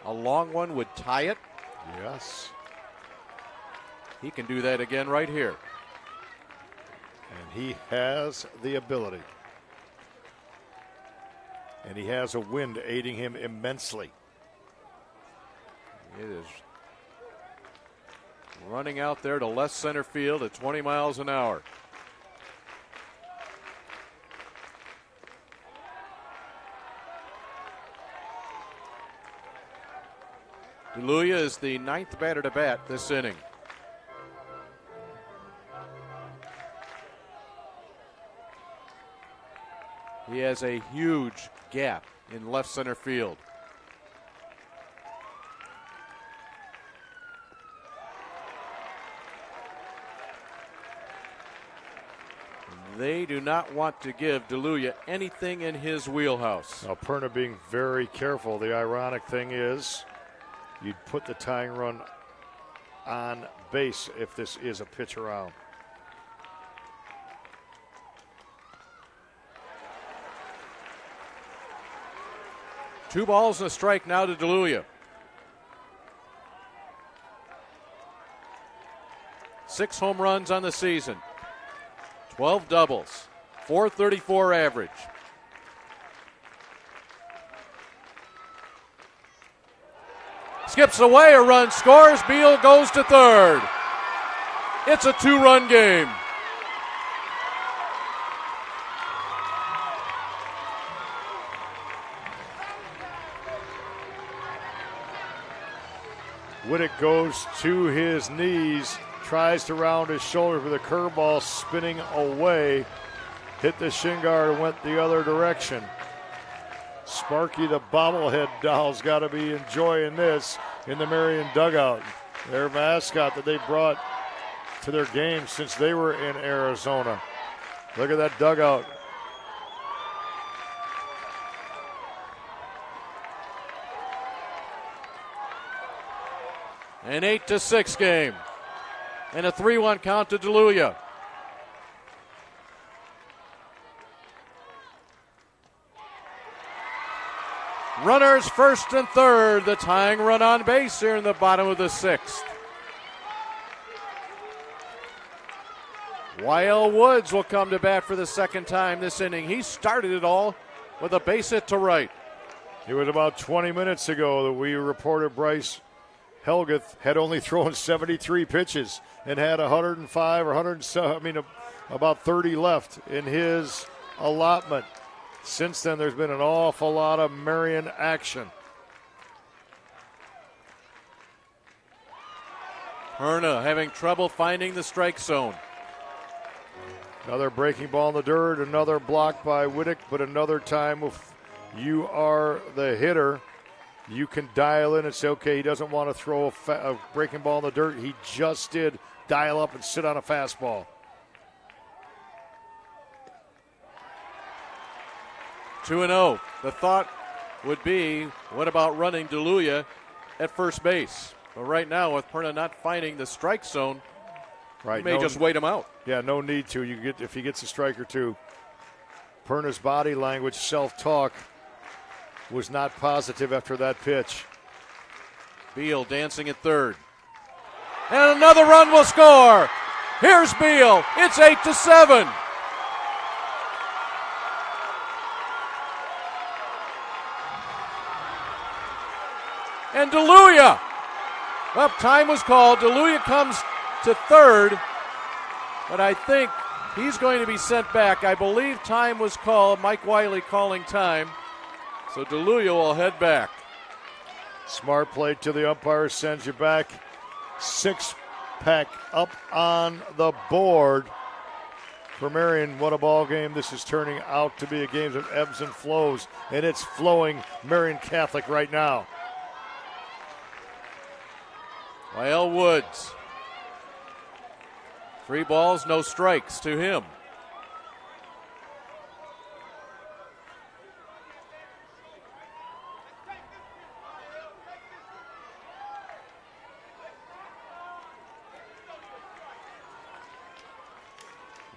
a long one would tie it? Yes. He can do that again right here. And he has the ability. And he has a wind aiding him immensely. It is running out there to left center field at 20 miles an hour. DeLuia is the 9th batter to bat this inning. He has a huge gap in left center field. They do not want to give DeLuya anything in his wheelhouse. Now, Perna being very careful. The ironic thing is you'd put the tying run on base if this is a pitch around. Two balls and a strike now to DeLuya. 6 home runs on the season. 12 doubles. .434 average. Skips away, a run scores. Beal goes to third. It's a 2-run game. Whittick goes to his knees, tries to round his shoulder with a curveball spinning away. Hit the shin guard and went the other direction. Sparky, the bobblehead doll's got to be enjoying this in the Marian dugout. Their mascot that they brought to their game since they were in Arizona. Look at that dugout. An 8-6 game. And a 3-1 count to DeLuya. Runners first and third. The tying run on base here in the bottom of the 6th. Wael Woods will come to bat for the second time this inning. He started it all with a base hit to right. It was about 20 minutes ago that we reported Bryce Helgeth had only thrown 73 pitches and had 105 or 100, about 30 left in his allotment. Since then, there's been an awful lot of Marian action. Perna having trouble finding the strike zone. Another breaking ball in the dirt, another block by Whittick, but another time if you are the hitter, you can dial in and say, okay, he doesn't want to throw a breaking ball in the dirt. He just did dial up and sit on a fastball. 2-0. The thought would be, what about running DeLuya at first base? But right now, with Perna not finding the strike zone, you may just wait him out. Yeah, no need to. If he gets a strike or two. Perna's body language, self-talk, was not positive after that pitch. Beal dancing at third. And another run will score. Here's Beal. It's 8-7. And DeLuya. Well, time was called. DeLuya comes to third, but I think he's going to be sent back. I believe time was called. Mike Wiley calling time. So DeLuya will head back. Smart play to the umpire, sends you back. 6-pack up on the board for Marian. What a ball game this is turning out to be, a game of ebbs and flows, and it's flowing Marian Catholic right now. Wael Woods. 3 balls, no strikes to him.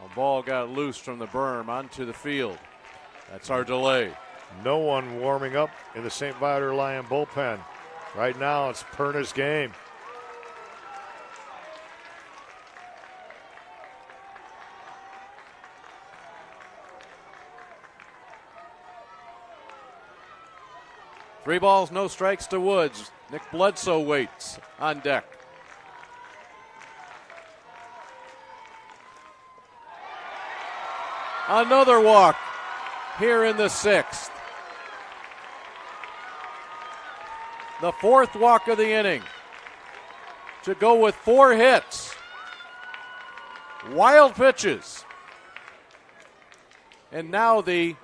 The ball got loose from the berm onto the field. That's our delay. No one warming up in the St. Viator Lion bullpen. Right now it's Perna's game. Three balls, no strikes to Woods. Nick Bledsoe waits on deck. Another walk here in the 6th. The 4th walk of the inning. To go with 4 hits. Wild pitches. And now the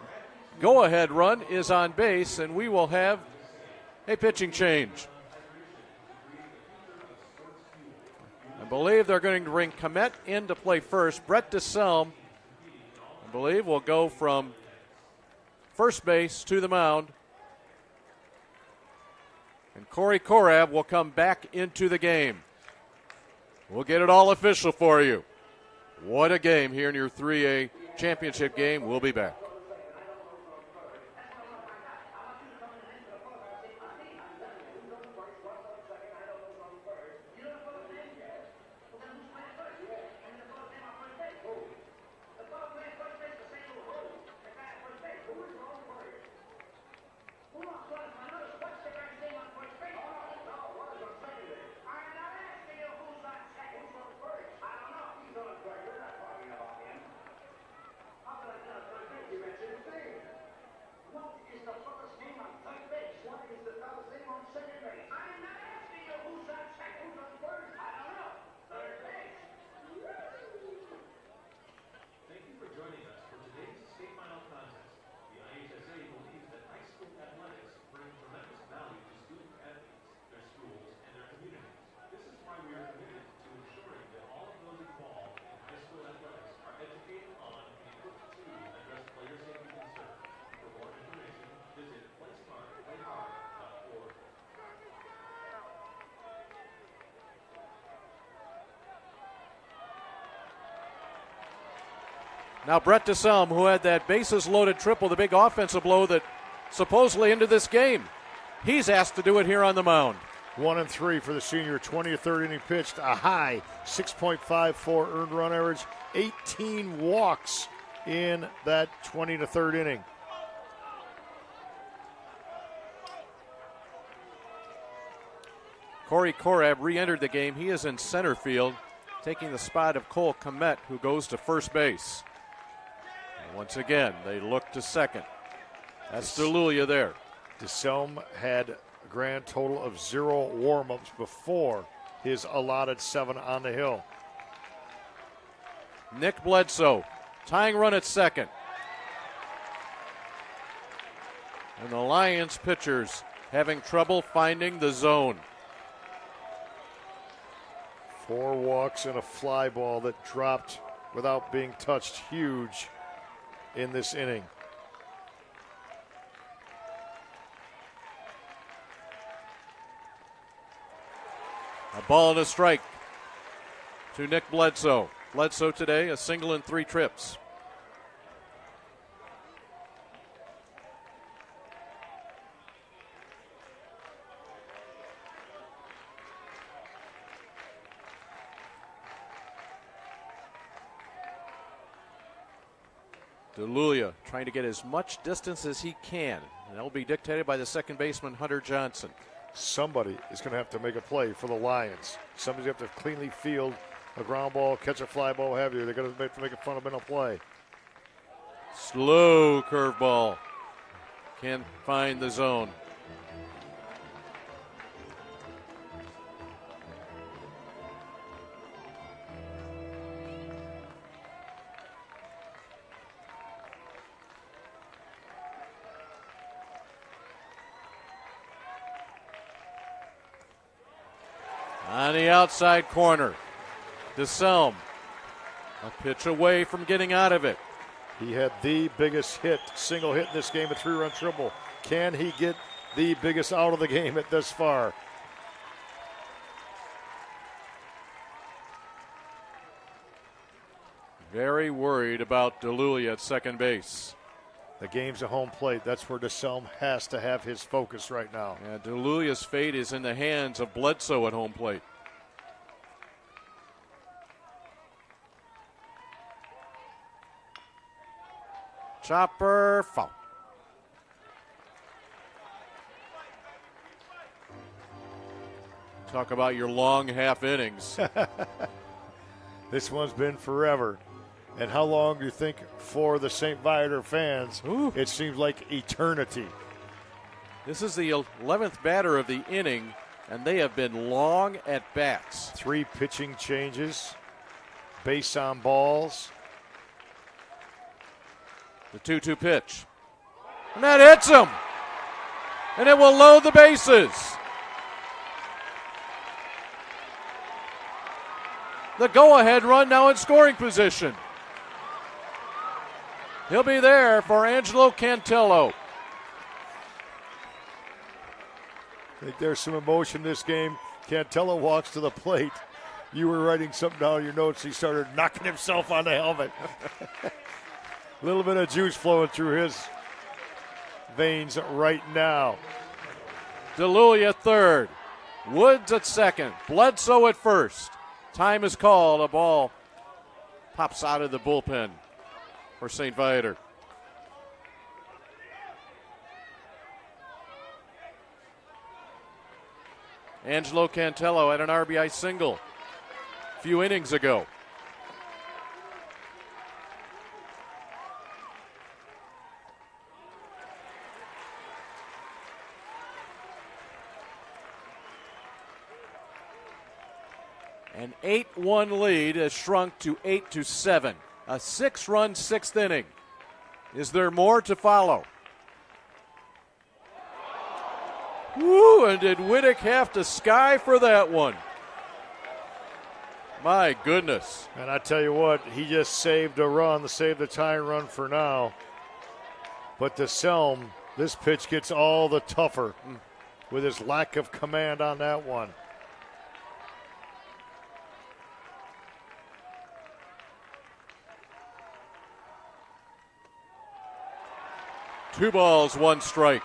go-ahead run is on base, and we will have a pitching change. I believe they're going to bring Komet in to play first. Brett DeSelm believe, will go from first base to the mound. And Corey Korab will come back into the game. We'll get it all official for you. What a game here in your 3A championship game. We'll be back. Thank you for joining us for today's state final contest. The IHSA believes that high school athletics bring tremendous value to student athletes, their schools, and their communities. This is why we are committed to ensuring that all of those involved in high school athletics are educated on and equipped to address player safety concerns. For more information, visit playsmartplayhard.org. Now Brett DeSelm, who had that bases-loaded triple, the big offensive blow that supposedly ended this game. He's asked to do it here on the mound. 1-3 for the senior. 23rd inning pitched, a high 6.54 earned run average, 18 walks in that 23rd inning. Corey Korab re-entered the game. He is in center field, taking the spot of Cole Komet, who goes to first base. And once again, they look to second. That's DeLulia there. DeSelm had a grand total of 0 warm-ups before his allotted 7 on the hill. Nick Bledsoe, tying run at second. And the Lions pitchers having trouble finding the zone. 4 walks and a fly ball that dropped without being touched. Huge in this inning. A ball and a strike to Nick Bledsoe. Bledsoe today, a single and 3 trips. DeLulia trying to get as much distance as he can. And that'll be dictated by the second baseman, Hunter Johnson. Somebody is going to have to make a play for the Lions. Somebody's going to have to cleanly field a ground ball, catch a fly ball, what have you. They're going to have to make a fundamental play. Slow curveball. Can't find the zone. On the outside corner, DeSelm, a pitch away from getting out of it. He had the biggest hit, single hit in this game, a 3-run triple. Can he get the biggest out of the game at this far? Very worried about DeLulia at second base. The game's a home plate. That's where DeSelm has to have his focus right now. Yeah, DeLulia's fate is in the hands of Bledsoe at home plate. Chopper, foul. Talk about your long half innings. This one's been forever. And how long do you think for the St. Viator fans? Ooh. It seems like eternity. This is the 11th batter of the inning, and they have been long at bats. 3 pitching changes, base on balls. The 2-2 pitch. And that hits him. And it will load the bases. The go-ahead run now in scoring position. He'll be there for Angelo Cantillo. I think there's some emotion in this game. Cantillo walks to the plate. You were writing something down in your notes. He started knocking himself on the helmet. A little bit of juice flowing through his veins right now. DeLuey at third. Woods at second. Bledsoe at first. Time is called. A ball pops out of the bullpen for St. Viator. Angelo Cantillo had an RBI single a few innings ago. An 8-1 lead has shrunk to 8-7. A 6-run sixth inning. Is there more to follow? Woo, and did Wittick have to sky for that one? My goodness. And I tell you what, he just saved a run, saved the tying run for now. But to Selm, this pitch gets all the tougher with his lack of command on that one. Two balls, one strike.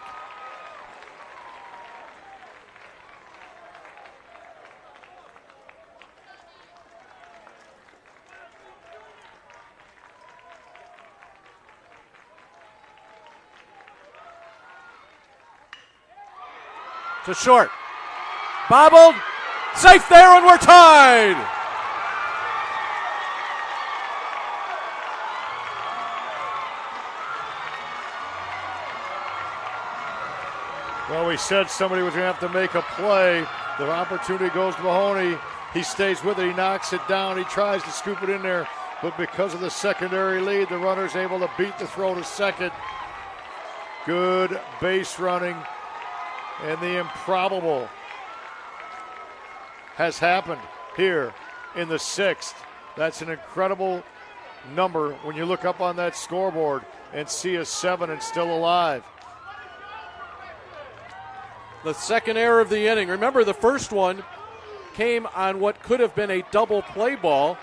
To short. Bobbled. Safe there, and we're tied. Well, we said somebody was going to have to make a play. The opportunity goes to Mahoney. He stays with it. He knocks it down. He tries to scoop it in there. But because of the secondary lead, the runner's able to beat the throw to second. Good base running. And the improbable has happened here in the sixth. That's an incredible number when you look up on that scoreboard and see a 7 and still alive. The second error of the inning. Remember, the first one came on what could have been a double play ball.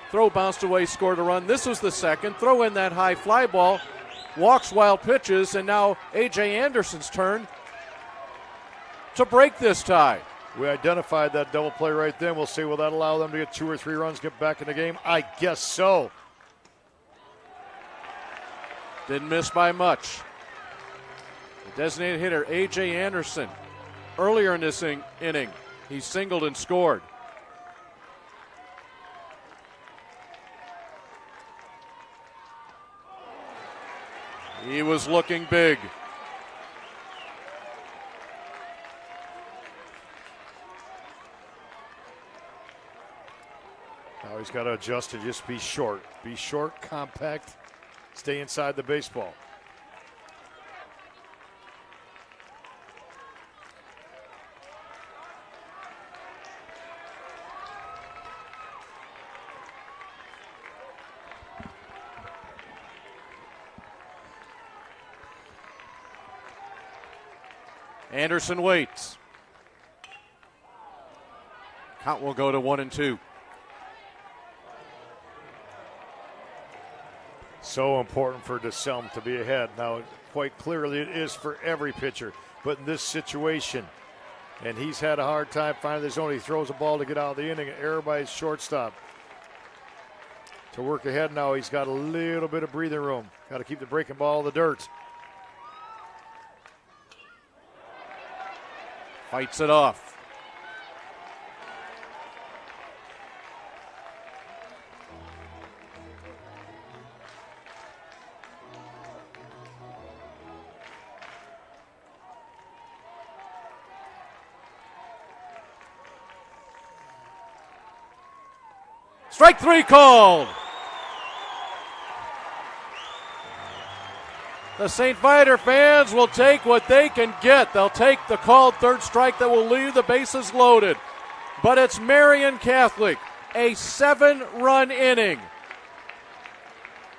Throw bounced away, scored a run. This was the second. Throw in that high fly ball. Walks, wild pitches, and now A.J. Anderson's turn to break this tie. We identified that double play right then. We'll see, will that allow them to get 2 or 3 runs, get back in the game? I guess so. Didn't miss by much. The designated hitter, A.J. Anderson, earlier in this inning, he singled and scored. He was looking big. Now he's got to adjust to just be short. Be short, compact, stay inside the baseball. Anderson waits. Count will go to 1-2. So important for DeSelm to be ahead. Now, quite clearly it is for every pitcher, but in this situation, and he's had a hard time finding the zone. He throws a ball to get out of the inning, an error by his shortstop. To work ahead now, he's got a little bit of breathing room. Got to keep the breaking ball in the dirt. Fights it off. Strike 3 called. The St. Viator fans will take what they can get. They'll take the called third strike that will leave the bases loaded. But it's Marian Catholic, a 7-run inning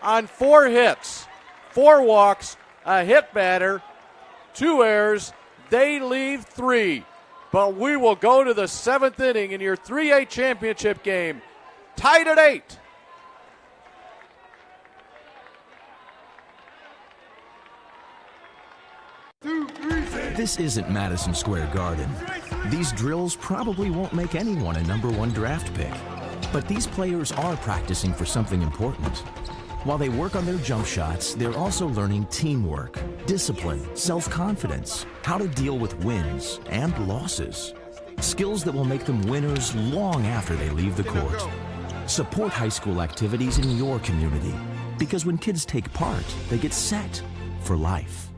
on 4 hits. 4 walks, a hit batter, 2 errors. They leave 3. But we will go to the 7th inning in your 3A championship game. Tied at 8. This isn't Madison Square Garden. These drills probably won't make anyone a number 1 draft pick. But these players are practicing for something important. While they work on their jump shots, they're also learning teamwork, discipline, self-confidence, how to deal with wins and losses. Skills that will make them winners long after they leave the court. Support high school activities in your community, because when kids take part, they get set for life.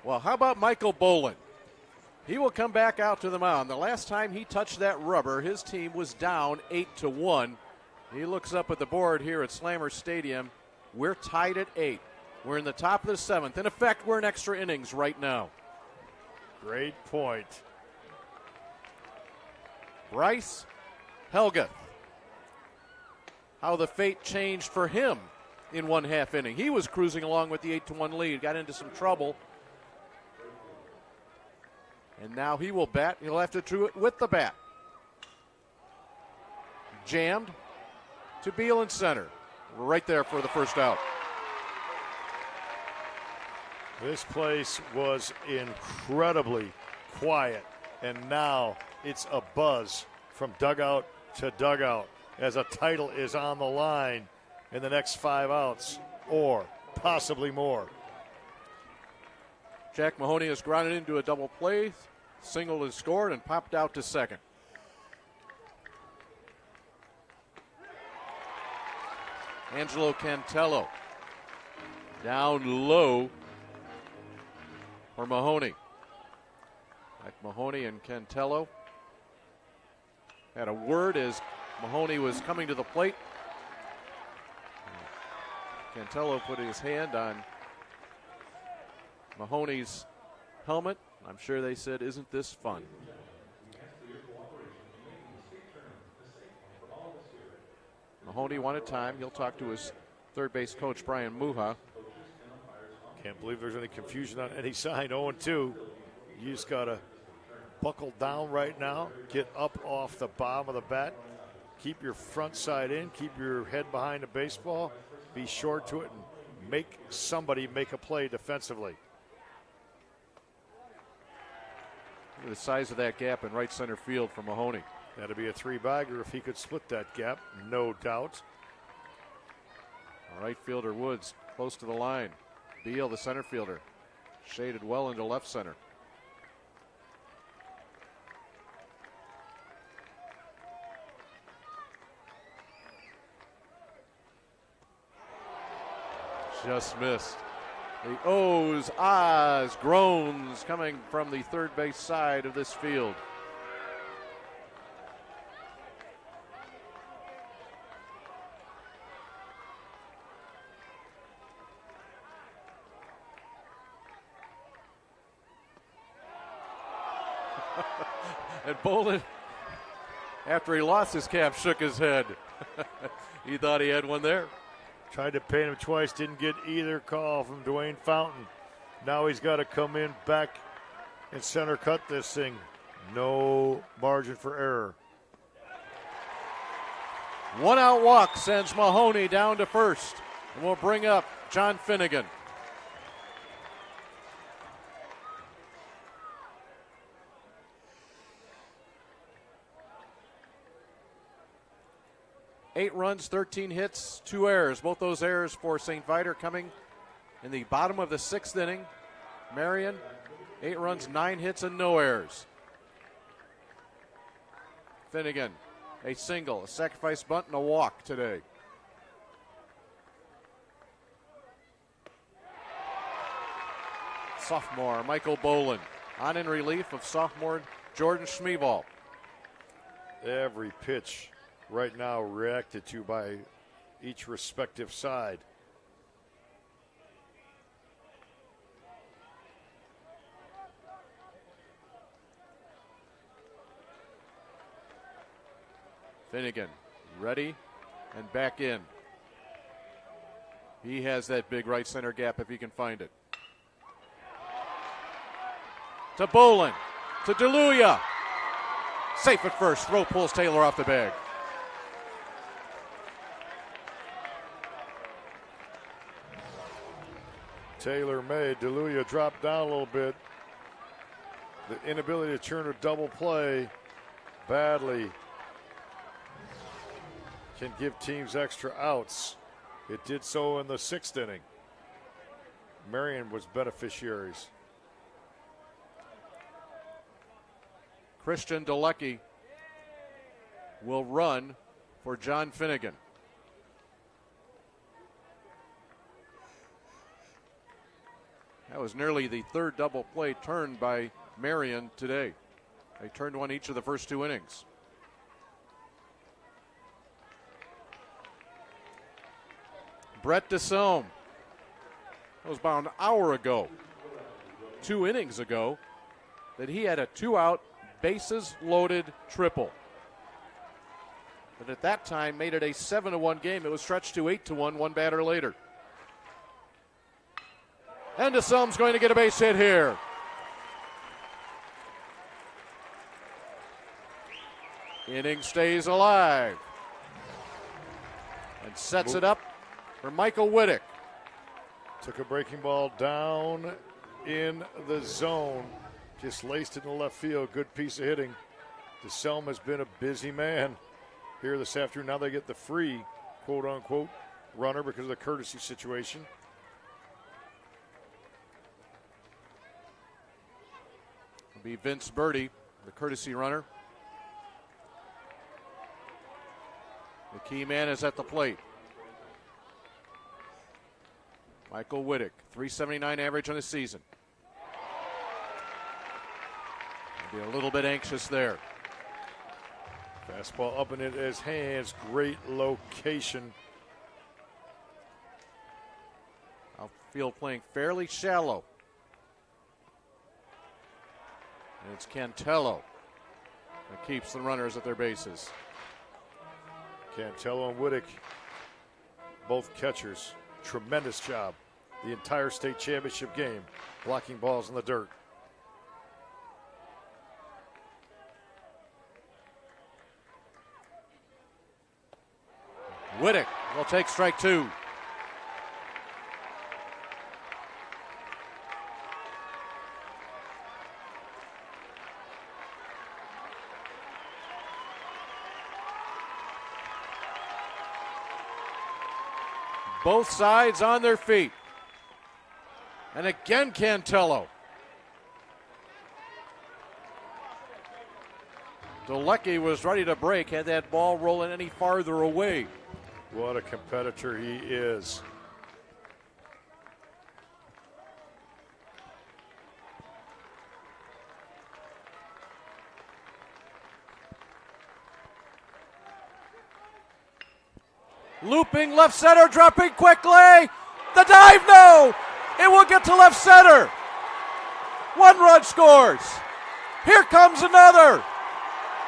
Well, how about Michael Bolin? He will come back out to the mound. The last time he touched that rubber, his team was down 8-1. He looks up at the board here at Slammer Stadium. We're tied at 8. We're in the top of the 7th. In effect, we're in extra innings right now. Great point. Bryce Helga. How the fate changed for him in 1/2 inning. He was cruising along with the 8-1 lead, got into some trouble. And now he will bat. He'll have to do it with the bat. Jammed to Beal in center. Right there for the first out. This place was incredibly quiet, and now it's a buzz from dugout to dugout as a title is on the line in the next 5 outs, or possibly more. Jack Mahoney has grounded into a double play. Single is scored and popped out to second. Angelo Cantello down low for Mahoney. Mahoney and Cantello had a word as Mahoney was coming to the plate. Cantello put his hand on Mahoney's helmet. I'm sure they said, "Isn't this fun?" Mahoney wanted time. He'll talk to his third base coach, Brian Muha. Can't believe there's any confusion on any side. 0-2. You just got to buckle down right now. Get up off the bottom of the bat. Keep your front side in. Keep your head behind the baseball. Be short to it and make somebody make a play defensively. Look at the size of that gap in right center field for Mahoney. That'd be a 3-bagger if he could split that gap, no doubt. Right fielder Woods close to the line. Beal, the center fielder, shaded well into left center. Just missed. The O's, ahs, groans coming from the third base side of this field. And Bolin, after he lost his cap, shook his head. He thought he had one there. Tried to pay him twice, didn't get either call from Dwayne Fountain. Now he's got to come in back and center cut this thing. No margin for error. 1-out walk sends Mahoney down to first. And we'll bring up John Finnegan. Eight runs, 13 hits, 2 errors. Both those errors for St. Viator coming in the bottom of the 6th inning. Marian, 8 runs, 9 hits, and no errors. Finnegan, a single, a sacrifice bunt, and a walk today. sophomore Michael Bolin on in relief of sophomore Jordan Schmeeval. Every pitch right now reacted to by each respective side. Finnegan ready and back in. He has that big right center gap if he can find it. To Bolin, to DeLuya. Safe at first. Throw pulls Taylor off the bag. Taylor made. DeLuya dropped down a little bit. The inability to turn a double play badly can give teams extra outs. It did so in the 6th inning. Marian was beneficiaries. Christian Delecki will run for John Finnegan. That was nearly the third double play turned by Marian today. They turned one each of the first 2 innings. Brett DeSelm. That was about an hour ago, 2 innings ago, that he had a 2-out, bases-loaded triple. But at that time, made it a 7-1 game. It was stretched to 8-1, 1 batter later. And DeSelm's going to get a base hit here. Inning stays alive. And sets it up for Michael Wittick. Took a breaking ball down in the zone. Just laced it in the left field. Good piece of hitting. DeSelm has been a busy man here this afternoon. Now they get the free, quote-unquote, runner because of the courtesy situation. It'll be Vince Birdie, the courtesy runner. The key man is at the plate. Michael Wittick, 379 average on the season. Be a little bit anxious there. Fastball up in his hands. Great location. Outfield playing fairly shallow. And it's Cantello that keeps the runners at their bases. Cantello and Wittick, both catchers. Tremendous job. The entire state championship game, blocking balls in the dirt. Wittick will take strike 2. Both sides on their feet. And again, Cantello. Delecki was ready to break, had that ball rolling any farther away. What a competitor he is. Looping left center, dropping quickly. The dive, no! It will get to left center. 1 run scores. Here comes another.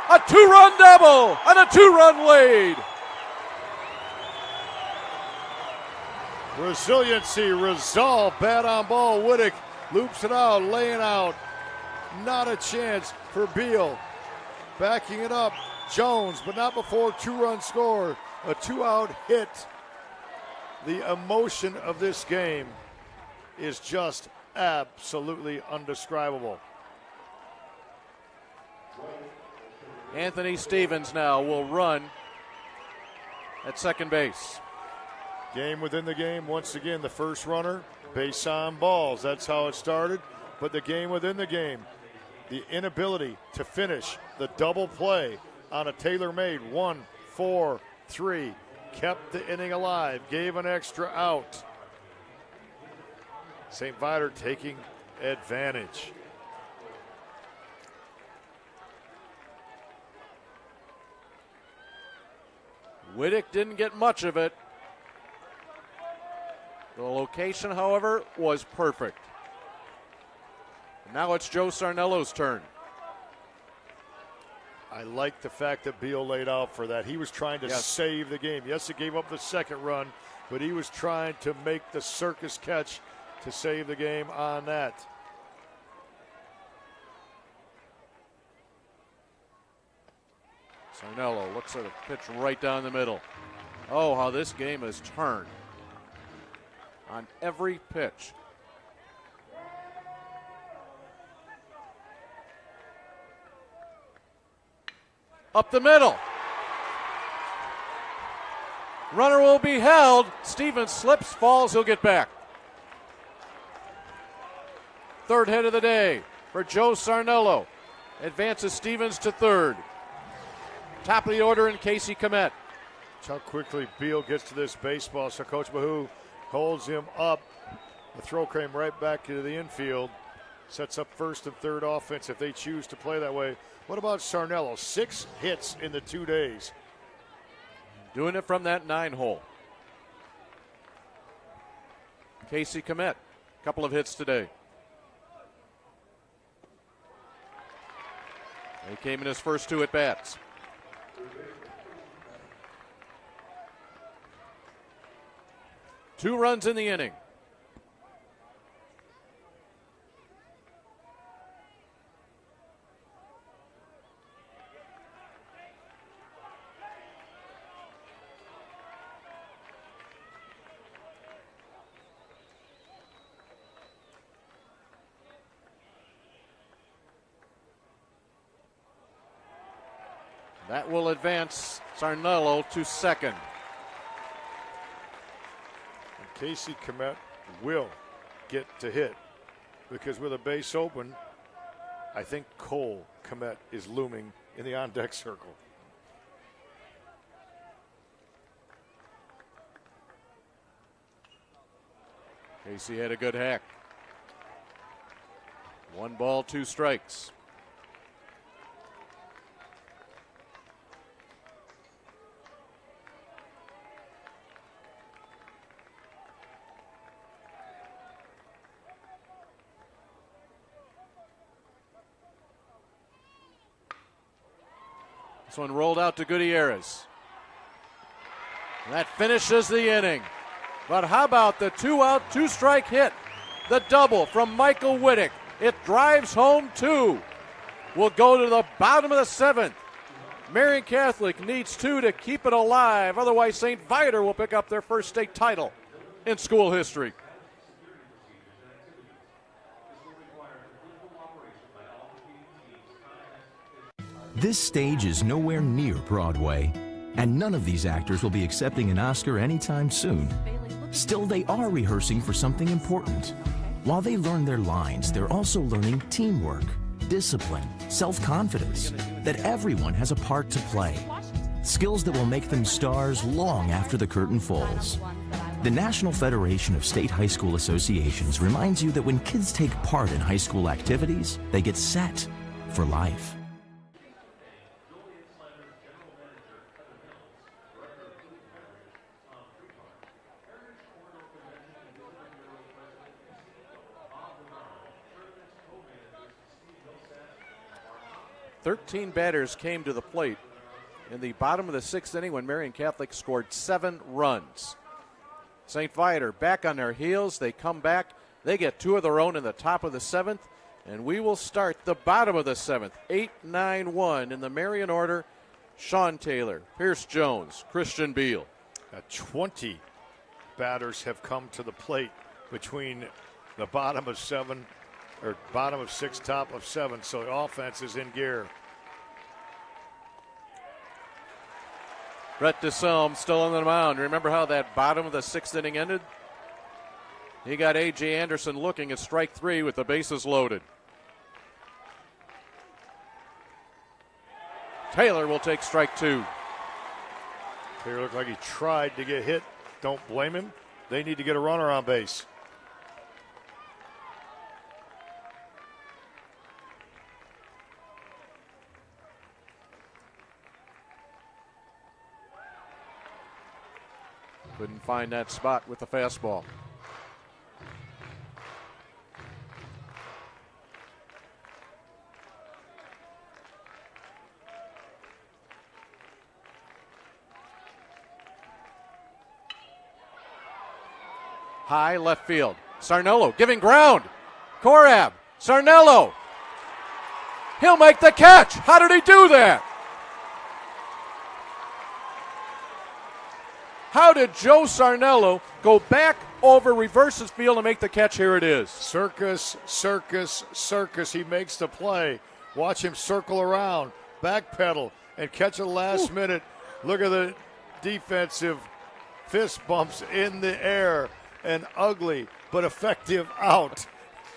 A 2-run double and a 2-run lead. Resiliency, resolve, bat on ball. Wittick loops it out, laying out. Not a chance for Beal. Backing it up, Jones, but not before 2-run score. A 2-out hit. The emotion of this game is just absolutely undescribable. Anthony Stevens now will run at second base. Game within the game. Once again, the first runner, base on balls. That's how it started. But the game within the game, the inability to finish the double play on a tailor-made 1-4-3 kept the inning alive, gave an extra out. St. Viator taking advantage. Wittick didn't get much of it. The location, however, was perfect. And now it's Joe Sarnello's turn. I like the fact that Beal laid out for that. He was trying to save the game. Yes, he gave up the second run, but he was trying to make the circus catch to save the game on that. Sarnello looks at a pitch right down the middle. Oh, how this game has turned on every pitch. Up the middle. Runner will be held. Stevens slips, falls, he'll get back. Third hit of the day for Joe Sarnello. Advances Stevens to third. Top of the order in Casey Kmet. That's how quickly Beal gets to this baseball. So Coach Mahou holds him up. The throw came right back to the infield. Sets up first and third offense if they choose to play that way. What about Sarnello? 6 hits in the 2 days. Doing it from that 9-hole. Casey Kmet, a couple of hits today. He came in his first 2 at-bats. Two runs in the inning. That will advance Sarnello to second. Casey Kmet will get to hit because with a base open, I think Cole Kmet is looming in the on-deck circle. Casey had a good hack. 1 ball, 2 strikes. This one rolled out to Gutierrez. And that finishes the inning. But how about the 2-out, 2-strike hit? The double from Michael Wittick. It drives home 2. We'll go to the bottom of the 7th. Marian Catholic needs 2 to keep it alive. Otherwise, St. Viator will pick up their first state title in school history. This stage is nowhere near Broadway, and none of these actors will be accepting an Oscar anytime soon. Still, they are rehearsing for something important. While they learn their lines, they're also learning teamwork, discipline, self-confidence, that everyone has a part to play. Skills that will make them stars long after the curtain falls. The National Federation of State High School Associations reminds you that when kids take part in high school activities, they get set for life. Thirteen batters came to the plate in the bottom of the 6th inning when Marian Catholic scored 7 runs. St. Viator back on their heels. They come back. They get 2 of their own in the top of the 7th. And we will start the bottom of the 7th. 8-9-1 in the Marian order. Sean Taylor, Pierce Jones, Christian Beal. 20 batters have come to the plate between the bottom of 7 or bottom of 6, top of 7. So the offense is in gear. Brett DeSelm still on the mound. Remember how that bottom of the 6th inning ended? He got A.J. Anderson looking at strike 3 with the bases loaded. Taylor will take strike 2. Taylor looked like he tried to get hit. Don't blame him. They need to get a runner on base. Couldn't find that spot with the fastball. High left field. Sarnello giving ground. Korab. Sarnello. He'll make the catch. How did he do that? How did Joe Sarnello go back over, reverse his field, and make the catch? Here it is. Circus, circus, circus. He makes the play. Watch him circle around, backpedal, and catch it last minute. Look at the defensive fist bumps in the air. An ugly but effective out.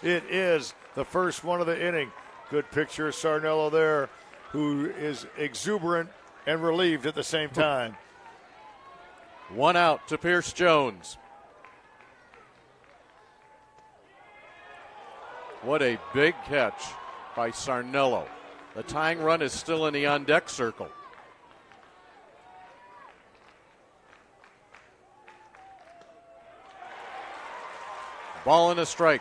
It is the first one of the inning. Good picture of Sarnello there, who is exuberant and relieved at the same time. One out to Pierce Jones. What a big catch by Sarnello. The tying run is still in the on-deck circle. Ball and a strike.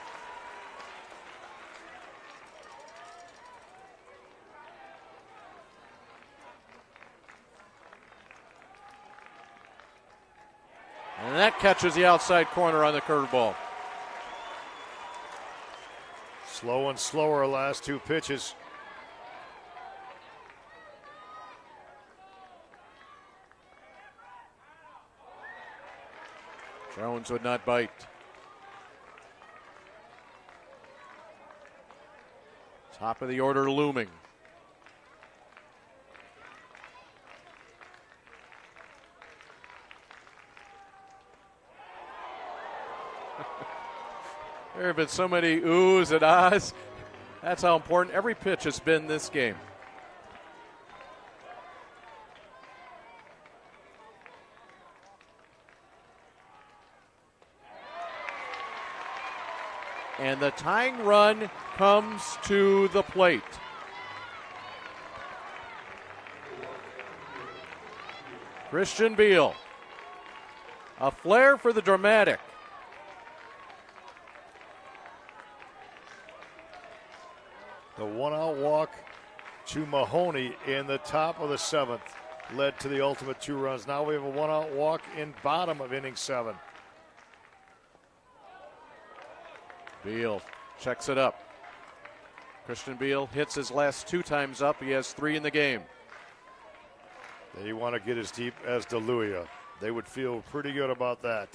And that catches the outside corner on the curveball. Slow and slower last two pitches. Jones would not bite. Top of the order looming. There have been so many oohs and ahs. That's how important every pitch has been this game. And the tying run comes to the plate. Christian Beal. A flair for the dramatic. The one-out walk to Mahoney in the top of the seventh led to the ultimate 2 runs. Now we have a one-out walk in bottom of inning 7. Beal checks it up. Christian Beal hits his last 2 times up. He has 3 in the game. They want to get as deep as DeLuia. They would feel pretty good about that.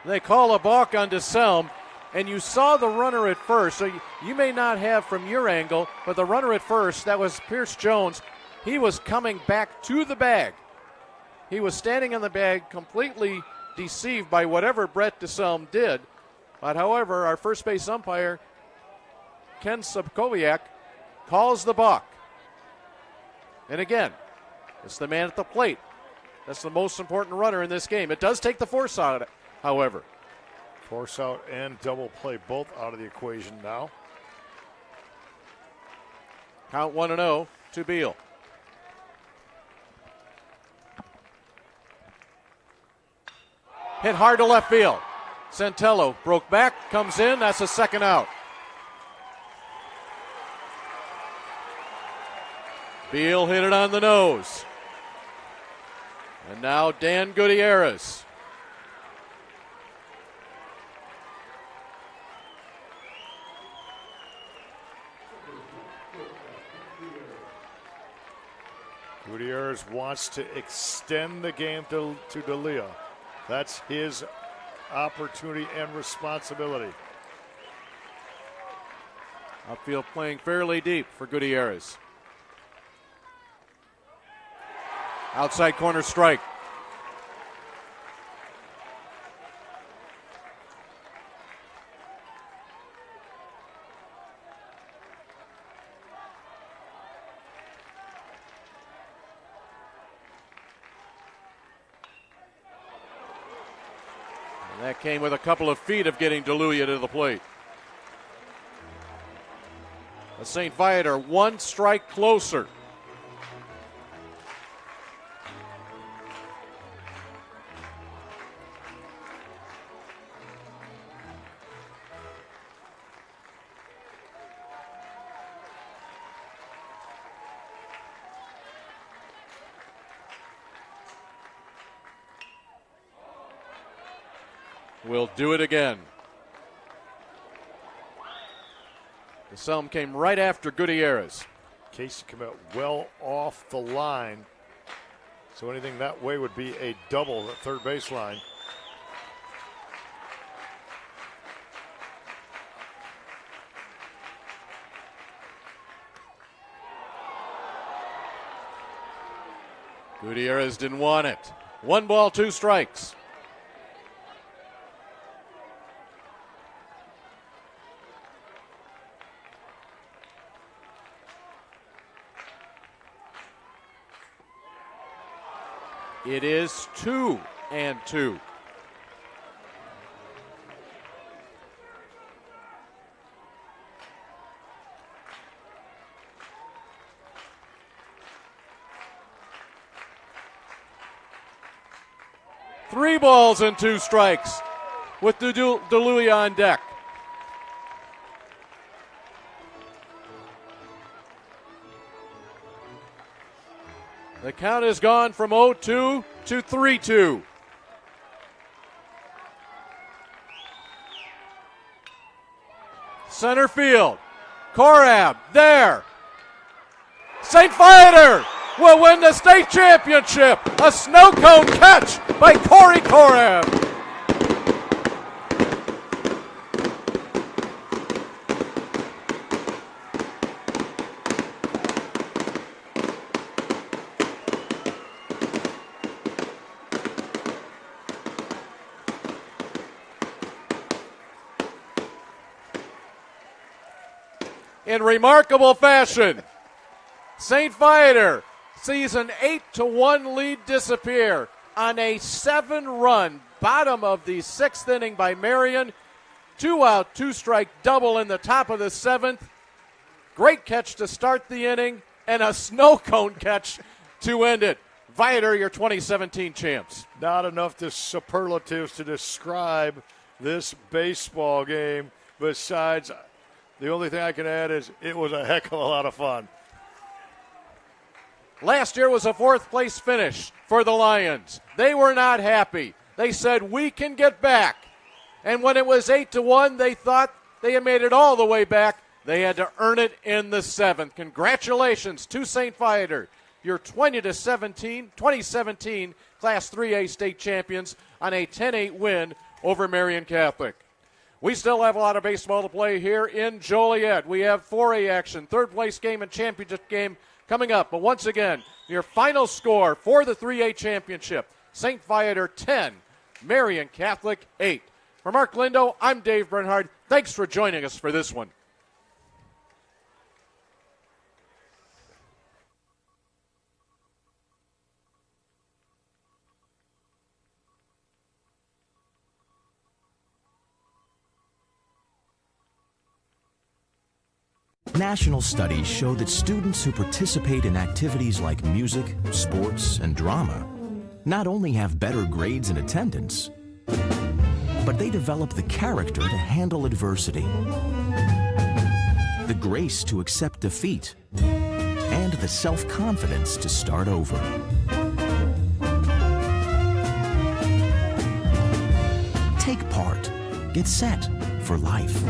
They call a balk on DeSelm, and you saw the runner at first. So you may not have from your angle, but the runner at first, that was Pierce Jones. He was coming back to the bag. He was standing on the bag completely deceived by whatever Brett DeSelm did. But however, our first base umpire, Ken Subkowiak, calls the balk. And again, it's the man at the plate. That's the most important runner in this game. It does take the force out, however. Force out and double play both out of the equation now. Count 1-0 to Beal. Hit hard to left field. Centello broke back, comes in. That's a second out. Beal hit it on the nose. And now Dan Gutierrez. Gutierrez wants to extend the game to D'Elia. That's his opportunity and responsibility. Outfield playing fairly deep for Gutierrez. Outside corner strike. And that came with a couple of feet of getting DeLuia to the plate. A St. Viator 1 strike closer. will do it again. The Selm came right after Gutierrez. Casey came out well off the line. So anything that way would be a double at third baseline. Gutierrez didn't want it. 1 ball, 2 strikes. It is 2-2. Three balls and 2 strikes with DeLuia on deck. The count has gone from 0-2 to 3-2. Center field. Corab there. St. Viator will win the state championship. A snow cone catch by Corey Corab. In remarkable fashion, St. Viator sees an 8-1 lead disappear on a 7-run bottom of the 6th inning by Marian. 2-out, 2-strike double in the top of the 7th. Great catch to start the inning and a snow cone catch to end it. Viator, your 2017 champs. Not enough superlatives to describe this baseball game besides the only thing I can add is it was a heck of a lot of fun. Last year was a 4th place finish for the Lions. They were not happy. They said, we can get back. And when it was 8-1, they thought they had made it all the way back. They had to earn it in the 7th. Congratulations to St. Viator, your 2017 Class 3A state champions on a 10-8 win over Marian Catholic. We still have a lot of baseball to play here in Joliet. We have 4A action, 3rd place game and championship game coming up. But once again, your final score for the 3A championship, St. Viator 10, Marian Catholic 8. For Mark Lindo, I'm Dave Bernhard. Thanks for joining us for this one. National studies show that students who participate in activities like music, sports, and drama not only have better grades and attendance, but they develop the character to handle adversity, the grace to accept defeat, and the self-confidence to start over. Take part. Get set for life.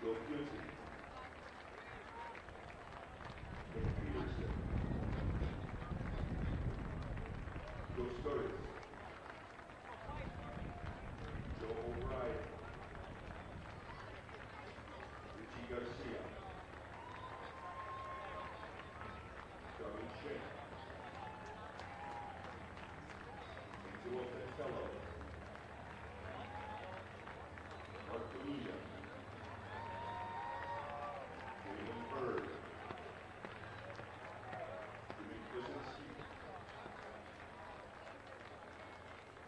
Go Gibson. Nick Peterson. Go Sturgis. Joe O'Brien. Richie Garcia. Darwin Shank. Angelo Pentello. Mark Bonilla. William Bird. Jimmy Krasinski.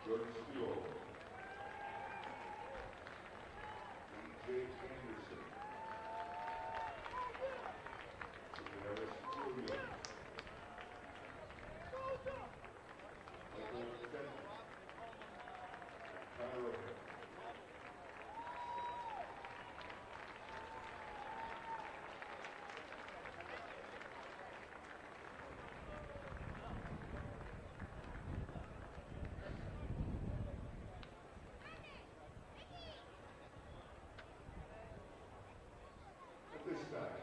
Jordan Steele. Jay Anderson. Tavares Williams. Michael Fenton. Connor O'Hare. At this time,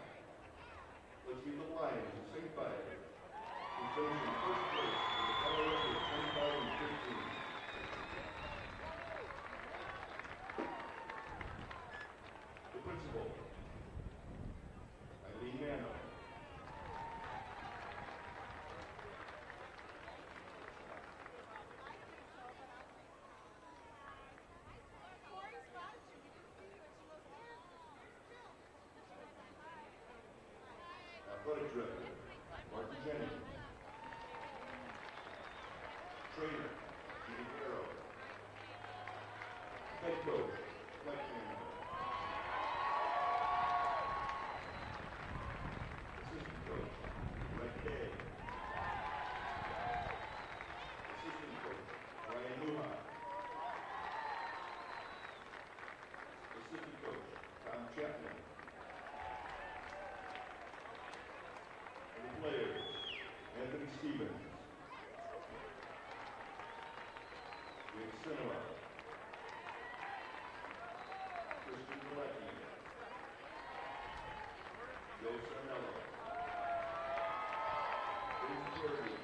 let's meet the Lions of St. Viator, who finished in first place with a color record of 25-15. The principal, Eileen Mano. Athletic Director, Martin Jennings. Trainer, Judy Farrow. Head Coach, Mike Mann. Assistant Coach, Brett Day. Assistant Coach, Ryan Luha. Assistant Coach, Tom Chapman. And the players, Anthony Stevens. Rick Cinema. Christian Galecki. Joe Sarnello. Vince Kirby.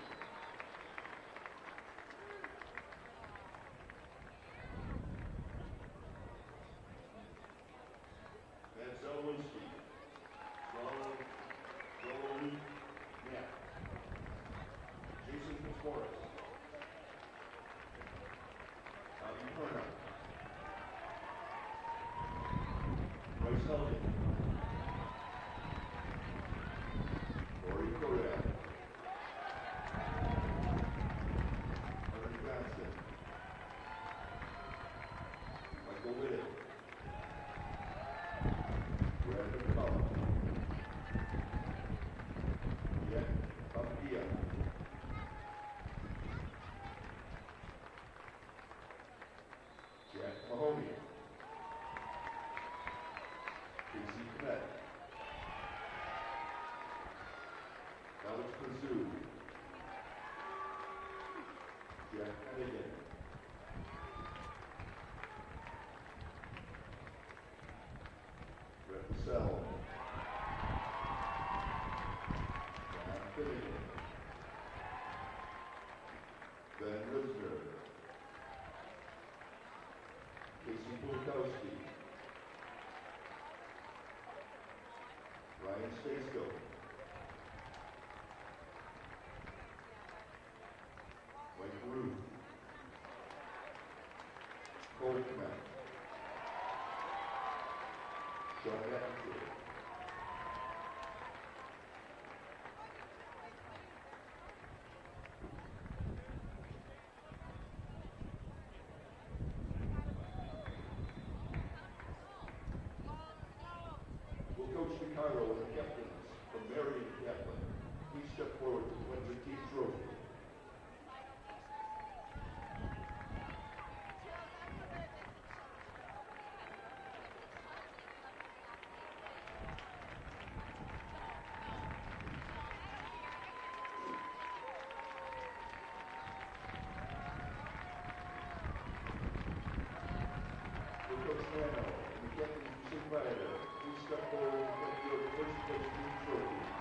Matt Zelwinski. Joel Knapp. Jason Fitzmaurice. Bobby Perna. Bryce Helgen. Corey Correa. Hunter Johnson. Michael Whitted. Brad McCullough. Jack Papia. Jack Mahoney. Casey Kmet. Alex Pursuit. Jack Hennigan. Brett Purcell. John Finnegan. Ben Risner. Casey Bulkowski. Ryan Stasko. Mike Ruth. Cole Kmet. Sean Atkinson. Will coach Chicago and the captains from Marian Catholic. Please step forward to the Windsor Team Trophy. Will coach Mano and the captains of St. Viator, please step forward and present your first place team trophy.